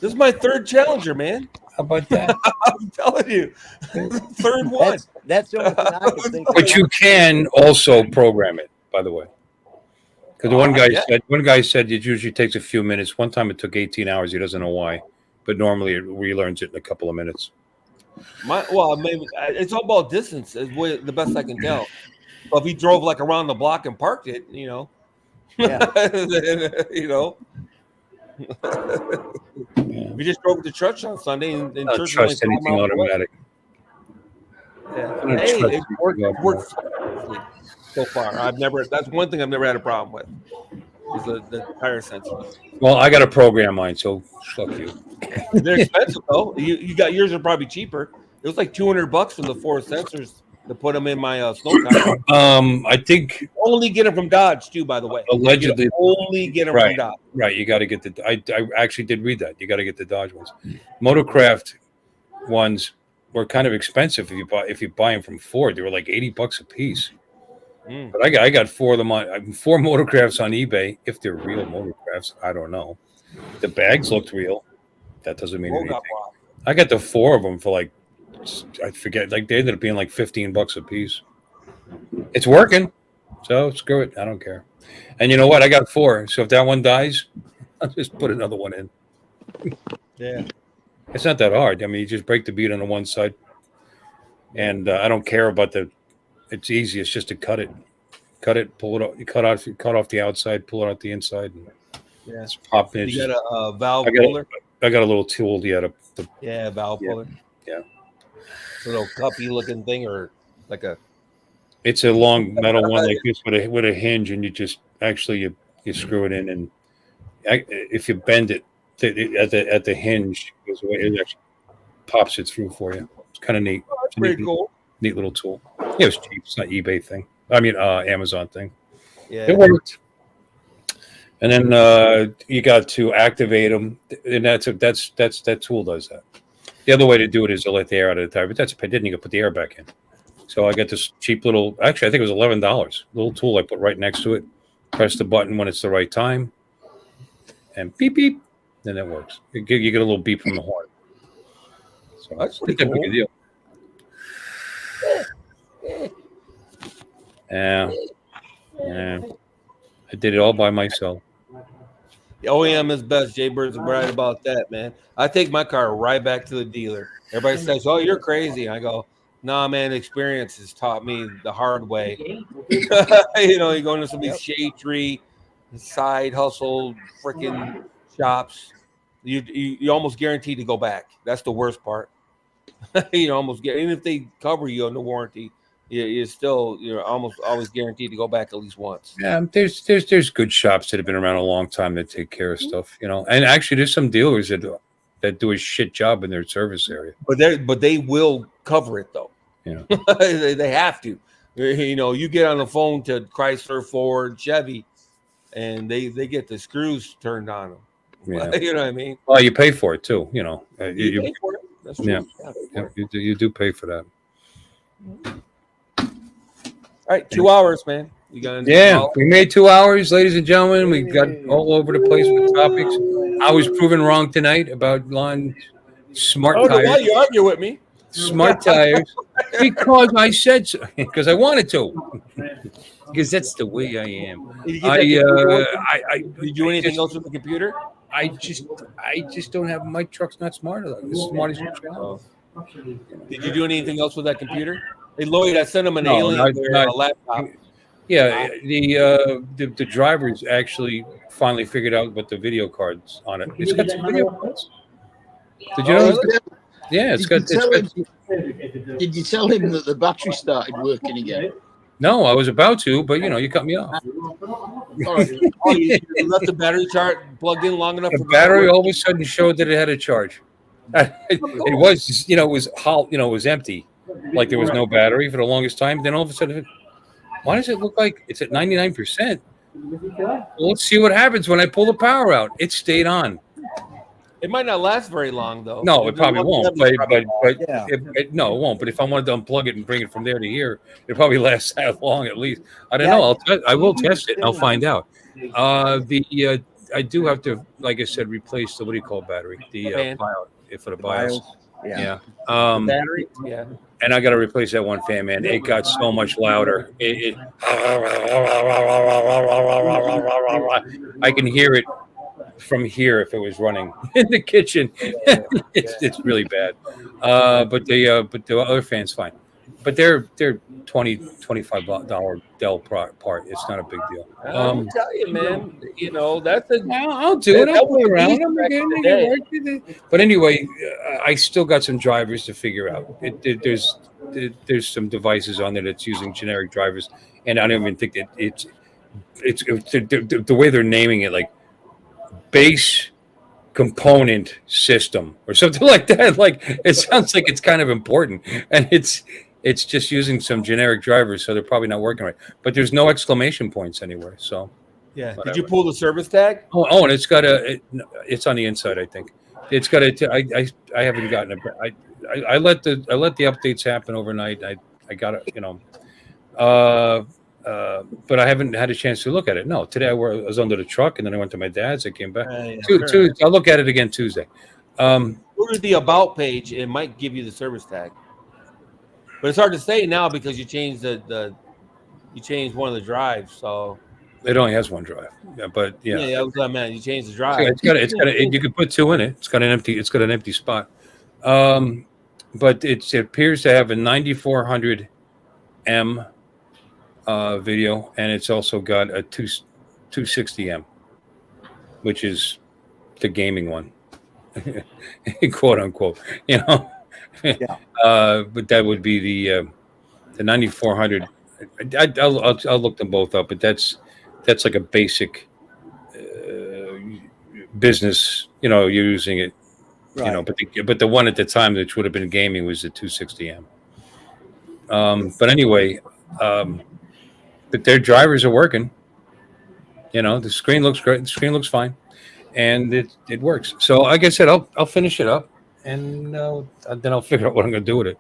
This is my third Challenger, man. How about that? I'm telling you, third one. That's the only thing I can think of. But you can also program it, by the way. Because one guy said it usually takes a few minutes. One time it took 18 hours. He doesn't know why, but normally it relearns it in a couple of minutes. Maybe it's all about distance. Is the best I can tell. But if he drove like around the block and parked it, you know, you know. We just drove to church on Sunday and I don't church trust anything automatic. Yeah. Hey, it works so far. That's one thing I've never had a problem with. Is the tire sensor. Well, I got to program mine, so fuck you. They're expensive though. You got yours are probably cheaper. It was like $200 for the 4 sensors to put them in my snow tire. I think only get them from Dodge too. By the way, allegedly, only get them from Dodge. Right, you got to get the. I actually did read that. You got to get the Dodge ones. Motorcraft ones were kind of expensive if you buy them from Ford. They were like $80 a piece. But I got 4 of them on 4 Motorcrafts on eBay. If they're real Motorcrafts, I don't know. The bags looked real. That doesn't mean anything. I got the 4 of them for like, I forget, like they ended up being like $15 a piece. It's working, so screw it. I don't care. And you know what? I got 4. So if that one dies, I'll just put another one in. Yeah, it's not that hard. I mean, you just break the bead on the one side, and I don't care about the. It's easy. It's just to cut it, pull it off. You cut off the outside, pull it out the inside, and just pop it. You got a valve puller. I got a little tool. Yeah, valve puller. Yeah. Little cuppy looking thing, or like a. It's a long metal one like this with a hinge, and you just actually you screw it in, and if you bend it at the hinge, it goes away. It actually pops it through for you. It's kind of neat. That's pretty cool. Neat little tool. Yeah, it was cheap. It's not eBay thing. I mean, Amazon thing. Yeah, it worked. And then you got to activate them, and that tool does that. The other way to do it is to let the air out of the tire, but that's a pain. Then you can put the air back in. So I got this cheap little. Actually, I think it was $11. Little tool I put right next to it. Press the button when it's the right time, and beep beep. Then it works. You get a little beep from the horn. So that's pretty cool. Big a deal. Yeah. I did it all by myself. The OEM is best. Jay Bird's right about that, man. I take my car right back to the dealer. Everybody says, "Oh, you're crazy." I go, "Nah, man. Experience has taught me the hard way." You know, you go into some of these shade tree, side hustle, freaking shops. You almost guaranteed to go back. That's the worst part. You almost get, even if they cover you on the warranty, you're almost always guaranteed to go back at least once. Yeah, there's good shops that have been around a long time that take care of stuff, you know. And actually, there's some dealers that do a shit job in their service area. But they will cover it though. Yeah, they have to. You know, you get on the phone to Chrysler, Ford, Chevy, and they get the screws turned on them. Yeah. You know what I mean? Well, you pay for it too. You know, you pay for it. That's true. Yeah, you do pay for that. All right, 2 hours, man. We made 2 hours, ladies and gentlemen. We got all over the place with topics. I was proven wrong tonight about smart tires. Why you argue with me? Smart tires, because I said so. Because I wanted to. Because that's the way I am. Did you do anything else with the computer? I just don't have, my truck's not smart enough. It's smart as you try. Did you do anything else with that computer? Hey Lloyd, I sent him an Alienware laptop. Yeah, the drivers actually finally figured out what the video cards on it. It's got some video cards. Did you know? Yeah, it's got. Did you tell him that the battery started working again? No, I was about to, but you cut me off. You left the battery chart plugged in long enough. The battery all of a sudden showed that it had a charge. It was, it was hollow, it was empty, like there was no battery for the longest time. Then all of a sudden, why does it look like it's at 99%? Well, let's see what happens when I pull the power out. It stayed on. It might not last very long, though. No, it probably won't. But no, it won't. But if I wanted to unplug it and bring it from there to here, it probably lasts that long at least. I don't know. I will test it and I'll find out. I do have to, like I said, replace the battery, the BIOS for the BIOS. Yeah. The battery. Yeah. And I got to replace that one fan, man. It got so much louder. I can hear it from here if it was running in the kitchen. It's really bad. But the other fan's fine. But they're $25 Dell part. It's not a big deal. I'll tell you, man. You know, that's a. I'll do it. I'll play around. Today. But anyway, I still got some drivers to figure out. There's some devices on there that's using generic drivers, and I don't even think that it's the way they're naming it, like base component system or something like that. Like it sounds like it's kind of important, and it's just using some generic drivers, so they're probably not working right. But there's no exclamation points anywhere. So yeah, whatever. Did you pull the service tag? Oh, and it's got it's on the inside, I think. It's got I haven't gotten it. I let the updates happen overnight. I got it, but I haven't had a chance to look at it. No, today I was under the truck, and then I went to my dad's. I came back. I'll look at it again Tuesday. Go to the about page. It might give you the service tag, but it's hard to say now because you changed you changed one of the drives. So it only has one drive. Yeah, but yeah, that was what I meant. You changed the drive. You can put two in it. It's got an empty spot. But it appears to have a 9400M video, and it's also got a 260M, which is the gaming one, quote unquote. Yeah. But that would be the 9400. I'll look them both up, but that's like a basic business. You're using it. Right. But the one at the time which would have been gaming was the 260M. But anyway, but their drivers are working. The screen looks great. The screen looks fine, and it works. So, like I said, I'll finish it up, and then I'll figure out what I'm going to do with it.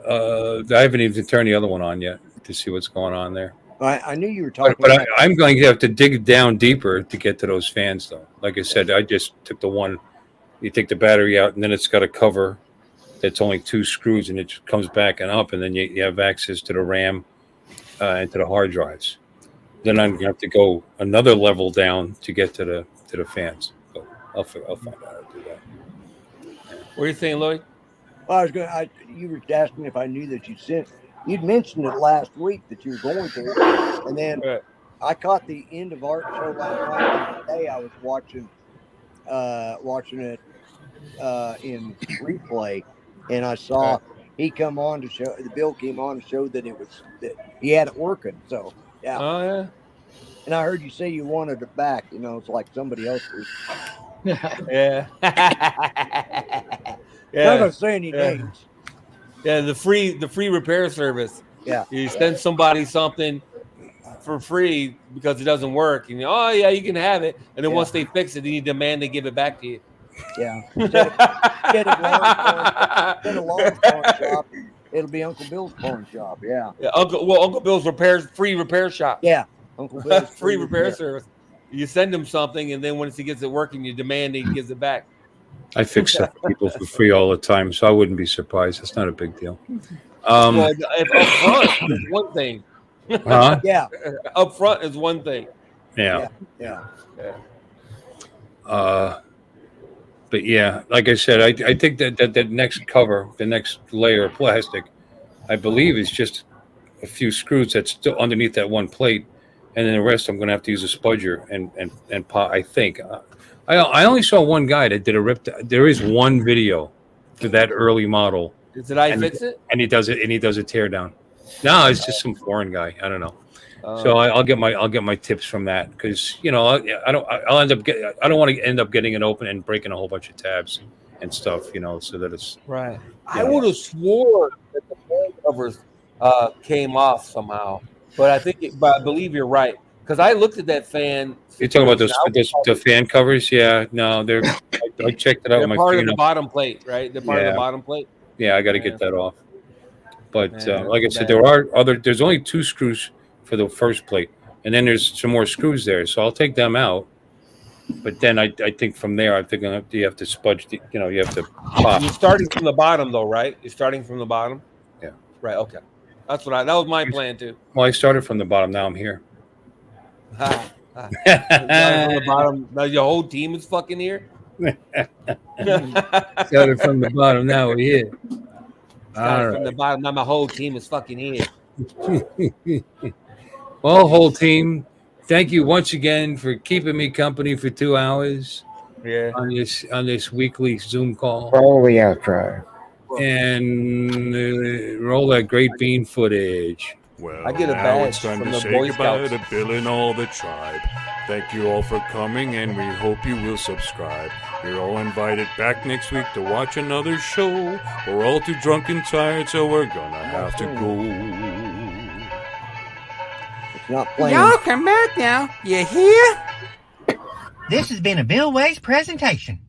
I haven't even turned the other one on yet to see what's going on there. I knew you were talking. But I'm going to have to dig down deeper to get to those fans, though. Like I said, I just took the one. You take the battery out, and then it's got a cover that's only 2 screws, and it just comes back and up, and then you have access to the RAM and to the hard drives. Then I'm going to have to go another level down to get to the fans. But I'll find out how to do that. What are you saying, Lloyd? Well, you were asking if I knew that you'd mentioned it last week that you were going to, and then I caught the end of our show last night. And today I was watching it in replay, and I saw Bill came on to show that that he had it working. So yeah. Oh yeah. And I heard you say you wanted it back. It's like somebody else was. Yeah. Not gonna say any names. Yeah, the free repair service. Yeah. You send somebody something for free because it doesn't work, and you can have it, and then once they fix it, then you demand they give it back to you. Yeah. Instead of Lawrence pawn shop, it'll be Uncle Bill's pawn shop. Yeah. Uncle Bill's free repair shop. Yeah. Uncle Bill's free repair service. You send him something, and then once he gets it working, you demand he gives it back. I fix stuff for people for free all the time, so I wouldn't be surprised. It's not a big deal. If up front is one thing. Huh? Yeah. Up front is one thing. Yeah. But yeah, like I said, I think that next cover, the next layer of plastic, I believe is just a few screws that's still underneath that one plate, and then the rest I'm going to have to use a spudger and pop. I think I only saw one guy that did a rip. There is one video for that early model. Did I fix it? And he does it, and he does a tear down. No, it's just some foreign guy. I don't know. So I'll get my tips from that, because I don't want to end up getting it open and breaking a whole bunch of tabs and stuff, so that it's right. I would have swore that the fan covers came off somehow, but I believe you're right, because I looked at that fan. You're talking about the fan covers? Yeah, no, I checked it out. They're part of the bottom plate, right? They're part of the bottom plate. Yeah, I got to get that off. But like I said, there's only 2 screws for the first plate, and then there's some more screws there, so I'll take them out But then I think from there, I think you have to spudge. You have to pop. You're starting from the bottom, though, right? You're starting from the bottom. Yeah. Right. Okay. That was my plan too. Well, I started from the bottom. Now I'm here. From the bottom. Now your whole team is fucking here. Started from the bottom. Now we're here. From the bottom. Now my whole team is fucking here. Well, whole team, thank you once again for keeping me company for 2 hours. Yeah. On this weekly Zoom call. Roll the outro. And roll that great bean footage. Well, I get a now badge it's time from to the say Boy goodbye Scouts. to Bill and all the tribe. Thank you all for coming, and we hope you will subscribe. You're all invited back next week to watch another show. We're all too drunk and tired, so we're gonna have to go. It's not playing. Y'all come back now. You hear? This has been a Bill Ways presentation.